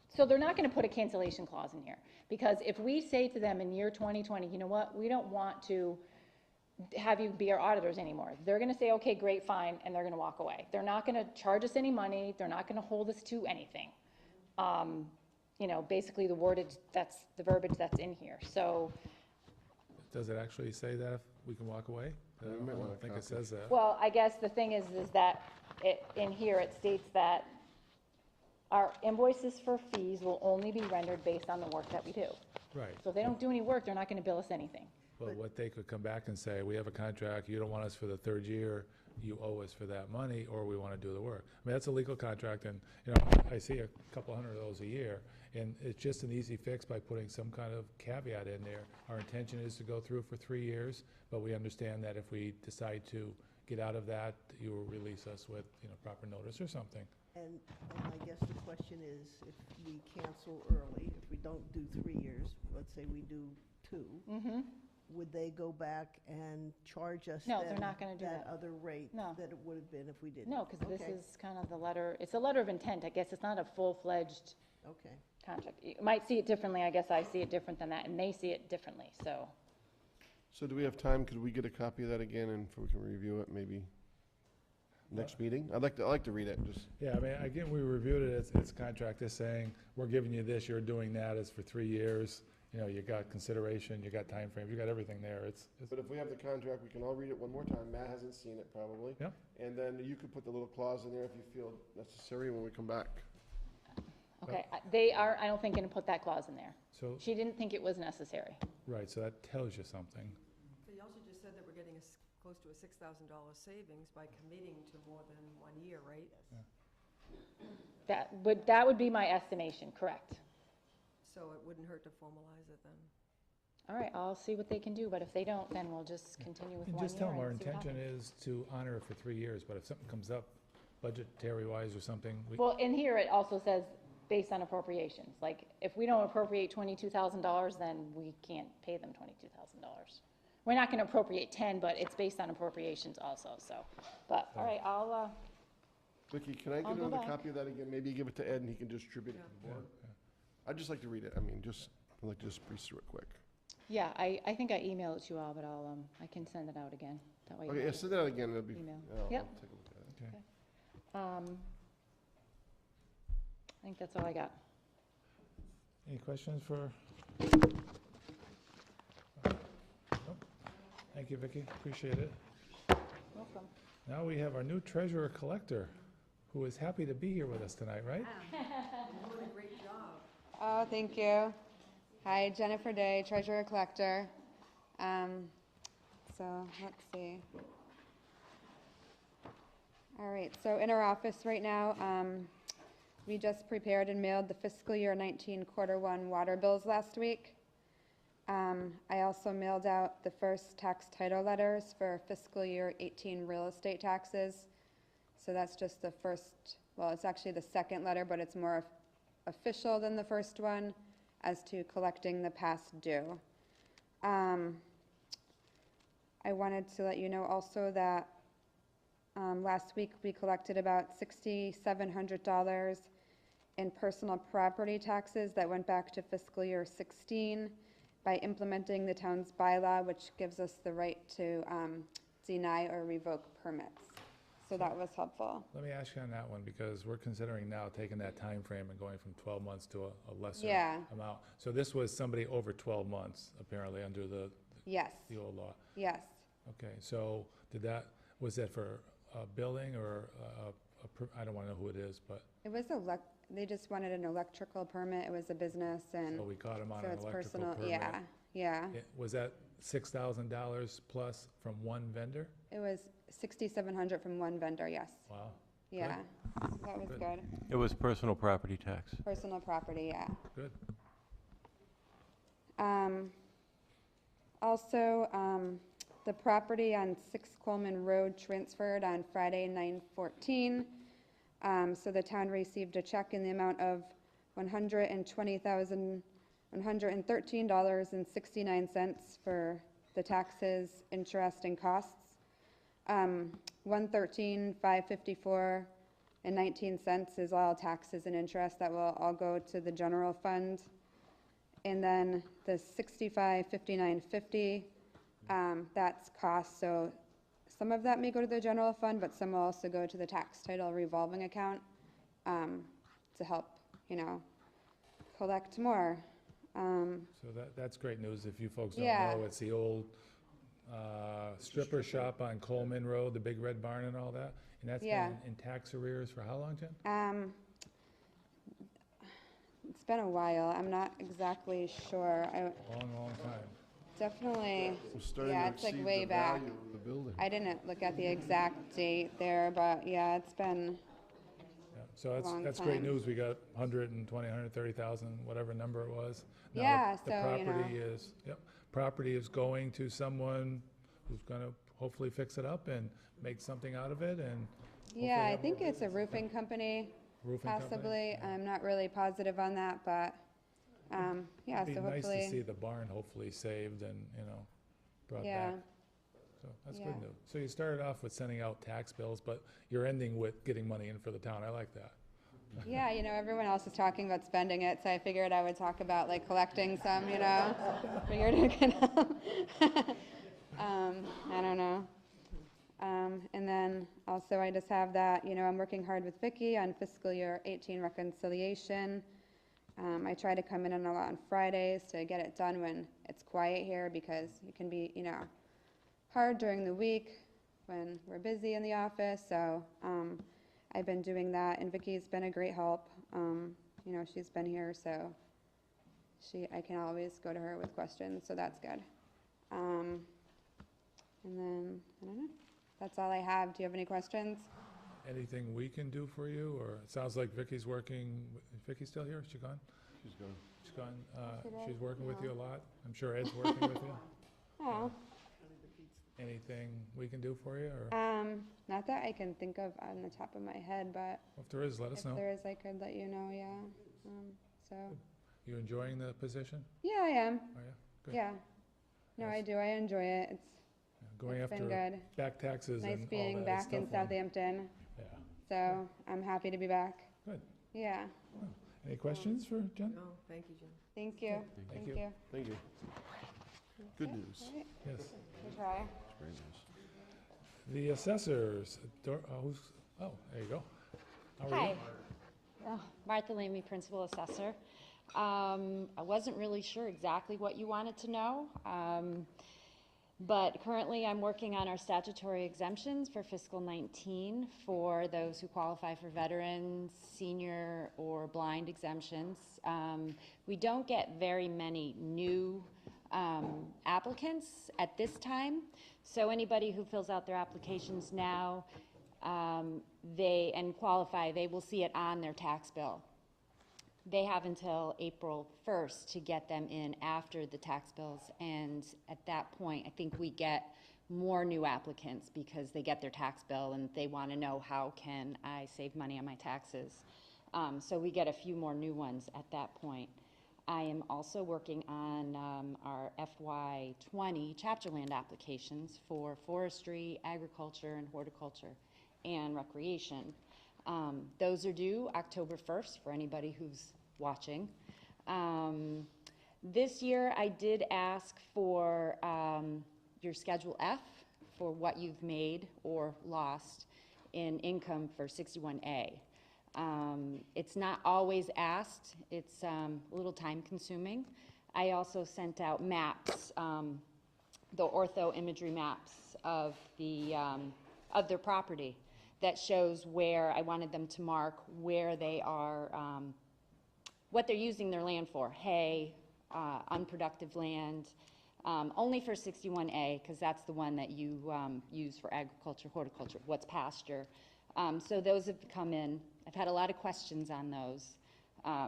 so they're not gonna put a cancellation clause in here, because if we say to them in year 2020, you know what, we don't want to have you be our auditors anymore, they're gonna say, okay, great, fine, and they're gonna walk away. They're not gonna charge us any money, they're not gonna hold us to anything. You know, basically the wordage, that's the verbiage that's in here, so. Does it actually say that if we can walk away? I You might want a don't think it copy. says that. Well, I guess the thing is that in here, it states that our invoices for fees will only be rendered based on the work that we do. Right. So if they don't do any work, they're not gonna bill us anything. But But- what they could come back and say, we have a contract, you don't want us for the third year, you owe us for that money, or we want to do the work. I mean, that's a legal contract, and, you know, I see a couple hundred of those a year, and it's just an easy fix by putting some kind of caveat in there. Our intention is to go through for 3 years, but we understand that if we decide to get out of that, you will release us with, you know, proper notice or something. And I guess the question is, if we cancel early, if we don't do 3 years, let's say we do 2, Mm-hmm. would they go back and charge us No, then they're not gonna do that that. other rate No. that it would have been if we didn't? No, because this Okay, is kind of the letter, it's a letter of intent, I guess. It's not a full-fledged Okay. contract. You might see it differently, I guess I see it different than that, and they see it differently, so. So do we have time? Could we get a copy of that again and we can review it maybe next meeting? I'd like to read it, just. Yeah, I mean, again, we reviewed it, it's contract is saying, we're giving you this, you're doing that, it's for 3 years. You know, you got consideration, you got time frame, you got everything there, it's, But if we have the contract, we can all read it one more time. Matt hasn't seen it probably. Yep. And then you could put the little clause in there if you feel necessary when we come back. Okay, they are, I don't think, gonna put that clause in there. so, She didn't think it was necessary. right, so that tells you something. But you also just said that we're getting close to a $6,000 savings by committing to more than 1 year, right? That would be my estimation, correct. So it wouldn't hurt to formalize it then. All right, I'll see what they can do, but if they don't, then we'll just continue with And 1 year just tell them our and see what intention happens. is to honor it for 3 years, but if something comes up, budgetary-wise or something, we, Well, in here, it also says based on appropriations. Like, if we don't appropriate $22,000, then we can't pay them $22,000. We're not gonna appropriate 10, but it's based on appropriations also, so. But, all right, I'll, Vicky, can I I'll get go another back. copy of that again? Maybe give it to Ed and he can distribute it to the yeah, board. yeah. I'd just like to read it. I mean, I'd like to just breeze through it quick. yeah, I think I emailed it to you all, but I can send it out again. That way you Okay, yeah, have it. send that out again. It'll be, Email. I'll Yep. take a look at it. Okay. I think that's all I got. Any questions for? Nope. Thank you, Vicki, appreciate it. Welcome. Now we have our new treasurer collector, who is happy to be here with us tonight, right? You're doing a great job. Oh, thank you. Hi, Jennifer Day, Treasurer Collector. So let's see. All right, so in our office right now, we just prepared and mailed the fiscal year 19 quarter 1 water bills last week. I also mailed out the first tax title letters for fiscal year 18 real estate taxes. So that's just the first, well, it's actually the second letter, but it's more official than the first one as to collecting the past due. I wanted to let you know also that last week we collected about $6,700 in personal property taxes that went back to fiscal year 16 by implementing the town's bylaw, which gives us the right to deny or revoke permits. So that was helpful. Let me ask you on that one, because we're considering now taking that time frame and going from 12 months to a lesser Yeah. amount. So this was somebody over 12 months, apparently, under the Yes, old law. yes. Okay, so was that for billing or, I don't want to know who it is, but, It was they just wanted an electrical permit. It was a business and so we caught him on so an it's electrical personal, permit. yeah, yeah. Was that $6,000 plus from one vendor? It was $6,700 from one vendor, yes. Wow, Yeah, so that was Good. good. It was personal property tax. Personal property, yeah. good. Also, the property on 6 Coleman Road transferred on Friday, 9/14. So the town received a check in the amount of $120,113.69 for the taxes, interest, and costs. $113,554.19 is all taxes and interest that will all go to the general fund. And then the $65,5950, that's cost, so some of that may go to the general fund, but some will also go to the tax title revolving account, to help, collect more. So that's great news. If you folks don't Yeah. know, it's the old stripper shop on Coleman Road, the big red barn and all that. And that's Yeah. been in tax arrears for how long, Jen? It's been a while, I'm not exactly sure. Long, long time. definitely, We're starting yeah, to it's like exceed way the back. value of the building. I didn't look at the exact date there, but yeah, it's been, Yeah, so that's, Long that's great time. news. We got 120, 130,000, whatever number it was. Now, Yeah, the so, you know. property is, yep, property is going to someone who's gonna hopefully fix it up and make something out of it and yeah, I have think more it's a roofing company, roofing company. possibly. Yeah. I'm not really positive on that, but, yeah, It'd so be nice to see hopefully, the barn hopefully saved and, brought yeah. back. So that's Yeah. good news. So you started off with sending out tax bills, but you're ending with getting money in for the town. I like that. Yeah, everyone else is talking about spending it, so I figured I would talk about like collecting some, Figured it could help. I don't know. And then also I just have that, I'm working hard with Vicky on fiscal year 18 reconciliation. I try to come in a lot on Fridays to get it done when it's quiet here because it can be, hard during the week when we're busy in the office. So I've been doing that, and Vicky's been a great help. She's been here, so I can always go to her with questions, so that's good. And then, I don't know, that's all I have. Do you have any questions? Anything we can do for you, or it sounds like Vicky's working, is Vicky still here? Is she gone? She's gone. She's gone, Today? she's working with you a lot? I'm sure Ed's working with you. Oh, Anything we can do for you, or not that I can think of on the top of my head, but if there is, let us if know. there is, I could let you know, yeah. So, You enjoying the position? yeah, I am, Are you? Good. yeah. No, I Yes. do, I enjoy it. It's Going It's been after good. back taxes nice and all being that back stuff in on- Southampton, Yeah. so I'm happy to be back. Good. Yeah, Any questions for Jen? Oh, thank you, Jim. thank you, Thank thank you. you. Thank you. Good Okay, news. all right, Yes. we'll try. It's great news. The assessors, there you go. How are you? Hi. Martha Lamy, Principal Assessor. I wasn't really sure exactly what you wanted to know, but currently I'm working on our statutory exemptions for fiscal 19 for those who qualify for veterans, senior, or blind exemptions. We don't get very many new applicants at this time, so anybody who fills out their applications now and qualify, they will see it on their tax bill. They have until April 1st to get them in after the tax bills, and at that point, I think we get more new applicants because they get their tax bill and they want to know, how can I save money on my taxes? So we get a few more new ones at that point. I am also working on our FY20 chapter land applications for forestry, agriculture, and horticulture, and recreation. Those are due October 1st for anybody who's watching. This year I did ask for your Schedule F for what you've made or lost in income for 61A. It's not always asked. It's a little time consuming. I also sent out maps, the ortho imagery maps of their property that shows where I wanted them to mark where they are, what they're using their land for, hay, unproductive land, only for 61A, because that's the one that you use for agriculture, horticulture, what's pasture. So those have come in. I've had a lot of questions on those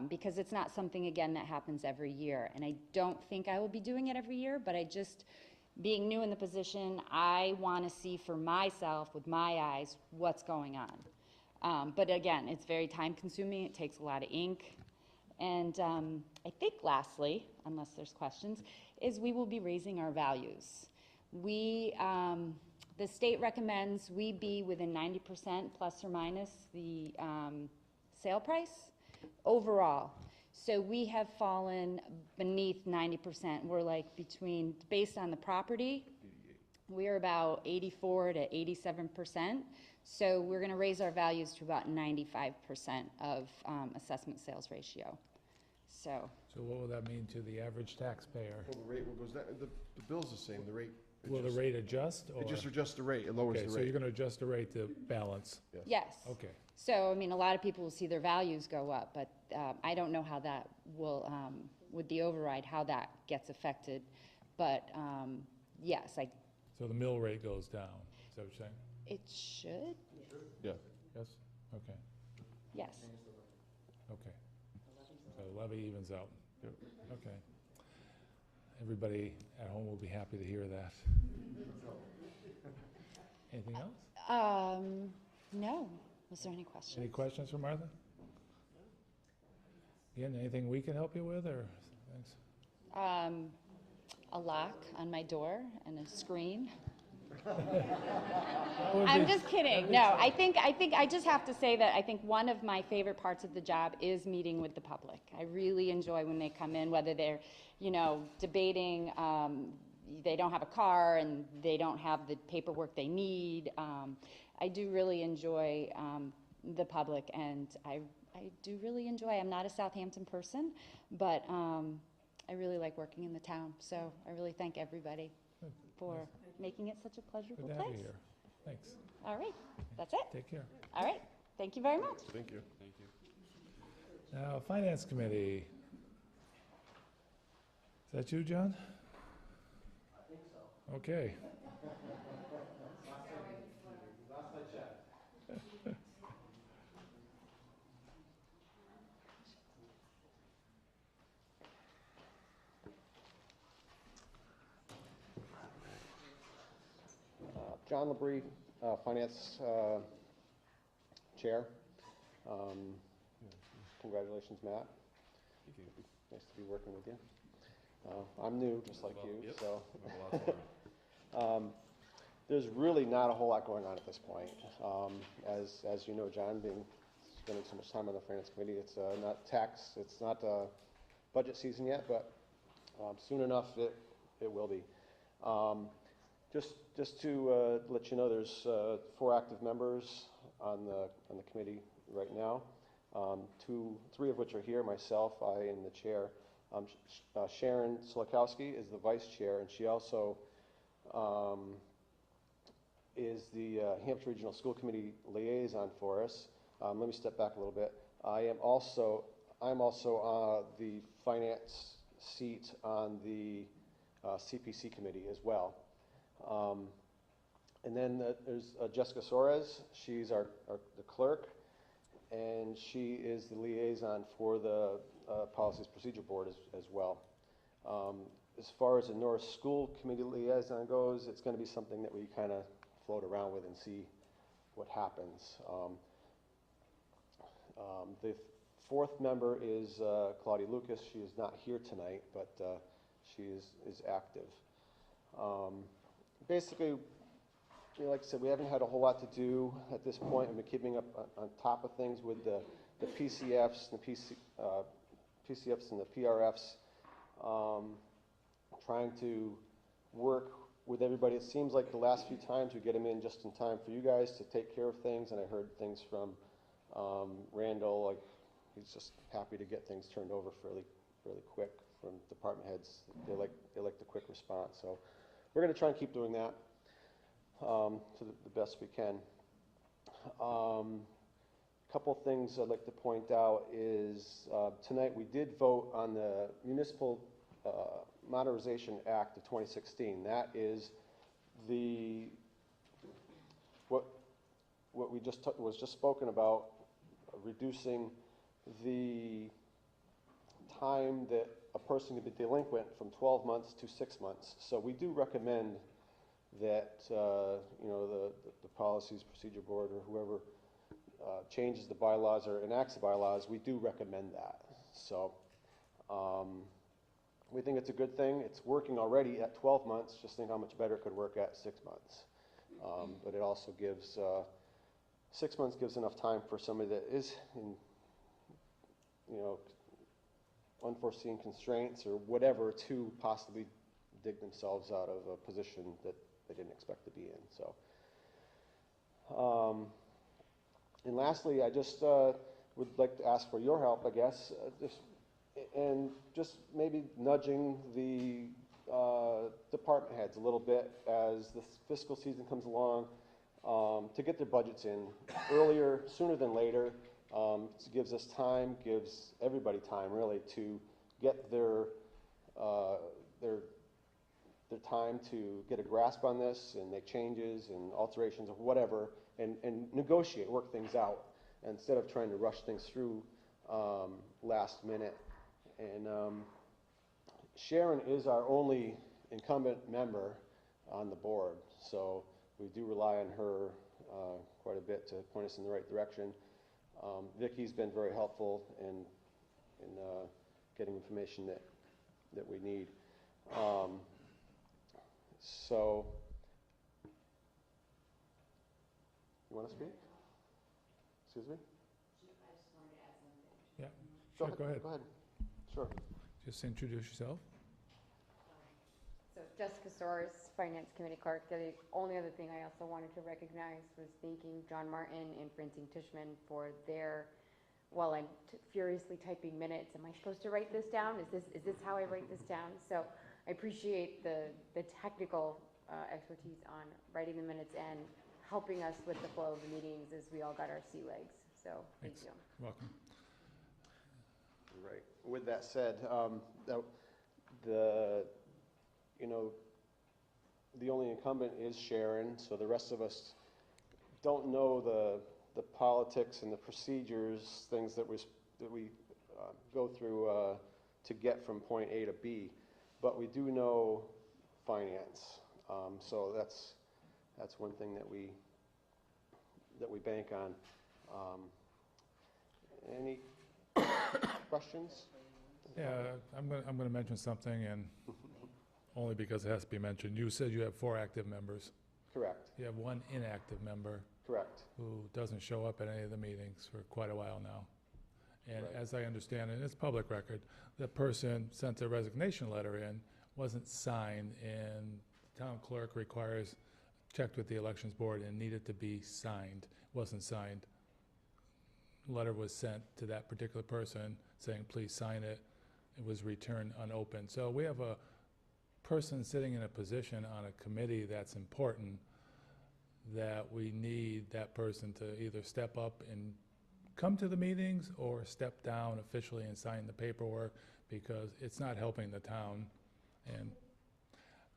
because it's not something, again, that happens every year. And I don't think I will be doing it every year, but being new in the position, I want to see for myself, with my eyes, what's going on. But again, it's very time consuming. It takes a lot of ink. And I think lastly, unless there's questions, is we will be raising our values. The state recommends we be within 90% plus or minus the sale price overall. So we have fallen beneath 90%. We're like based on the property, we're about 84 to 87%. So we're going to raise our values to about 95% of assessment sales ratio. So what will that mean to the average taxpayer? Well, the rate goes down, the bill's the same, the rate. Will the rate adjust, or? It just adjusts the rate, it lowers Okay, the so rate. you're gonna adjust the rate to balance? yes. Okay. So, I mean, a lot of people will see their values go up, but I don't know how that will, with the override, how that gets affected. But, yes, So the mill rate goes down, is that what you're saying? it should, Yeah. Yes? Okay, yes. okay. So levy evens out. Okay. Everybody at home will be happy to hear that. Anything else? No. Was there any questions? Any questions for Martha? Again, anything we can help you with, or, thanks? A lock on my door and a screen. That would I'm be- just kidding. No, I think I just have to say that I think one of my favorite parts of the job is meeting with the public. I really enjoy when they come in, whether they're, debating, they don't have a car and they don't have the paperwork they need. I do really enjoy the public, and I do really enjoy. I'm not a Southampton person, but I really like working in the town. So I really thank everybody Good. for making it such a pleasurable Good to have place. you here. Thanks. All right, that's it. Take care. All right, thank you very much. Thank you. Thank you. Now, Finance Committee. Is that you, John? I think so. Okay. John Labrie, Finance Chair. Congratulations, Matt. Thank you. Nice to be working with you. I'm new, just like you, Yep. so. We have a lot to learn. There's really not a whole lot going on at this point. As you know, John, being spending so much time on the Finance Committee, it's it's not budget season yet, but soon enough it will be. Just to let you know, there's 4 active members on the committee right now. 3 of which are here, myself, I am the chair. Sharon Solikowski is the vice chair, and she also is the Hampshire Regional School Committee liaison for us. Let me step back a little bit. I'm also the finance seat on the CPC committee as well. And then there's Jessica Soares. She's the clerk, and she is the liaison for the Policies Procedure Board as well. As far as the North School Committee liaison goes, it's going to be something that we kind of float around with and see what happens. The 4th member is Claudia Lucas. She is not here tonight, but she is active. Basically, like I said, we haven't had a whole lot to do at this point. We've been keeping up on top of things with the PCFs and the PCFs and the PRFs, trying to work with everybody. It seems like the last few times we get them in just in time for you guys to take care of things, and I heard things from Randall, like he's just happy to get things turned over fairly quick from department heads. They like the quick response. So we're going to try and keep doing that to the best we can. Couple things I'd like to point out is tonight we did vote on the Municipal Modernization Act of 2016. That is what we was just spoken about, reducing the time that a person can be delinquent from 12 months to 6 months. So we do recommend that the Policies Procedure Board or whoever changes the bylaws or enacts the bylaws, we do recommend that. So we think it's a good thing. It's working already at 12 months. Just think how much better it could work at 6 months. But it also gives 6 months gives enough time for somebody that is in unforeseen constraints or whatever to possibly dig themselves out of a position that they didn't expect to be in. So, and lastly, I just would like to ask for your help, I guess, just maybe nudging the department heads a little bit as the fiscal season comes along to get their budgets in earlier, sooner than later. It gives us time, gives everybody time really to get their time to get a grasp on this and make changes and alterations of whatever, and negotiate, work things out, instead of trying to rush things through last minute. And Sharon is our only incumbent member on the board, so we do rely on her quite a bit to point us in the right direction. Vicky's been very helpful in getting information that we need. So, you want to speak? Excuse me? Yeah, sure, go ahead. Go ahead. Sure. Just introduce yourself. So Jessica Soares, Finance Committee Clerk. The only other thing I also wanted to recognize was thanking John Martin and Francine Tishman for their, while I'm furiously typing minutes, am I supposed to write this down? Is this how I write this down? So I appreciate the technical expertise on writing the minutes and helping us with the flow of the meetings as we all got our sea legs. So thank Thanks. you. Welcome. Right. With that said, the only incumbent is Sharon, so the rest of us don't know the politics and the procedures, things that we go through to get from point A to B, but we do know finance. So that's one thing that we bank on. Any questions? Yeah, I'm going to mention something, and only because it has to be mentioned. You said you have 4 active members. Correct. You have 1 inactive member. Correct. Who doesn't show up at any of the meetings for quite a while now. And Right. as I understand it, it's public record, the person sent their resignation letter in, wasn't signed, and the town clerk checked with the elections board and needed to be signed, wasn't signed. Letter was sent to that particular person saying, please sign it. It was returned unopened. So we have a person sitting in a position on a committee that's important, that we need that person to either step up and come to the meetings or step down officially and sign the paperwork, because it's not helping the town. And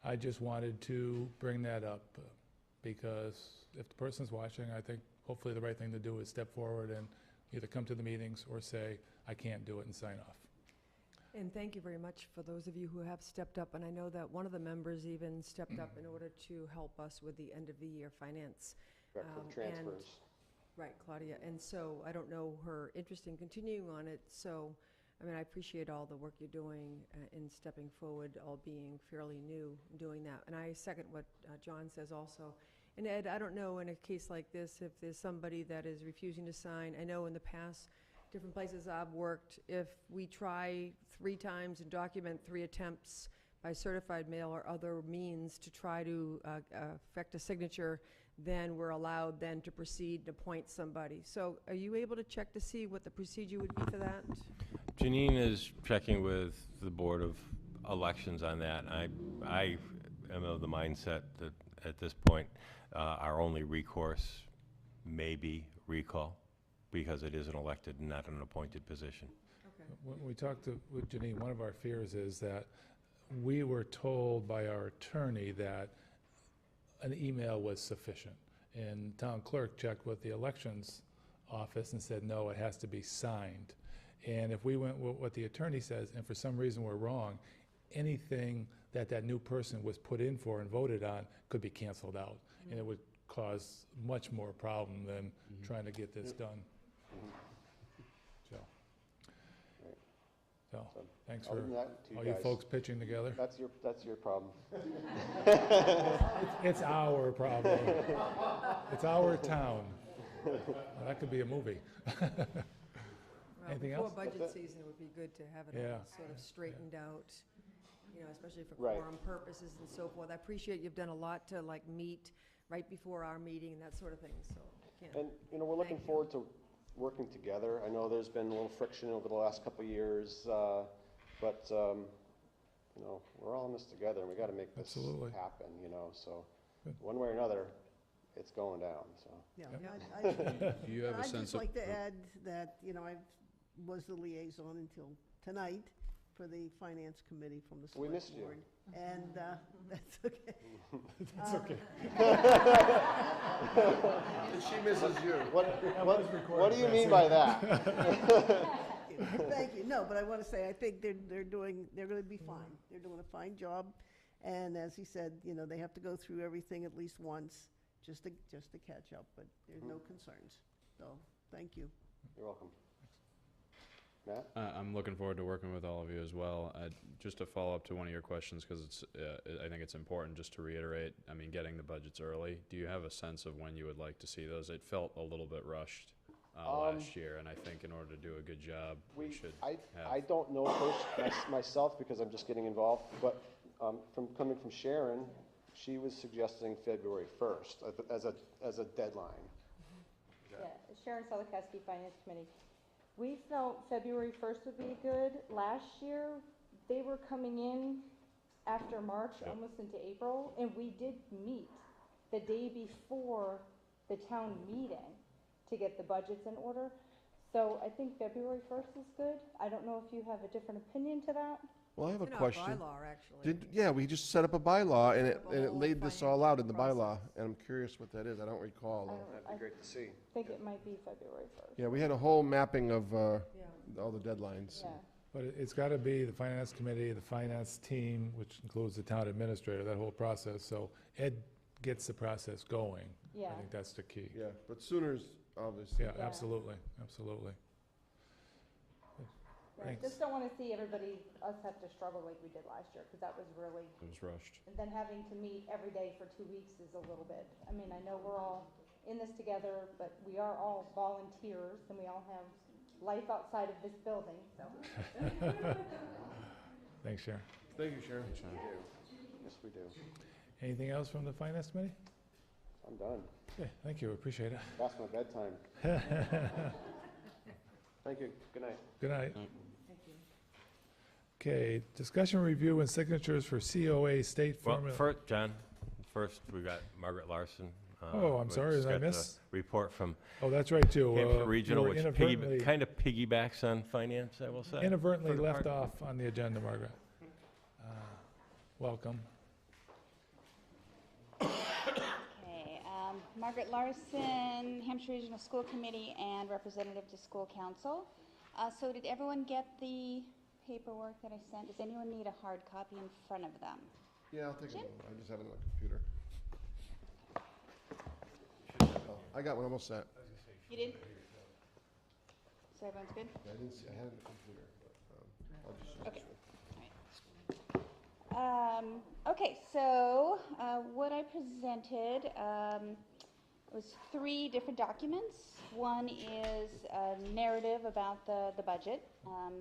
I just wanted to bring that up, because if the person's watching, I think hopefully the right thing to do is step forward and either come to the meetings or say, I can't do it, and sign off. And thank you very much for those of you who have stepped up. And I know that one of the members even stepped up in order to help us with the end of the year finance. Correct, for the transfers. Right, Claudia. And so I don't know her interest in continuing on it. So, I mean, I appreciate all the work you're doing in stepping forward, all being fairly new, doing that. And I second what John says also. And Ed, I don't know in a case like this if there's somebody that is refusing to sign. I know in the past, different places I've worked, if we try 3 times and document 3 attempts by certified mail or other means to try to affect a signature, then we're allowed then to proceed and appoint somebody. So are you able to check to see what the procedure would be for that? Janine is checking with the Board of Elections on that. I am of the mindset that at this point, our only recourse may be recall, because it is an elected and not an appointed position. Okay. When we talked with Janine, one of our fears is that we were told by our attorney that an email was sufficient. And town clerk checked with the elections office and said, no, it has to be signed. And if we went with what the attorney says, and for some reason we're wrong, anything that new person was put in for and voted on could be canceled out. And it would cause much more problem than trying to get this done. So thanks for Other than that, to all you guys. folks pitching together. That's your problem. It's our problem. It's our town. Well, that could be a movie. Anything else? Before budget season, it would be good to have it Yeah. all sort of straightened out, especially for Right. quorum purposes and so forth. I appreciate you've done a lot to meet right before our meeting and that sort of thing, so. And, we're looking forward to working together. I know there's been a little friction over the last couple of years, but, we're all in this together, and we got to make this Absolutely. happen, so Good. one way or another, it's going down, so. Yeah, Do you have a I'd sense just of? like to add that, I was the liaison until tonight, for the finance committee from the We select missed you. board. And that's okay. It's okay. She misses you. What do you mean by that? Thank you. No, but I want to say, I think they're going to be fine. They're doing a fine job. And as he said, you know, they have to go through everything at least once just to catch up, but there's no concerns. So, thank you. You're welcome. Matt? I'm looking forward to working with all of you as well. Just to follow up to one of your questions, because it's, I think it's important just to reiterate, I mean, getting the budgets early. Do you have a sense of when you would like to see those? It felt a little bit rushed last year, and I think in order to do a good job, we should I have. don't know myself because I'm just getting involved, but coming from Sharon, she was suggesting February 1st as a deadline. Yeah, Sharon Solakowski, Finance Committee. We felt February 1st would be good. Last year, they were coming in after March, almost into April, and we did meet the day before the town meeting to get the budgets in order. So I think February 1st is good. I don't know if you have a different opinion to that. Well, I have a It's in our question. bylaw, actually. Yeah, we just set up a bylaw, and Set up a it whole laid this financial all out in the process. bylaw, and I'm curious what that is. I don't recall, though. That'd be great to see. I think it might be February 1st. Yeah, we had a whole mapping of all the deadlines. Yeah. But it's got to be the finance committee, the finance team, which includes the town administrator, that whole process. So Ed gets the process going. Yeah. I think that's the key. Yeah, but sooner is obviously. Yeah, Yeah. absolutely, absolutely. Right. Thanks. Just don't want to see us have to struggle like we did last year, because that was really, It was rushed. and then having to meet every day for 2 weeks is a little bit, I mean, I know we're all in this together, but we are all volunteers, and we all have life outside of this building, so. Thanks, Sharon. Thank you, Sharon. We do. Yes, we do. Anything else from the finance committee? I'm done. Okay, thank you, appreciate it. Past my bedtime. Thank you. Good night. Good night. Thank you. Okay, discussion review and signatures for COA state Well, formula. first, we got Margaret Larson. Oh, I'm which sorry, did I got the miss? Report from Oh, that's right, too. Hampshire You Regional, were which inadvertently- kind of piggybacks on finance, I will say. Inadvertently for the left part. off on the agenda, Margaret. Welcome. Okay, Margaret Larson, Hampshire Regional School Committee and representative to School Council. So did everyone get the paperwork that I sent? Does anyone need a hard copy in front of them? Yeah, I'll take a Jim? look. I just have it on the computer. I got one almost set. You did? So everyone's good? Yeah, I didn't see, I had it on the computer, but I'll just. Okay. Okay, so what I presented was 3 different documents. One is a narrative about the budget.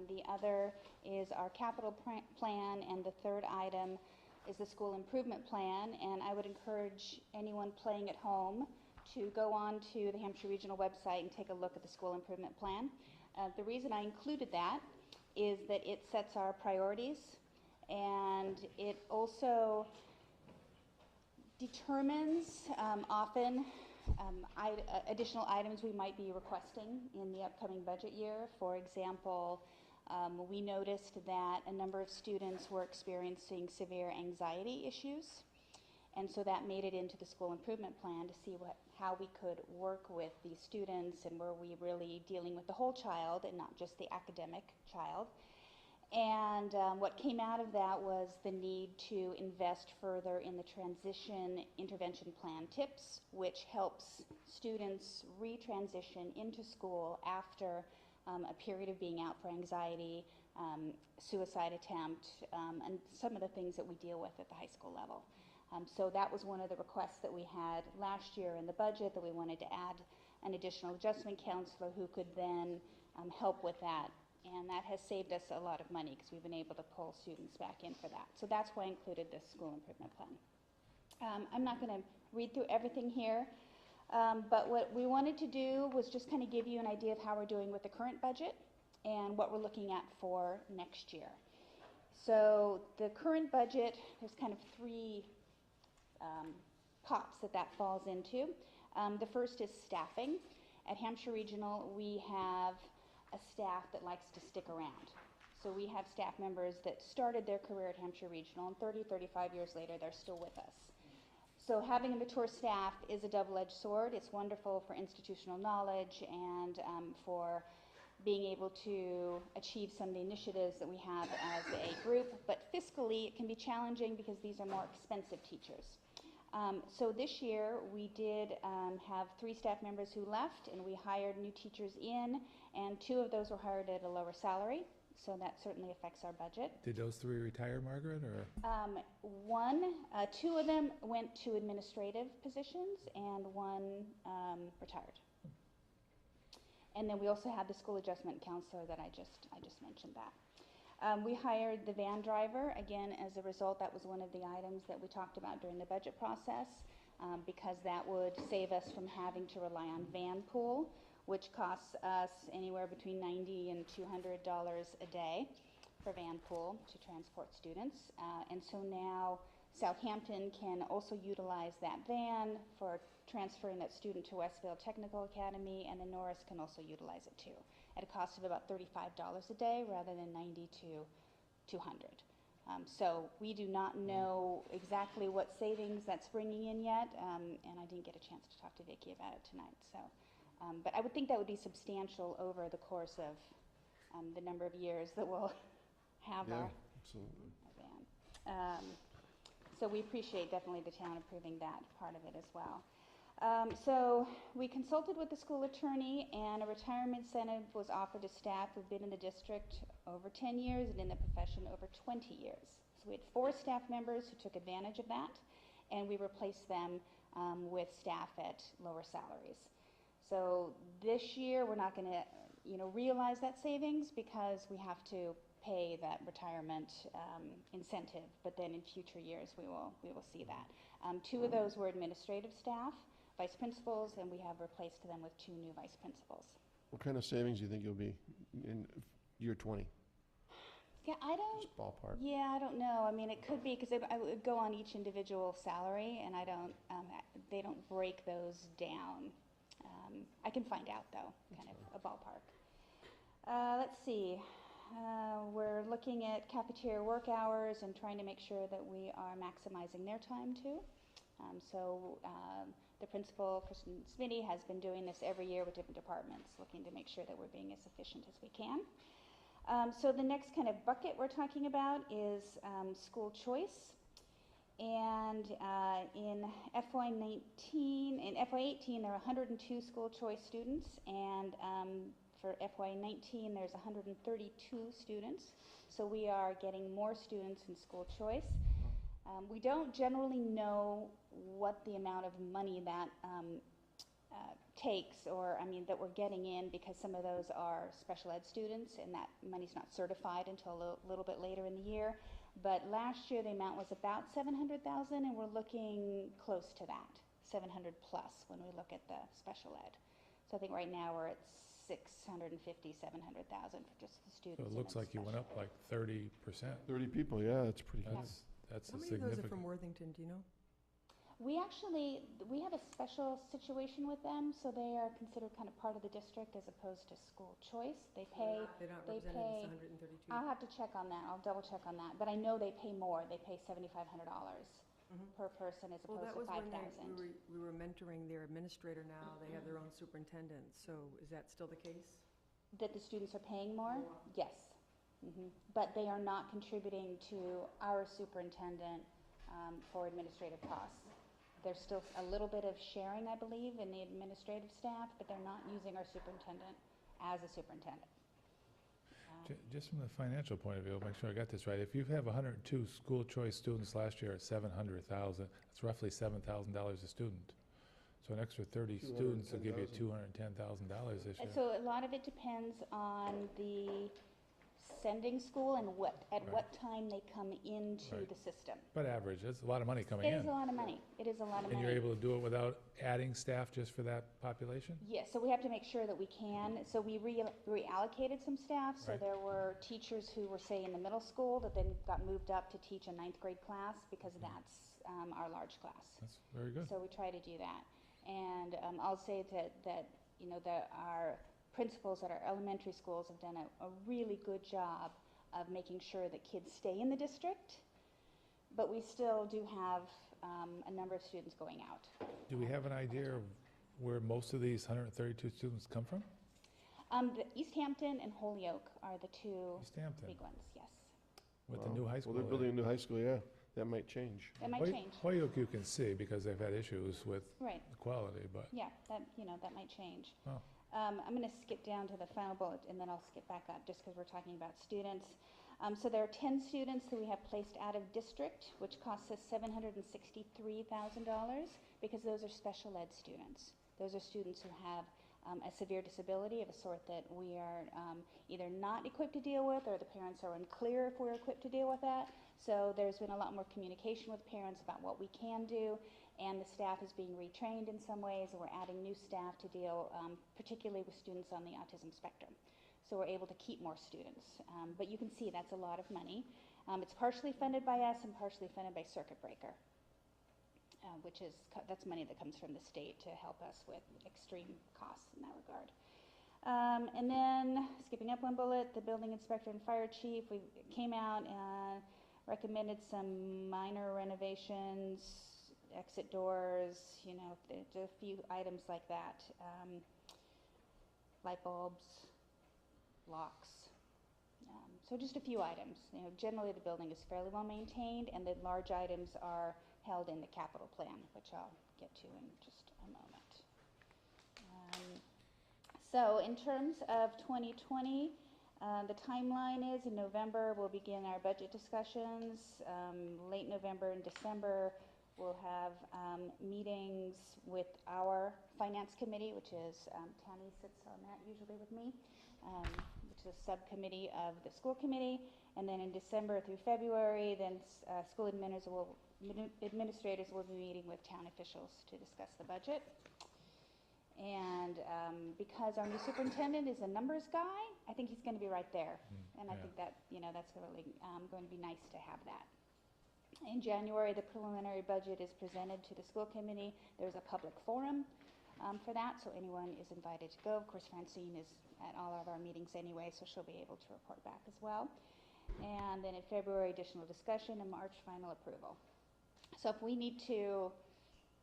The other is our capital plan, and the third item is the school improvement plan. And I would encourage anyone playing at home to go on to the Hampshire Regional website and take a look at the school improvement plan. The reason I included that is that it sets our priorities, and it also determines often additional items we might be requesting in the upcoming budget year. For example, we noticed that a number of students were experiencing severe anxiety issues, and so that made it into the school improvement plan to see how we could work with these students, and were we really dealing with the whole child and not just the academic child. And what came out of that was the need to invest further in the transition intervention plan TIPS, which helps students retransition into school after a period of being out for anxiety, suicide attempt, and some of the things that we deal with at the high school level. So that was one of the requests that we had last year in the budget, that we wanted to add an additional adjustment counselor who could then help with that. And that has saved us a lot of money because we've been able to pull students back in for that. So that's why I included this school improvement plan. I'm not going to read through everything here, but what we wanted to do was just kind of give you an idea of how we're doing with the current budget and what we're looking at for next year. So the current budget, there's kind of 3 pots that falls into. The first is staffing. At Hampshire Regional, we have a staff that likes to stick around. So we have staff members that started their career at Hampshire Regional, and 30, 35 years later, they're still with us. So having a mature staff is a double-edged sword. It's wonderful for institutional knowledge and for being able to achieve some of the initiatives that we have as a group, but fiscally it can be challenging because these are more expensive teachers. So this year we did have 3 staff members who left, and we hired new teachers in, and 2 of those were hired at a lower salary, so that certainly affects our budget. Did those 3 retire, Margaret, or? 2 of them went to administrative positions, and 1 retired. And then we also had the school adjustment counselor that I just mentioned that. We hired the van driver, again, as a result. That was one of the items that we talked about during the budget process, because that would save us from having to rely on van pool, which costs us anywhere between $90 and $200 a day for van pool to transport students. And so now Southampton can also utilize that van for transferring that student to Westfield Technical Academy, and then Norris can also utilize it too, at a cost of about $35 a day rather than $90 to $200. So we do not know exactly what savings that's bringing in yet, and I didn't get a chance to talk to Vicki about it tonight. So, but I would think that would be substantial over the course of the number of years that we'll have our van. So we appreciate definitely the town approving that part of it as well. So we consulted with the school attorney, and a retirement incentive was offered to staff who've been in the district over 10 years and in the profession over 20 years. So we had 4 staff members who took advantage of that, and we replaced them with staff at lower salaries. So this year we're not going to, realize that savings because we have to pay that retirement incentive, but then in future years we will see that. 2 of those were administrative staff, vice principals, and we have replaced them with 2 new vice principals. What kind of savings do you think you'll be in year 20? Yeah, I don't. Just ballpark. Yeah, I don't know. I mean, it could be because I would go on each individual salary, and I don't. They don't break those down. I can find out though, kind of a ballpark. Let's see. We're looking at cafeteria work hours and trying to make sure that we are maximizing their time too. The principal, Kristen Smitty, has been doing this every year with different departments, looking to make sure that we're being as efficient as we can. So the next kind of bucket we're talking about is school choice. And in FY18, there are 102 school choice students, and for FY19, there's 132 students. So we are getting more students in school choice. We don't generally know what the amount of money that takes, or that we're getting in, because some of those are special ed students, and that money's not certified until a little bit later in the year. But last year the amount was about $700,000, and we're looking close to that, 700 plus when we look at the special ed. So I think right now we're at 650, 700,000 for just the students. So it looks like you went up like 30%. 30 people, yeah, that's pretty good. That's How a many of those are significant. from Worthington, do you know? We have a special situation with them, so they are considered kind of part of the district as opposed to school choice. They pay. They're not They represented pay. as 132. I'll have to check on that. I'll double check on that. But I know they pay more. They pay $7,500 per person as Well, opposed that to was when $5,000. we were mentoring their administrator now. They have their own superintendent. So is that still the case? That the students are paying more? Yes. But they are not contributing to our superintendent for administrative costs. There's still a little bit of sharing, I believe, in the administrative staff, but they're not using our superintendent as a superintendent. Just from the financial point of view, make sure I got this right. If you have 102 school choice students last year at 700,000, that's roughly $7,000 a student. So an extra 30 students will give you $210,000 this year. And so a lot of it depends on the sending school and what time they come into the system. But average, that's a lot of money coming in. It is a lot of money. It is a lot of money. And you're able to do it without adding staff just for that population? Yes, so we have to make sure that we can. So we reallocated some staff. So Right. there were teachers who were, say, in the middle school that then got moved up to teach a 9th grade class because that's our large class. That's very good. So we try to do that. And I'll say that our principals at our elementary schools have done a really good job of making sure that kids stay in the district, but we still do have a number of students going out. Do we have an idea of where most of these 132 students come from? The East Hampton and Holyoke are the two East Hampton, big ones, yes. with the new high school. Well, they're building a new high school, yeah. That might change. That might change. Holyoke you can see because they've had issues with Right. the quality, but, Yeah, that might change. oh, I'm going to skip down to the final bullet, and then I'll skip back up, just because we're talking about students. So there are 10 students that we have placed out of district, which costs us $763,000, because those are special ed students. Those are students who have a severe disability of a sort that we are either not equipped to deal with, or the parents are unclear if we're equipped to deal with that. So there's been a lot more communication with parents about what we can do, and the staff is being retrained in some ways, and we're adding new staff to deal particularly with students on the autism spectrum. So we're able to keep more students. But you can see that's a lot of money. It's partially funded by us and partially funded by Circuit Breaker, which is, that's money that comes from the state to help us with extreme costs in that regard. And then, skipping up one bullet, the building inspector and fire chief, we came out and recommended some minor renovations, exit doors, a few items like that. Light bulbs, locks. So just a few items. Generally the building is fairly well maintained, and the large items are held in the capital plan, which I'll get to in just a moment. So in terms of 2020, the timeline is in November we'll begin our budget discussions. Late November and December we'll have meetings with our finance committee, which is Tammy sits on that usually with me, which is a subcommittee of the school committee. And then in December through February, then school administrators will be meeting with town officials to discuss the budget. And because our new superintendent is a numbers guy, I think he's going to be right there. And I think that, that's really going to be nice to have that. In January, the preliminary budget is presented to the school committee. There's a public forum for that, so anyone is invited to go. Of course, Francine is at all of our meetings anyway, so she'll be able to report back as well. And then in February, additional discussion, and March, final approval. So if we need to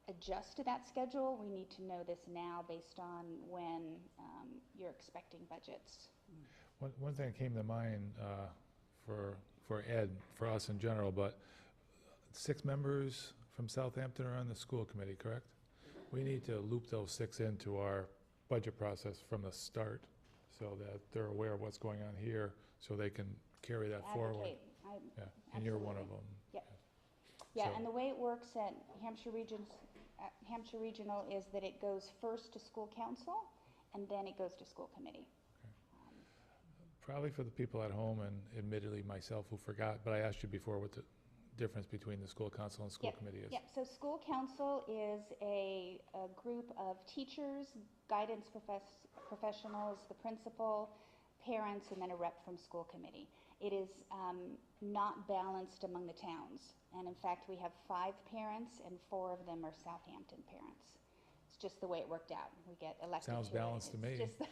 adjust to that schedule, we need to know this now based on when you're expecting budgets. one thing that came to mind for Ed, for us in general, but 6 members from Southampton are on the school committee, correct? We need to loop those 6 into our budget process from the start so that they're aware of what's going on here, so they can carry that forward. Yeah, and you're one of them. Yep. Yeah, So- and the way it works at Hampshire Regional is that it goes first to school council, and then it goes to school committee. Probably for the people at home, and admittedly myself who forgot, but I asked you before what the difference between the school council and school committee is. Yep, so school council is a group of teachers, guidance professionals, the principal, parents, and then a rep from school committee. It is not balanced among the towns. And in fact, we have 5 parents, and 4 of them are Southampton parents. It's just the way it worked out. We get elected. Sounds to it. balanced to me. It's just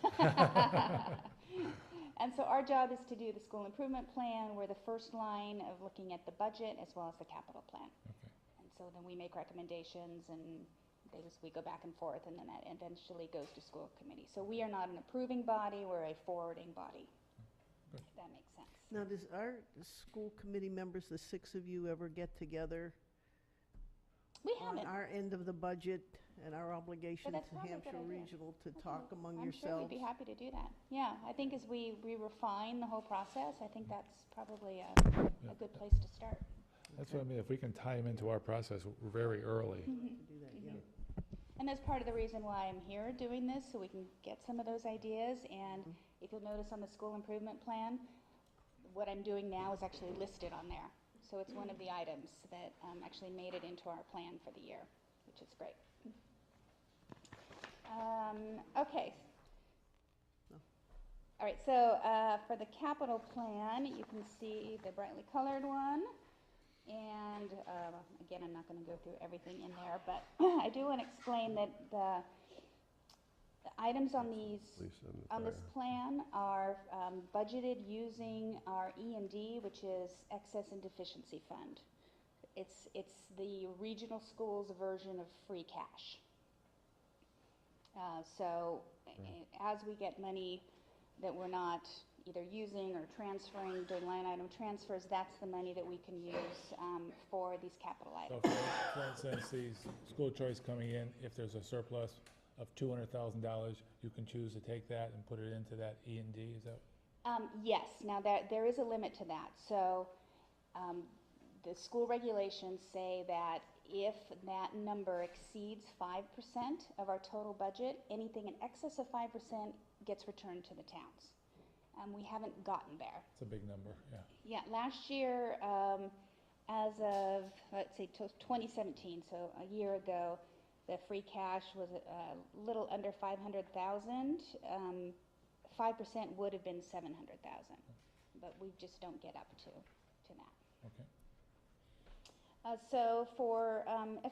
And so our job is to do the school improvement plan. We're the first line of looking at the budget as well as the capital plan. Okay. And so then we make recommendations, and we go back and forth, and then that eventually goes to school committee. So we are not an approving body, we're a forwarding body. Good. If that makes sense. Now, does our school committee members, the 6 of you, ever get together We on haven't. our end of the budget and our obligation that's to probably a good Hampshire idea. Regional to talk among I'm sure yourselves? we'd be happy to do that. Yeah, I think as we refine the whole process, I think that's probably a good place to start. That's what I mean, if we can tie them into our process very early. To do that, yeah. And that's part of the reason why I'm here doing this, so we can get some of those ideas. And if you'll notice on the school improvement plan, what I'm doing now is actually listed on there. So it's one of the items that actually made it into our plan for the year, which is great. Okay. All right, so for the capital plan, you can see the brightly colored one. And again, I'm not going to go through everything in there, but I do want to explain that items on these, Police and on this fire. plan are budgeted using our E&D, which is Excess and Deficiency Fund. It's the regional schools version of free cash. So as we get money that we're not either using or transferring, doing line item transfers, that's the money that we can use for these capital So items. for instance, these school choice coming in, if there's a surplus of $200,000, you can choose to take that and put it into that E&D, is that? Yes, now there is a limit to that. So the school regulations say that if that number exceeds 5% of our total budget, anything in excess of 5% gets returned to the towns. We haven't gotten there. It's a big number, yeah. Yeah, last year, as of, let's say, 2017, so a year ago, the free cash was a little under 500,000. 5% would have been 700,000, but we just don't get up to that. Okay. So for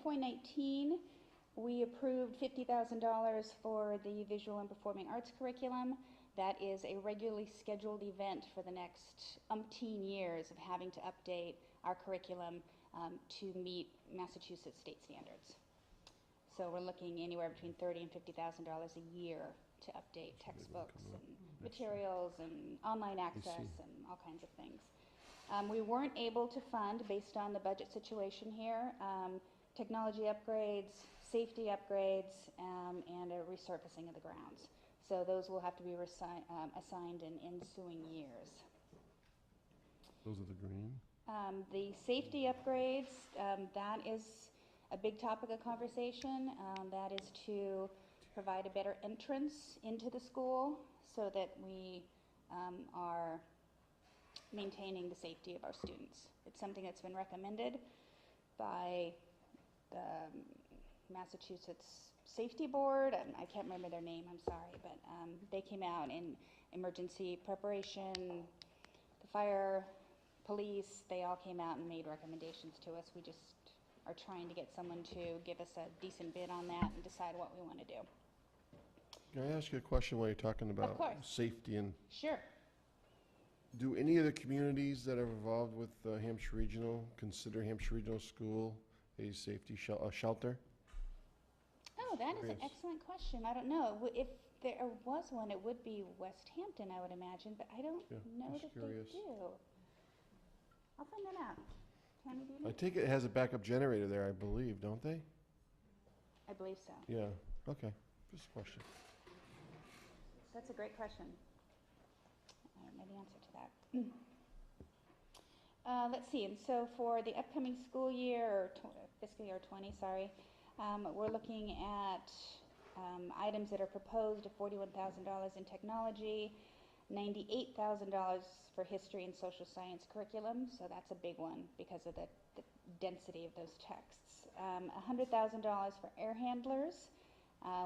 FY19, we approved $50,000 for the visual and performing arts curriculum. That is a regularly scheduled event for the next umpteen years of having to update our curriculum to meet Massachusetts state standards. So we're looking anywhere between $30,000 and $50,000 a year to update textbooks and materials and online access and all kinds of things. We weren't able to fund, based on the budget situation here, technology upgrades, safety upgrades, and a resurfacing of the grounds. So those will have to be assigned in ensuing years. Those are the green? The safety upgrades, that is a big topic of conversation. That is to provide a better entrance into the school so that we are maintaining the safety of our students. It's something that's been recommended by the Massachusetts Safety Board. I can't remember their name, I'm sorry, but they came out in emergency preparation, the fire, police, they all came out and made recommendations to us. We just are trying to get someone to give us a decent bid on that and decide what we want to do. Can I ask you a question while you're talking about course. safety? And Sure. do any of the communities that are involved with Hampshire Regional consider Hampshire Regional School a safety shelter? Oh, that is an Curious. excellent question. I don't know. If there was one, it would be West Hampton, I would imagine, but I don't know just that curious. they do. I'll find that out. Tammy, do you know? I take it has a backup generator there, I believe, don't they? I believe so. Yeah, okay, just a question. That's a great question. I don't know the answer to that. Let's see, and so for the upcoming school year, or fiscal year 20, sorry, we're looking at items that are proposed of $41,000 in technology, $98,000 for history and social science curriculum, so that's a big one because of the density of those texts. $100,000 for air handlers,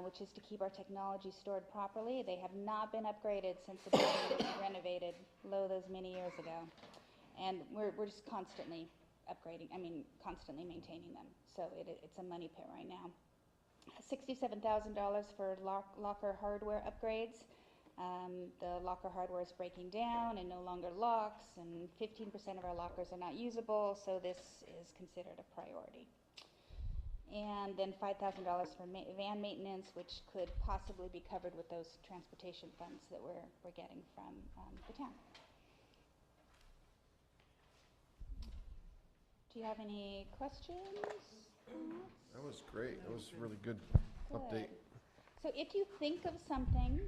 which is to keep our technology stored properly. They have not been upgraded since the building was renovated, those many years ago. And we're just constantly upgrading, constantly maintaining them. So it's a money pit right now. $67,000 for locker hardware upgrades. The locker hardware is breaking down and no longer locks, and 15% of our lockers are not usable, so this is considered a priority. And then $5,000 for van maintenance, which could possibly be covered with those transportation funds that we're getting from the town. Do you have any questions? That was great, that was a really good update. So if you think of something,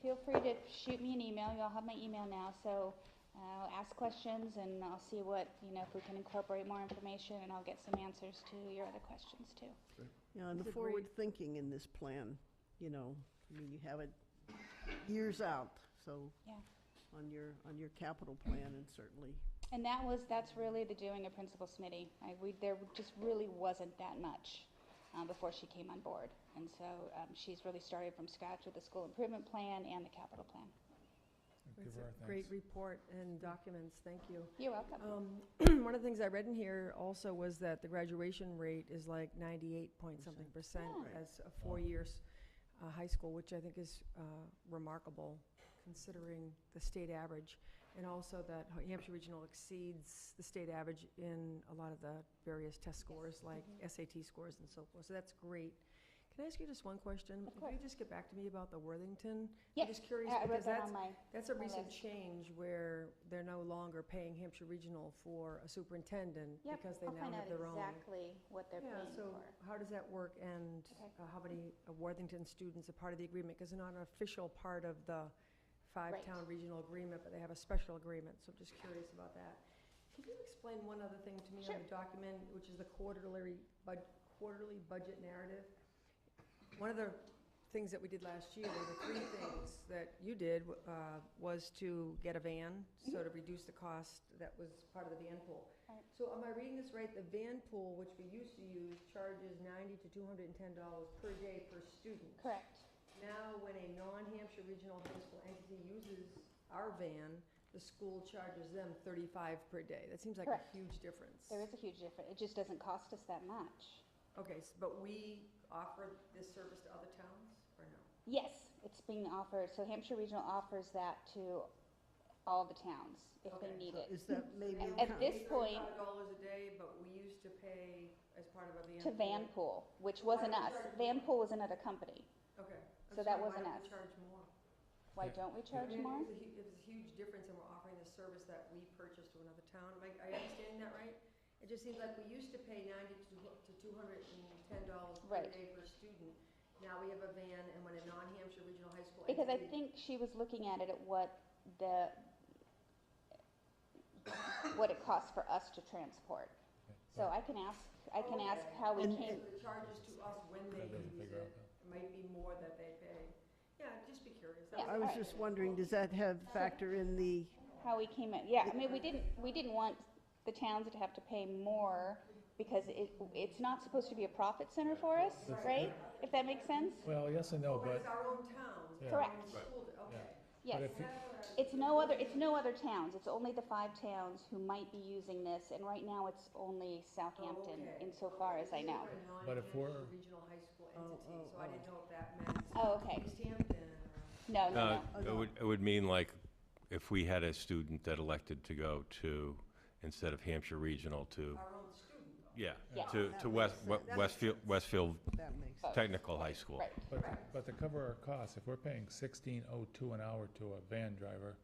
feel free to shoot me an email. You all have my email now, so I'll ask questions and I'll see what, if we can incorporate more information, and I'll get some answers to your other questions too. Yeah, and the Agreed. forward thinking in this plan, you have it years out, so Yeah. on your capital plan, and certainly. And that's really the doing of Principal Smitty. There just really wasn't that much before she came on board. And so she's really started from scratch with the school improvement plan and the capital plan. Give It's her our a great thanks. report and documents, thank you. You're welcome. One of the things I read in here also was that the graduation rate is like 98 point something percent Yeah. as a 4 years high school, which I think is remarkable considering the state average, and also that Hampshire Regional exceeds the state average in a lot of the various test scores, like SAT scores and so forth. So that's great. Can I ask you just one question? Of Can course. you just get back to me about the Worthington? Yes, I'm just curious I because wrote that on that's a my recent list. change where they're no longer paying Hampshire Regional for a superintendent Yep, because they I'll now find have out their own. exactly what they're Yeah, paying so for. how does that work, and Okay. how many Worthington students are part of the agreement? Because they're not an official part of the five-town regional agreement, but they have a special agreement, so I'm just curious about that. Could you explain one other thing to me Sure. on the document, which is the quarterly budget narrative? One of the things that we did last year, there were 3 things that you did, was to get a van, so to reduce the cost that was part of the van pool. Right. So am I reading this right? The van pool, which we used to use, charges $90 to $210 per day per student. Correct. Now, when a non-Hampshire Regional High School entity uses our van, the school charges them $35 per day. That seems like a Correct. huge difference. There is a huge difference. It just doesn't cost us that much. Okay, but we offer this service to other towns, or no? Yes, it's being offered, so Hampshire Regional offers that to all the towns if they Okay, need So it. is that maybe? At kind of- this point- $35 a day, but we used to pay as part of a van. To pool. Vanpool, which wasn't us. Vanpool was another company. Okay. I'm So that sorry, wasn't why don't us. we charge more? Why don't we charge I mean, more? It was a huge difference, and we're offering the service that we purchased to another town. Am I understanding that right? It just seems like we used to pay $90 to $210 per Right. day per student. Now we have a van, and when a non-Hampshire Regional High School Because I entity- think she was looking at it at what it costs for us to transport. So I can ask how we And- came. The charges to us when they That doesn't use figure out it might be more that they pay. Yeah, just be curious. That Yeah. I was just wondering, does that have factor in the, How we came in, yeah, I mean, we didn't want the towns to have to pay more because it's not supposed to be a profit center for us, right? If that makes sense? Well, yes and no, But but, it's our own towns. Yeah. Correct. Okay. Yes. if you- It's no other towns, it's only the 5 towns who might be using this, and right now it's only Southampton Okay. insofar as I know. But if we're- Non-Hampshire Regional High School entity, so I didn't know if that meant Oh, okay. East Hampton or. No. It would mean like if we had a student that elected to go to, instead of Hampshire Regional, to, Our own student. yeah, Yeah. to That West, makes sense. That makes Westfield that makes sense. Technical High School. Right. but to cover our costs, if we're paying $16.02 an hour to a van driver,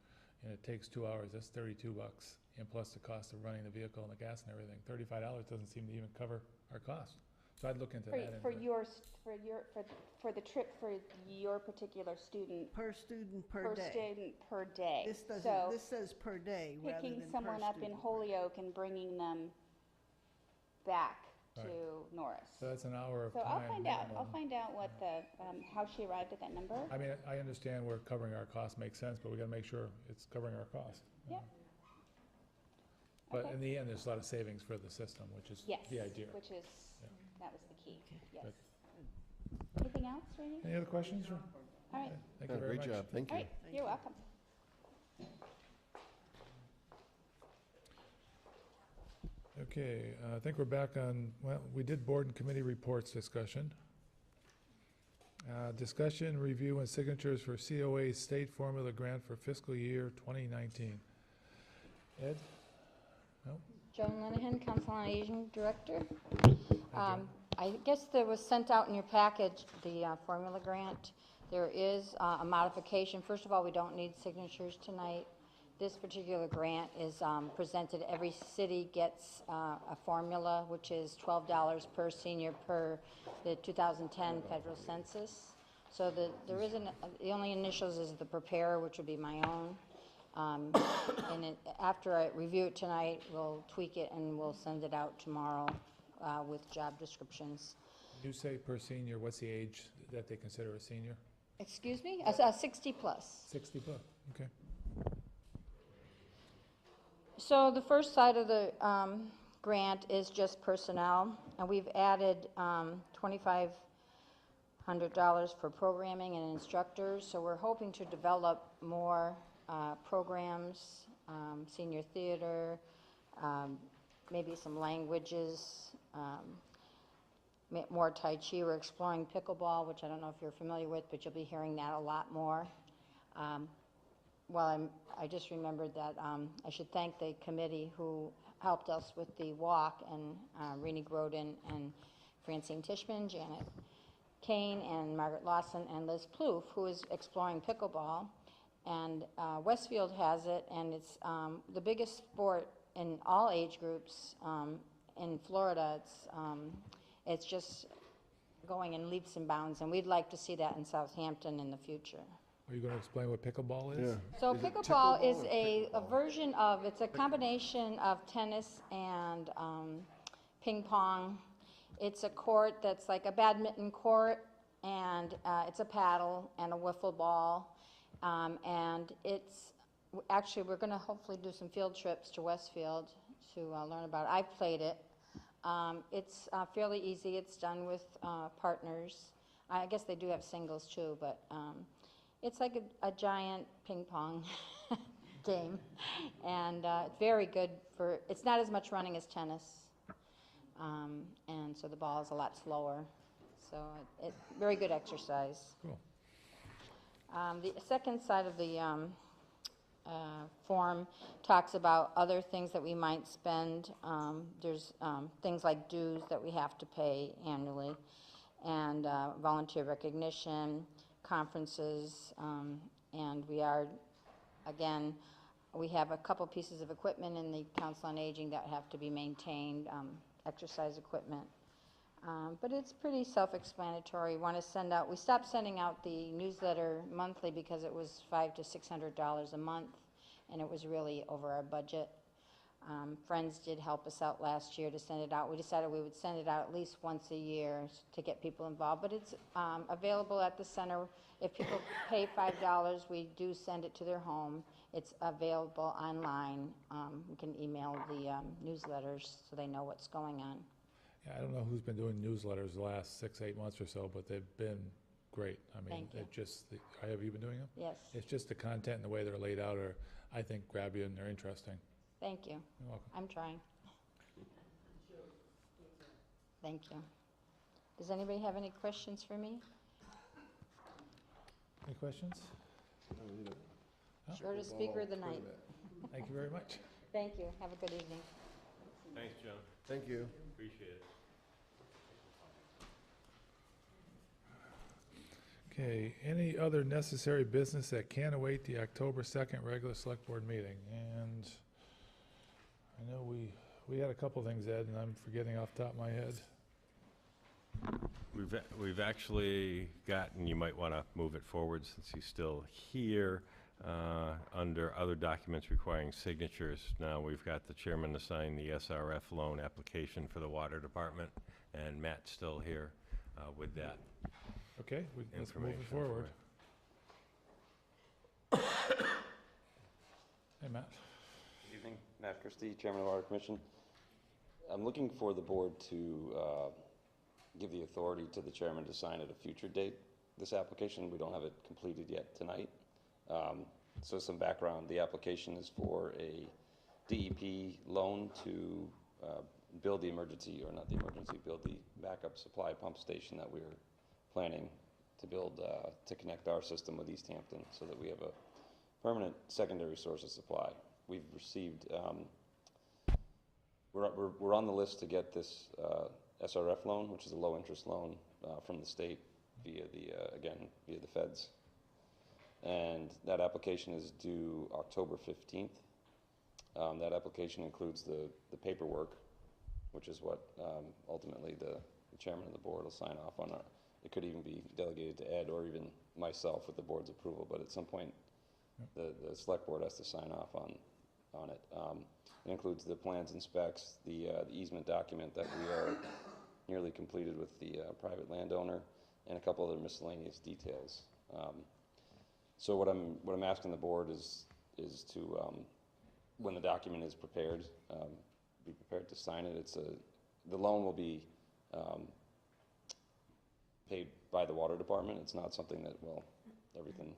and it takes 2 hours, that's $32, and plus the cost of running the vehicle and the gas and everything, $35 doesn't seem to even cover our cost. So I'd look into that. For the trip for your particular student, Per student per per day. student per day. This doesn't, So this says per day rather than per picking someone up in student. Holyoke and bringing them back Right. to Norris. So that's an hour of So time. I'll minimum. find out what how she arrived at that number. I mean, I understand where covering our costs makes sense, but we gotta make sure it's covering our cost. Yeah. But Okay. in the end, there's a lot of savings for the system, which is Yes, the idea. which is, Yeah. that was the key, yes. Good. Anything else, Rainey? Any other questions? All right, Thank you very much. Great job, thank all you. right, you're welcome. Okay, I think we're back on, well, we did board and committee reports discussion. Discussion, review, and signatures for COA State Formula Grant for fiscal year 2019. Ed? No? Joan Linehan, Council on Aging Director. Joan. I guess there was sent out in your package, the formula grant. There is a modification. First of all, we don't need signatures tonight. This particular grant is presented, every city gets a formula, which is $12 per senior per the 2010 federal census. So there isn't, the only initials is the preparer, which would be my own. And after I review it tonight, we'll tweak it and we'll send it out tomorrow with job descriptions. You say per senior, what's the age that they consider a senior? Excuse me? 60 plus. 60 plus, okay. So the first side of the grant is just personnel, and we've added $2,500 for programming and instructors. So we're hoping to develop more programs, senior theater, maybe some languages. more Tai Chi. We're exploring pickleball, which I don't know if you're familiar with, but you'll be hearing that a lot more. I just remembered that I should thank the committee who helped us with the walk, and Renee Groden and Francine Tishman, Janet Kane, and Margaret Lawson, and Liz Plouffe, who is exploring pickleball. And Westfield has it, and it's the biggest sport in all age groups in Florida. It's just going in leaps and bounds, and we'd like to see that in Southampton in the future. Are you going to explain what pickleball is? So Is it pickleball is or a pickleball? version of, it's a combination of tennis and ping pong. It's a court that's like a badminton court, and it's a paddle and a wiffle ball. And it's, actually, we're going to hopefully do some field trips to Westfield to learn about it. I've played it. It's fairly easy. It's done with partners. I guess they do have singles too, but it's like a giant ping pong game, and it's very good for, it's not as much running as tennis, and so the ball is a lot slower, so it's very good exercise. Cool. The second side of the form talks about other things that we might spend. There's things like dues that we have to pay annually, and volunteer recognition, conferences, and we are, again, we have a couple pieces of equipment in the Council on Aging that have to be maintained, exercise equipment. But it's pretty self-explanatory. We stopped sending out the newsletter monthly because it was $500 to $600 a month, and it was really over our budget. Friends did help us out last year to send it out. We decided we would send it out at least once a year to get people involved, but it's available at the center. If people pay $5, we do send it to their home. It's available online. We can email the newsletters so they know what's going on. Yeah, I don't know who's been doing newsletters the last 6-8 months or so, but they've been great. I mean, Thank you. it just, have you been doing them? Yes. It's just the content and the way they're laid out are, I think, grab you and they're interesting. Thank you. You're welcome. I'm trying. Thank you. Does anybody have any questions for me? Any questions? Shortest speaker of the night. Thank you very much. Thank you. Have a good evening. Thanks, John. Thank you. Appreciate it. Okay, any other necessary business that can await the October 2nd regular select board meeting? And I know we had a couple things, Ed, and I'm forgetting off the top of my head. We've actually gotten, you might want to move it forward since he's still here, under other documents requiring signatures. Now we've got the chairman to sign the SRF loan application for the water department, and Matt's still here with that. Okay, let's move it information forward. Hey, Matt. Good evening, Matt Christie, Chairman of the Water Commission. I'm looking for the board to give the authority to the chairman to sign at a future date this application. We don't have it completed yet tonight. So some background, the application is for a DEP loan to build the emergency, or not the emergency, build the backup supply pump station that we're planning to build to connect our system with East Hampton so that we have a permanent secondary source of supply. We've received, we're on the list to get this SRF loan, which is a low interest loan from the state via the feds. And that application is due October 15th. That application includes the paperwork, which is what ultimately the chairman of the board will sign off on. It could even be delegated to Ed or even myself with the board's approval, but at some point the select board has to sign off on it. It includes the plans and specs, the easement document that we are nearly completed with the private landowner, and a couple other miscellaneous details. So what I'm asking the board is to, when the document is prepared, be prepared to sign it. The loan will be paid by the water department. It's not something that, well, everything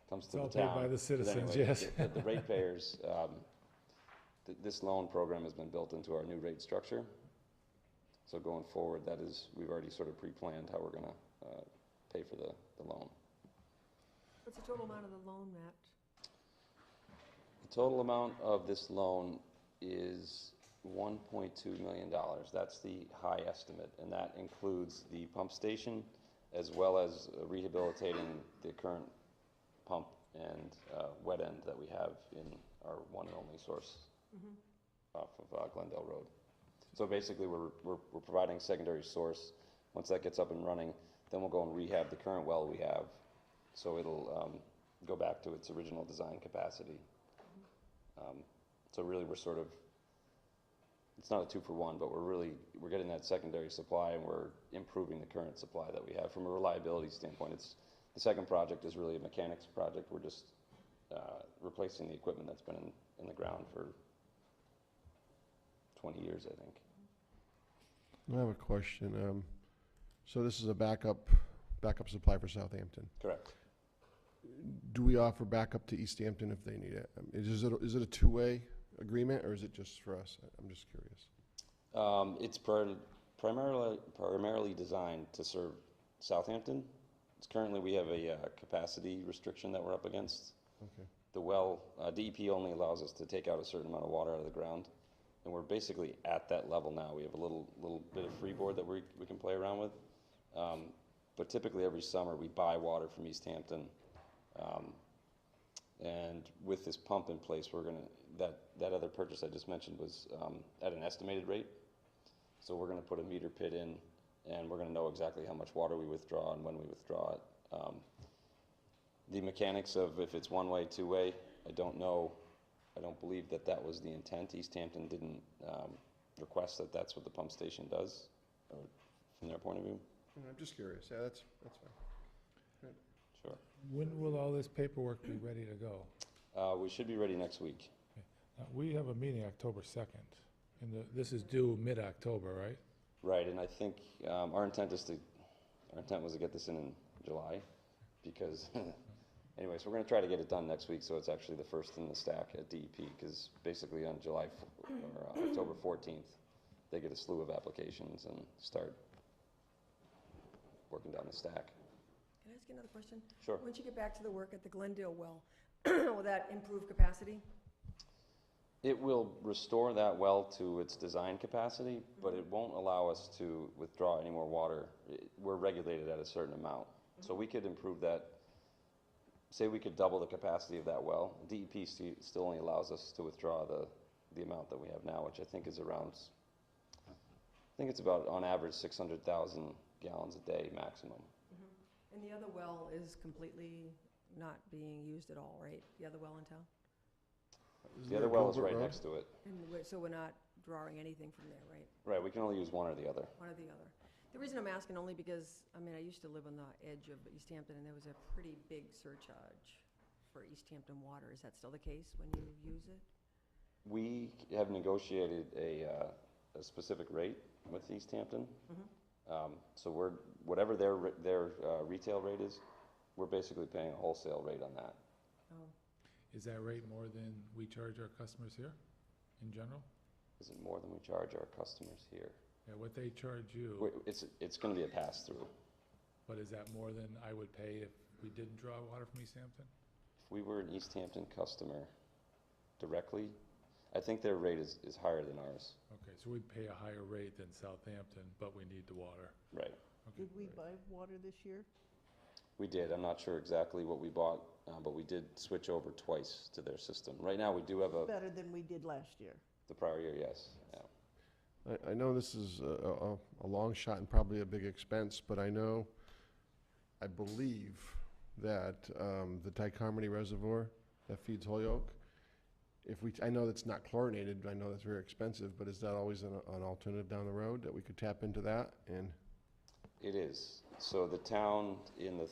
comes to the town. It's all paid by the citizens, anyway, yes. the ratepayers, this loan program has been built into our new rate structure. So going forward, that is, we've already sort of pre-planned how we're gonna pay for the loan. What's the total amount of the loan, Matt? The total amount of this loan is $1.2 million. That's the high estimate, and that includes the pump station as well as rehabilitating the current pump and wet end that we have in our one and only source off of Glendale Road. So basically, we're providing a secondary source. Once that gets up and running, then we'll go and rehab the current well we have, so it'll go back to its original design capacity. So really, we're sort of, it's not a 2-for-1, but we're getting that secondary supply, and we're improving the current supply that we have from a reliability standpoint. The second project is really a mechanics project. We're just replacing the equipment that's been in the ground for 20 years, I think. I have a question. So this is a backup supply for Southampton. Correct. Do we offer backup to East Hampton if they need it? Is it a two-way agreement, or is it just for us? I'm just curious. It's primarily designed to serve Southampton. Currently, we have a capacity restriction that we're up against. Okay. The well, DEP only allows us to take out a certain amount of water out of the ground, and we're basically at that level now. We have a little bit of freeboard that we can play around with. But typically every summer we buy water from East Hampton, and with this pump in place, we're gonna, that other purchase I just mentioned was at an estimated rate. So we're gonna put a meter pit in, and we're gonna know exactly how much water we withdraw and when we withdraw it. The mechanics of if it's one-way, two-way, I don't know. I don't believe that was the intent. East Hampton didn't request that that's what the pump station does, or from their point of view. I'm just curious. Yeah, that's fine. Right. Sure. When will all this paperwork be ready to go? We should be ready next week. We have a meeting October 2nd, and this is due mid-October, right? Right, and I think our intent was to get this in July, because anyways, we're going to try to get it done next week, so it's actually the first in the stack at DEP, because basically on October 14th, they get a slew of applications and start working down the stack. Can I ask you another question? Sure. Once you get back to the work at the Glendale well, will that improve capacity? It will restore that well to its design capacity, but it won't allow us to withdraw any more water. We're regulated at a certain amount. So we could improve that. Say we could double the capacity of that well. DEP still only allows us to withdraw the amount that we have now, which I think is around, I think it's about on average 600,000 gallons a day maximum. And the other well is completely not being used at all, right? The other well in town? The other well is right next to it. And so we're not drawing anything from there, right? Right, we can only use one or the other. One or the other. The reason I'm asking only because, I mean, I used to live on the edge of East Hampton, and there was a pretty big surcharge for East Hampton water. Is that still the case when you use it? We have negotiated a specific rate with East Hampton. So whatever their retail rate is, we're basically paying a wholesale rate on that. Oh. Is that rate more than we charge our customers here, in general? Is it more than we charge our customers here? Yeah, what they charge you, It's going to be a pass-through. but is that more than I would pay if we didn't draw water from East Hampton? If we were an East Hampton customer directly, I think their rate is higher than ours. Okay, so we'd pay a higher rate than Southampton, but we need the water. Right. Okay, Did we great. buy water this year? We did. I'm not sure exactly what we bought, but we did switch over twice to their system. Right now, we do have Better than we did last year. the prior year, yes. Yeah. I know this is a long shot and probably a big expense, but I believe that the Dicarmody Reservoir that feeds Holyoke, I know that's not chlorinated, I know that's very expensive, but is that always an alternative down the road that we could tap into that? And It is. So the town in the,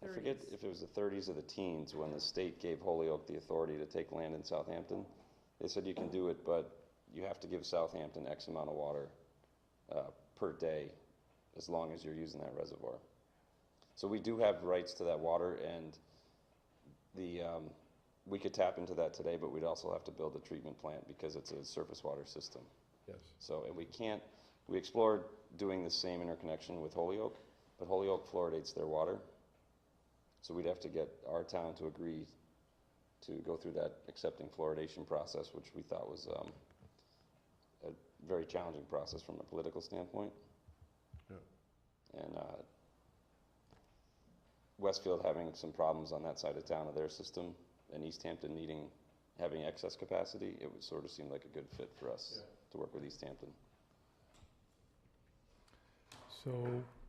I forget if it was the 30s or the teens, when the state gave Holyoke the authority to take land in Southampton, they said you can do it, but you have to give Southampton X amount of water per day, as long as you're using that reservoir. So we do have rights to that water, and we could tap into that today, but we'd also have to build a treatment plant because it's a surface water system. Yes. So, and we explored doing the same interconnection with Holyoke, but Holyoke fluoridates their water. So we'd have to get our town to agree to go through that accepting fluoridation process, which we thought was a very challenging process from a political standpoint. Yeah. And Westfield having some problems on that side of town of their system, and East Hampton having excess capacity, it would sort of seem like a good fit for us to work with East Hampton. So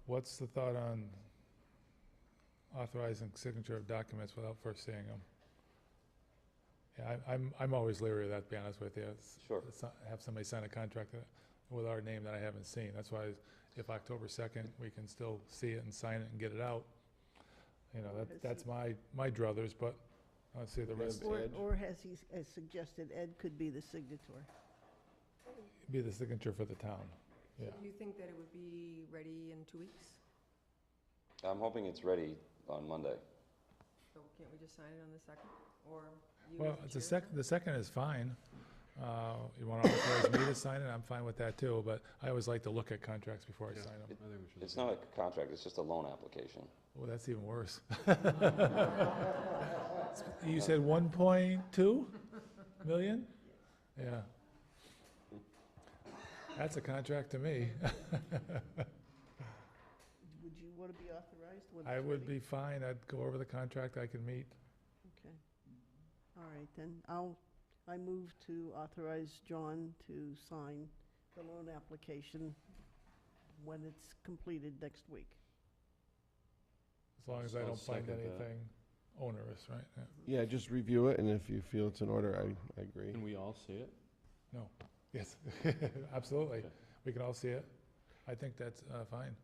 what's the thought on authorizing signature of documents without first seeing them? Yeah, I'm always leery of that, to be honest with you. Sure. Have somebody sign a contract with our name that I haven't seen. That's why if October 2nd, we can still see it and sign it and get it out. You know, that's my druthers, but I'll see the rest. Or has he has suggested Ed could be the signatory? Be the signature for the town, yeah. Do you think that it would be ready in 2 weeks? I'm hoping it's ready on Monday. So can't we just sign it on the 2nd? Or you Well, as it's chair? the second is fine. You want to authorize me to sign it, I'm fine with that too, but I always like to look at contracts before I sign them. It's not a contract, it's just a loan application. Well, that's even worse. You said 1.2 million? Yeah. That's a contract to me. Would you want to be authorized when I it's would ready? be fine, I'd go over the contract, I can meet. Okay. All right, then I move to authorize John to sign the loan application when it's completed next week. As long as I I'll don't find second that. anything onerous, right? Yeah. Yeah, just review it, and if you feel it's in order, I agree. Can we all see it? No, yes, absolutely. Okay. We can all see it. I think that's fine.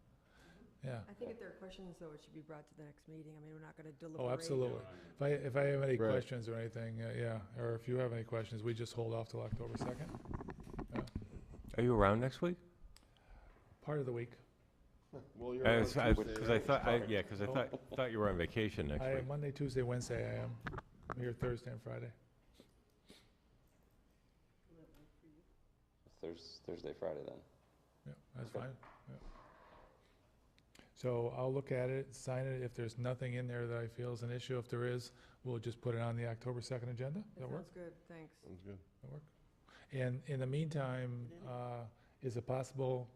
Yeah. I think if there are questions, though, it should be brought to the next meeting. I mean, we're not going to deliberate. Oh, absolutely. If I have any Right. questions or anything, yeah, or if you have any questions, we just hold off till October 2nd. Are you around next week? Part of the week. Well, you're Because on I Tuesday, thought, right? thought you were on vacation next I am week. Monday, Tuesday, Wednesday, I am. I'm here Thursday and Friday. Thursday, Friday then. Yeah, that's Okay. fine. Yeah. So I'll look at it, sign it. If there's nothing in there that I feel is an issue, if there is, we'll just put it on the October 2nd agenda. Does that work? Sounds good, thanks. Sounds good. That work? And in the meantime, is it possible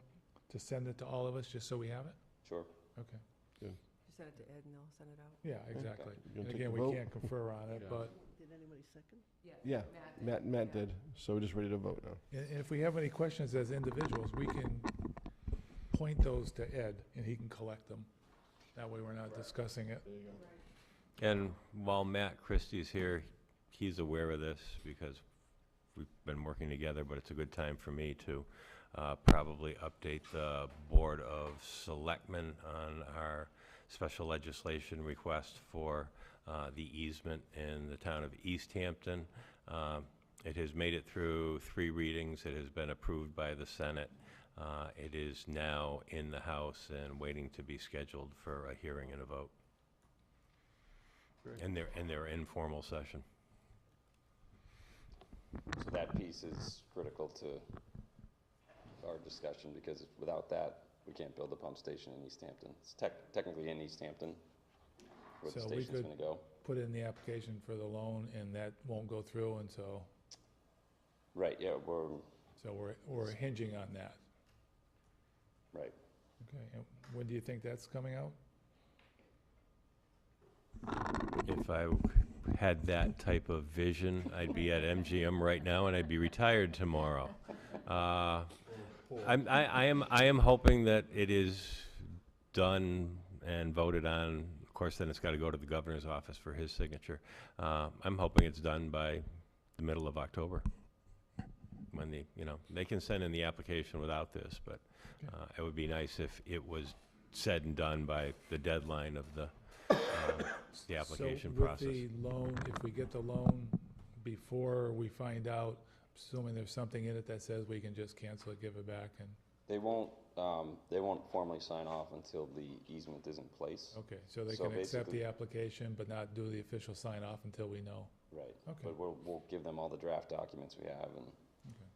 to send it to all of us, just so we have it? Sure. Okay. Just send it to Ed and they'll send it out. Yeah, exactly. You And gonna take again, the we vote? can't confer on it, Yeah. but Did anybody second? Yeah, Matt Matt did, so we're just ready to vote now. and if we have any questions as individuals, we can point those to Ed, and he can collect them. That way, we're not discussing it. There you go. And while Matt Christie's here, he's aware of this because we've been working together, but it's a good time for me to probably update the Board of Selectmen on our special legislation request for the easement in the town of East Hampton. It has made it through 3 readings. It has been approved by the Senate. It is now in the House and waiting to be scheduled for a hearing and a vote. Great. In their informal session. So that piece is critical to our discussion, because without that, we can't build a pump station in East Hampton. It's technically in East Hampton, where the So we station's could- gonna go. Put in the application for the loan, and that won't go through until, Right, yeah, so we're hinging on that. right. Okay, and when do you think that's coming out? If I had that type of vision, I'd be at MGM right now and I'd be retired tomorrow. I am hoping that it is done and voted on. Of course, then it's got to go to the governor's office for his signature. I'm hoping it's done by the middle of October. When they can send in the application without this, but it would be nice if it was said and done by the deadline of the application process. So with the loan, if we get the loan before we find out, assuming there's something in it that says we can just cancel it, give it back, and, They won't formally sign off until the easement is in place. okay, so they So can accept basically- the application but not do the official sign off until we know. Right. Okay. But we'll give them all the draft documents we have and Okay.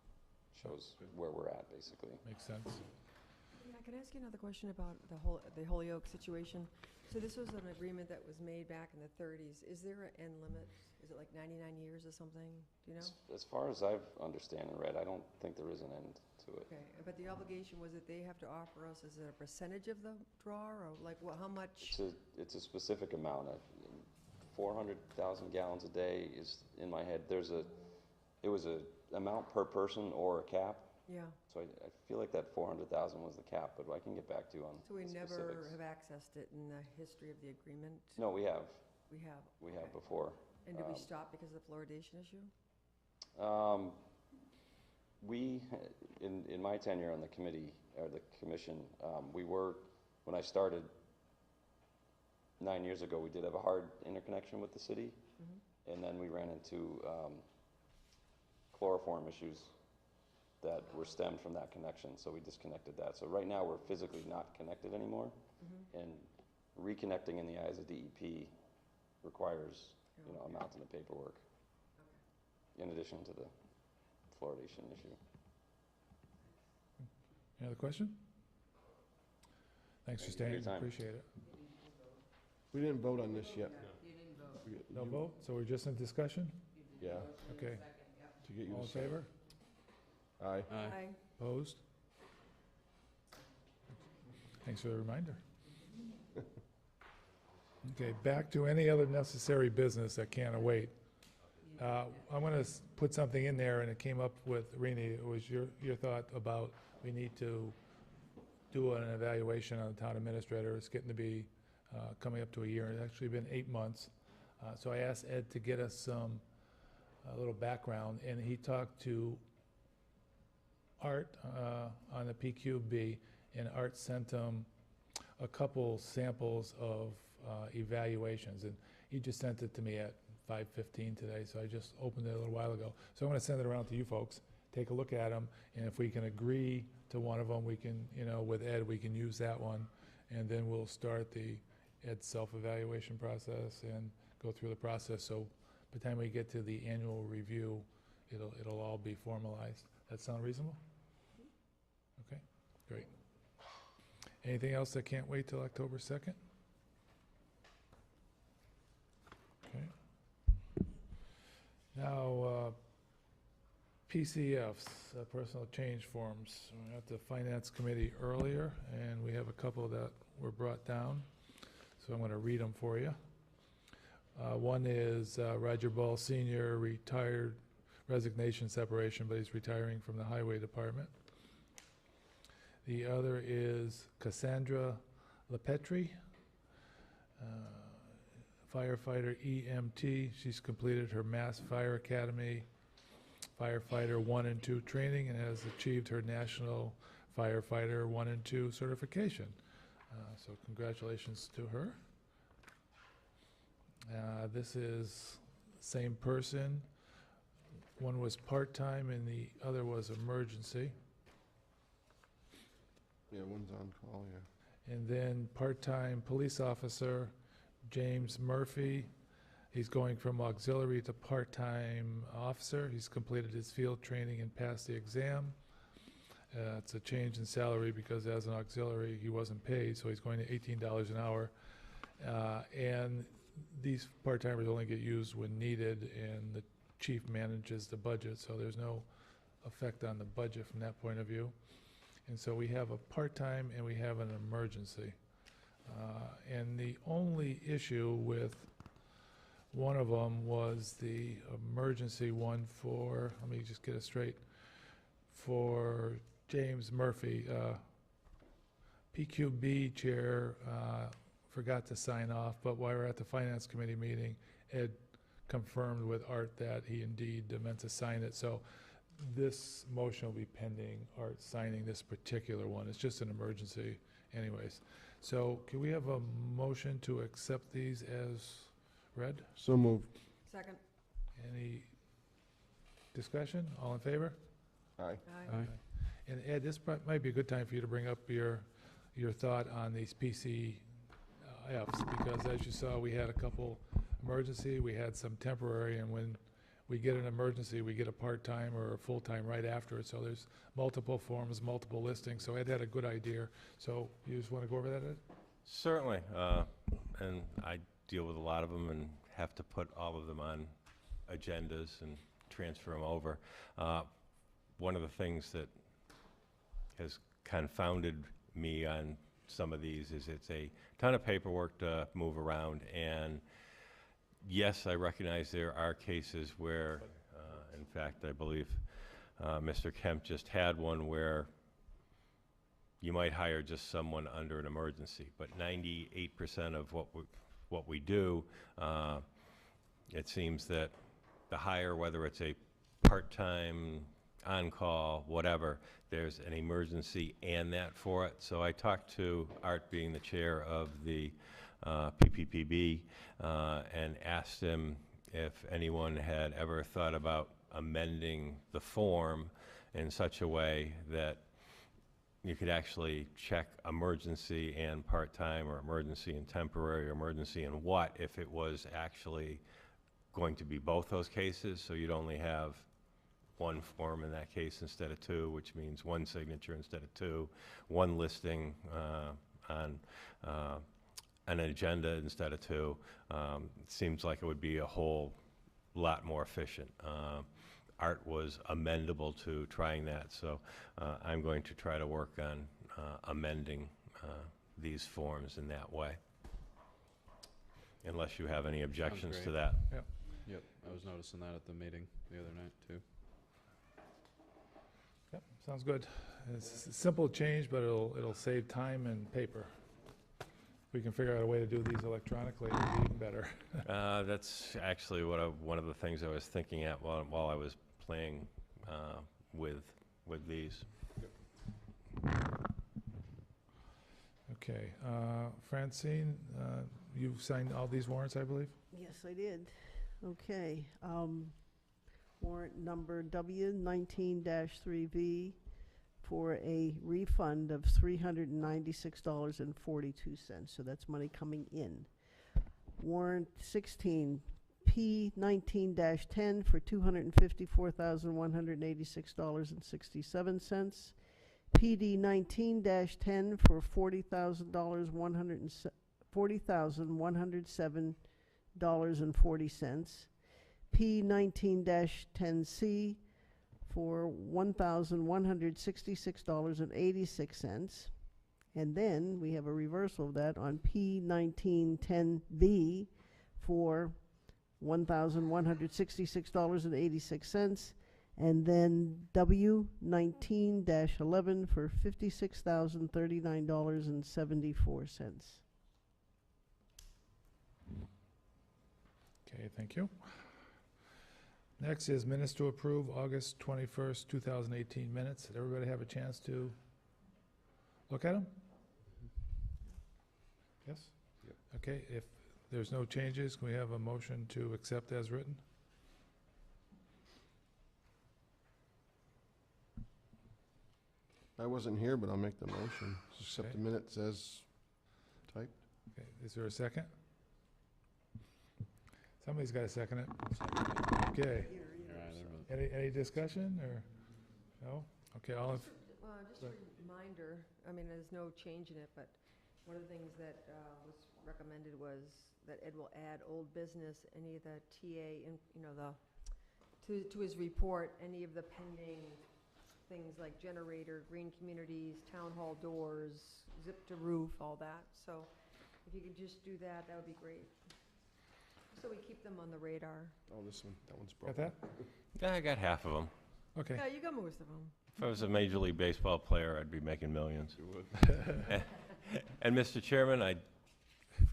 shows where we're at, basically. Makes sense. Yeah, can I ask you another question about the Holyoke situation? So this was an agreement that was made back in the 30s. Is there an end limit? Is it like 99 years or something? Do you know? As far as I've understand and read, I don't think there is an end to it. Okay, but the obligation was that they have to offer us, is it a percentage of the draw, or like, what, how much? It's a specific amount. 400,000 gallons a day is in my head. It was a amount per person or a cap. Yeah. So I feel like that 400,000 was the cap, but I can get back to you on So we the never specifics. have accessed it in the history of the agreement? No, we have. We have? We have okay. before. And did we stop because of the fluoridation issue? In my tenure on the committee, or the commission, when I started 9 years ago, we did have a hard interconnection with the city, and then we ran into chloroform issues that were stemmed from that connection, so we disconnected that. So right now, we're physically not connected anymore, and reconnecting in the eyes of DEP requires, a mountain of paperwork, in addition to the fluoridation issue. Any other question? Thanks for Thank you for your staying, time. appreciate it. We didn't vote on this yet. You didn't vote. No vote, so we're just in discussion? Yeah, Okay, to get you all in to say. favor? Aye. Aye. Opposed? Thanks for the reminder. Okay, back to any other necessary business that can't wait. I'm going to put something in there, and it came up with, Rini, it was your thought about we need to do an evaluation on the town administrator. It's getting to be coming up to a year. It's actually been 8 months. So I asked Ed to get us a little background, and he talked to Art on the PQB, and Art sent him a couple samples of evaluations, and he just sent it to me at 5:15 today, so I just opened it a little while ago. So I'm going to send it around to you folks, take a look at them, and if we can agree to one of them, we can, with Ed, we can use that one, and then we'll start the Ed self-evaluation process and go through the process. So by the time we get to the annual review, it'll all be formalized. That sound reasonable? Okay, great. Anything else that can't wait till October 2nd? Okay. Now, PCFs, personal change forms. We were at the Finance Committee earlier, and we have a couple that were brought down. So I'm going to read them for you. One is Roger Ball Sr., retired, resignation, separation, but he's retiring from the Highway Department. The other is Cassandra LePetri, firefighter EMT. She's completed her Mass Fire Academy Firefighter 1 and 2 training and has achieved her National Firefighter 1 and 2 certification. So congratulations to her. This is same person. One was part-time and the other was emergency. Yeah, one's on call, yeah. And then part-time police officer, James Murphy. He's going from auxiliary to part-time officer. He's completed his field training and passed the exam. It's a change in salary because as an auxiliary, he wasn't paid, so he's going to $18 an hour. And these part-timers only get used when needed, and the chief manages the budget, so there's no effect on the budget from that point of view. And so we have a part-time and we have an emergency. And the only issue with one of them was the emergency one for, let me just get it straight, for James Murphy. PQB chair forgot to sign off, but while we were at the Finance Committee meeting, Ed confirmed with Art that he indeed meant to sign it. So this motion will be pending Art signing this particular one. It's just an emergency anyways. So can we have a motion to accept these as read? So moved. Second. Any discussion? All in favor? Aye. Aye. And Ed, this might be a good time for you to bring up your thought on these PCFs, because as you saw, we had a couple emergency, we had some temporary, and when we get an emergency, we get a part-time or a full-time right after it. So there's multiple forms, multiple listings. So Ed had a good idea. So you just want to go over that, Ed? Certainly, and I deal with a lot of them and have to put all of them on agendas and transfer them over. One of the things that has confounded me on some of these is it's a ton of paperwork to move around, and yes, I recognize there are cases where, in fact, I believe Mr. Kemp just had one where you might hire just someone under an emergency, but 98% of what we do, it seems that the hire, whether it's a part-time, on-call, whatever, there's an emergency and that for it. So I talked to Art, being the chair of the PPPB, and asked him if anyone had ever thought about amending the form in such a way that you could actually check emergency and part-time, or emergency and temporary, or emergency and what, if it was actually going to be both those cases, so you'd only have one form in that case instead of two, which means one signature instead of two, one listing on an agenda instead of two. It seems like it would be a whole lot more efficient. Art was amendable to trying that, so I'm going to try to work on amending these forms in that way, unless you have any objections to great. that. Yep. Yep, I was noticing that at the meeting the other night, too. Yep, sounds good. It's a simple change, but it'll save time and paper. If we can figure out a way to do these electronically, it'd be even better. That's actually one of the things I was thinking at while I was playing with these. Okay, Francine, you've signed all these warrants, I believe? Yes, I did. Okay. Warrant number W19-3V for a refund of $396.42. So that's money coming in. Warrant 16, P19-10 for $254,186.67. PD 19-10 for $40,107.40. P 19-10C for $1,166.86. And then we have a reversal of that on P 19-10B for $1,166.86. And then W 19-11 for $56,039.74. Okay, thank you. Next is minutes to approve, August 21st, 2018 minutes. Did everybody have a chance to look at them? Yes? Yep. Okay, if there's no changes, can we have a motion to accept as written? I wasn't here, but I'll make the motion. Accept Okay. the minutes as typed. Okay, is there a second? Somebody's got to second it. Okay. Any discussion, or, no? Okay, all in, Just a reminder, I mean, there's no change in it, but one of the things that was recommended was that Ed will add old business, any of the TA, to his report, any of the pending things like generator, green communities, town hall doors, zip to roof, all that. So if you could just do that, that would be great. So we keep them on the radar. Oh, this one, that one's got broken. that? Yeah, I got half of them. Okay. Yeah, you got most of them. If I was a Major League Baseball player, I'd be making millions. You would. And Mr. Chairman,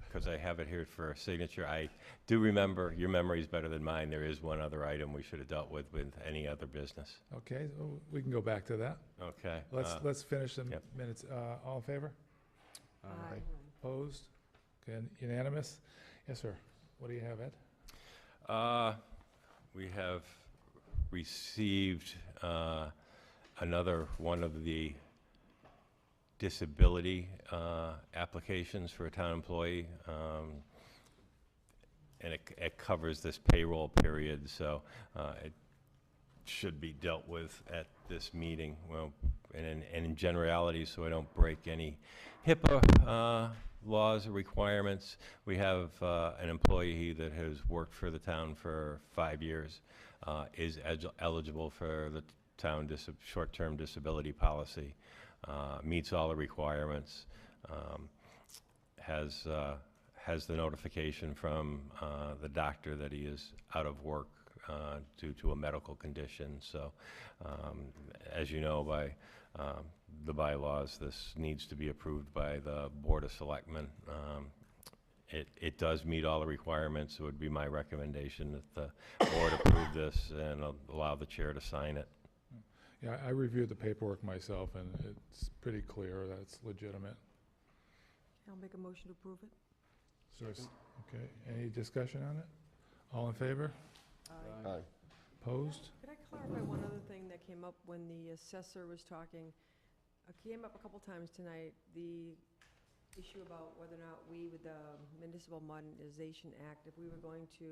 because I have it here for a signature, I do remember, your memory's better than mine, there is one other item we should have dealt with any other business. Okay, so we can go back to that. Okay. Let's finish the yep. minutes. All in favor? Aye. Opposed? Okay, unanimous? Yes, sir. What do you have, Ed? We have received another one of the disability applications for a town employee. and it covers this payroll period, so it should be dealt with at this meeting. Well, and in generality, so I don't break any HIPAA laws or requirements, we have an employee that has worked for the town for 5 years, is eligible for the town short-term disability policy, meets all the requirements, has the notification from the doctor that he is out of work due to a medical condition. So, as you know, by the bylaws, this needs to be approved by the Board of Selectmen. It does meet all the requirements. It would be my recommendation that the board approve this and allow the chair to sign it. Yeah, I reviewed the paperwork myself, and it's pretty clear that it's legitimate. I'll make a motion to approve it. Okay, any discussion on it? All in favor? Aye. Uh, Opposed? Could I clarify one other thing that came up when the assessor was talking? Came up a couple times tonight, the issue about whether or not we, with the Municipal Modernization Act, if we were going to,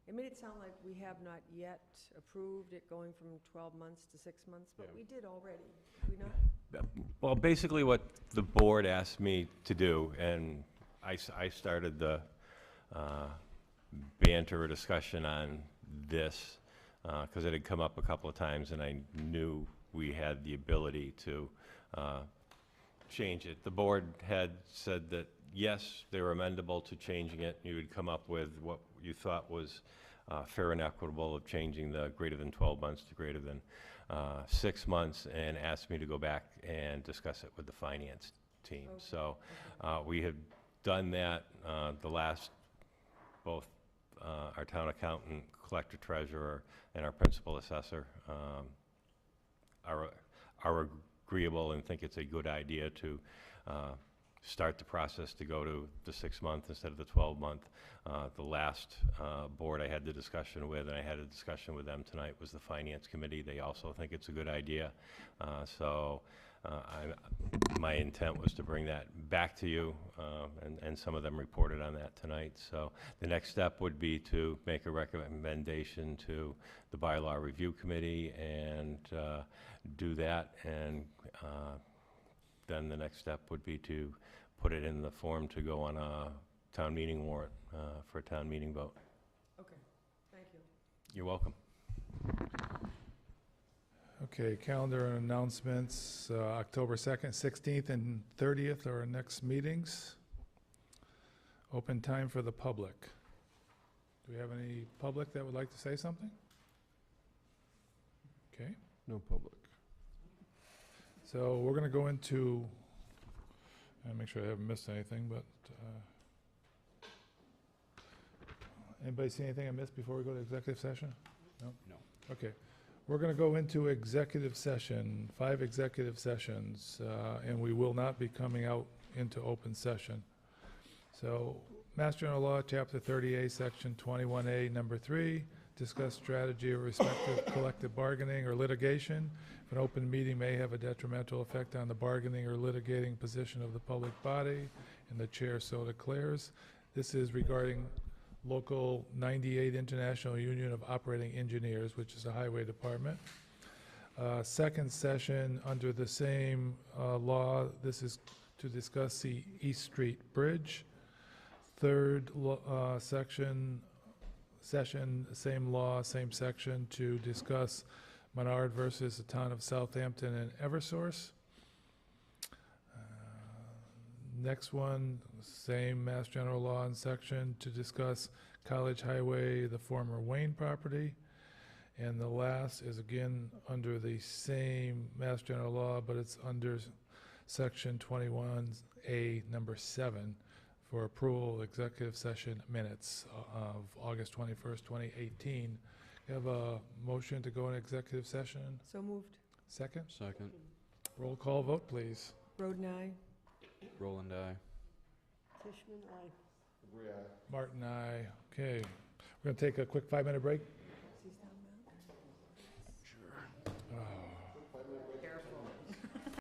it made it sound like we have not yet approved it going from 12 months to 6 months, but we did already, did we not? Well, basically what the board asked me to do, and I started the banter or discussion on this because it had come up a couple of times, and I knew we had the ability to change it. The board had said that, yes, they were amendable to changing it. You would come up with what you thought was fair and equitable of changing the greater than 12 months to greater than 6 months, and asked me to go back and discuss it with the finance team. Okay. So we had done that. The last, both our town accountant, collector treasurer, and our principal assessor are agreeable and think it's a good idea to start the process to go to the 6 month instead of the 12-month. The last board I had the discussion with, and I had a discussion with them tonight, was the Finance Committee. They also think it's a good idea. My intent was to bring that back to you, and some of them reported on that tonight. So the next step would be to make a recommendation to the Bylaw Review Committee and do that, and then the next step would be to put it in the form to go on a town meeting warrant for a town meeting vote. Okay, thank you. You're welcome. Okay, calendar and announcements, October 2nd, 16th, and 30th are our next meetings. Open time for the public. Do we have any public that would like to say something? Okay. No public. So we're going to go into, I'll make sure I haven't missed anything, but anybody see anything I missed before we go to executive session? No? No. Okay. We're going to go into executive session, 5 executive sessions, and we will not be coming out into open session. So Mass General Law, Chapter 30A, Section 21A, Number 3, discuss strategy of respective collective bargaining or litigation. If an open meeting may have a detrimental effect on the bargaining or litigating position of the public body, and the chair so declares. This is regarding Local 98 International Union of Operating Engineers, which is a highway department. Second session under the same law, this is to discuss the East Street Bridge. Third session, same law, same section, to discuss Menard versus the town of Southampton and Eversource. Next one, same Mass General Law and section, to discuss College Highway, the former Wayne property. And the last is again under the same Mass General Law, but it's under Section 21A, Number 7, for approval of executive session minutes of August 21st, 2018. You have a motion to go in executive session? So moved. Second? Second. Roll call vote, please. Roden, aye. Roland, aye. Tishman, aye. Martin, aye. Okay. We're going to take a quick 5-minute break.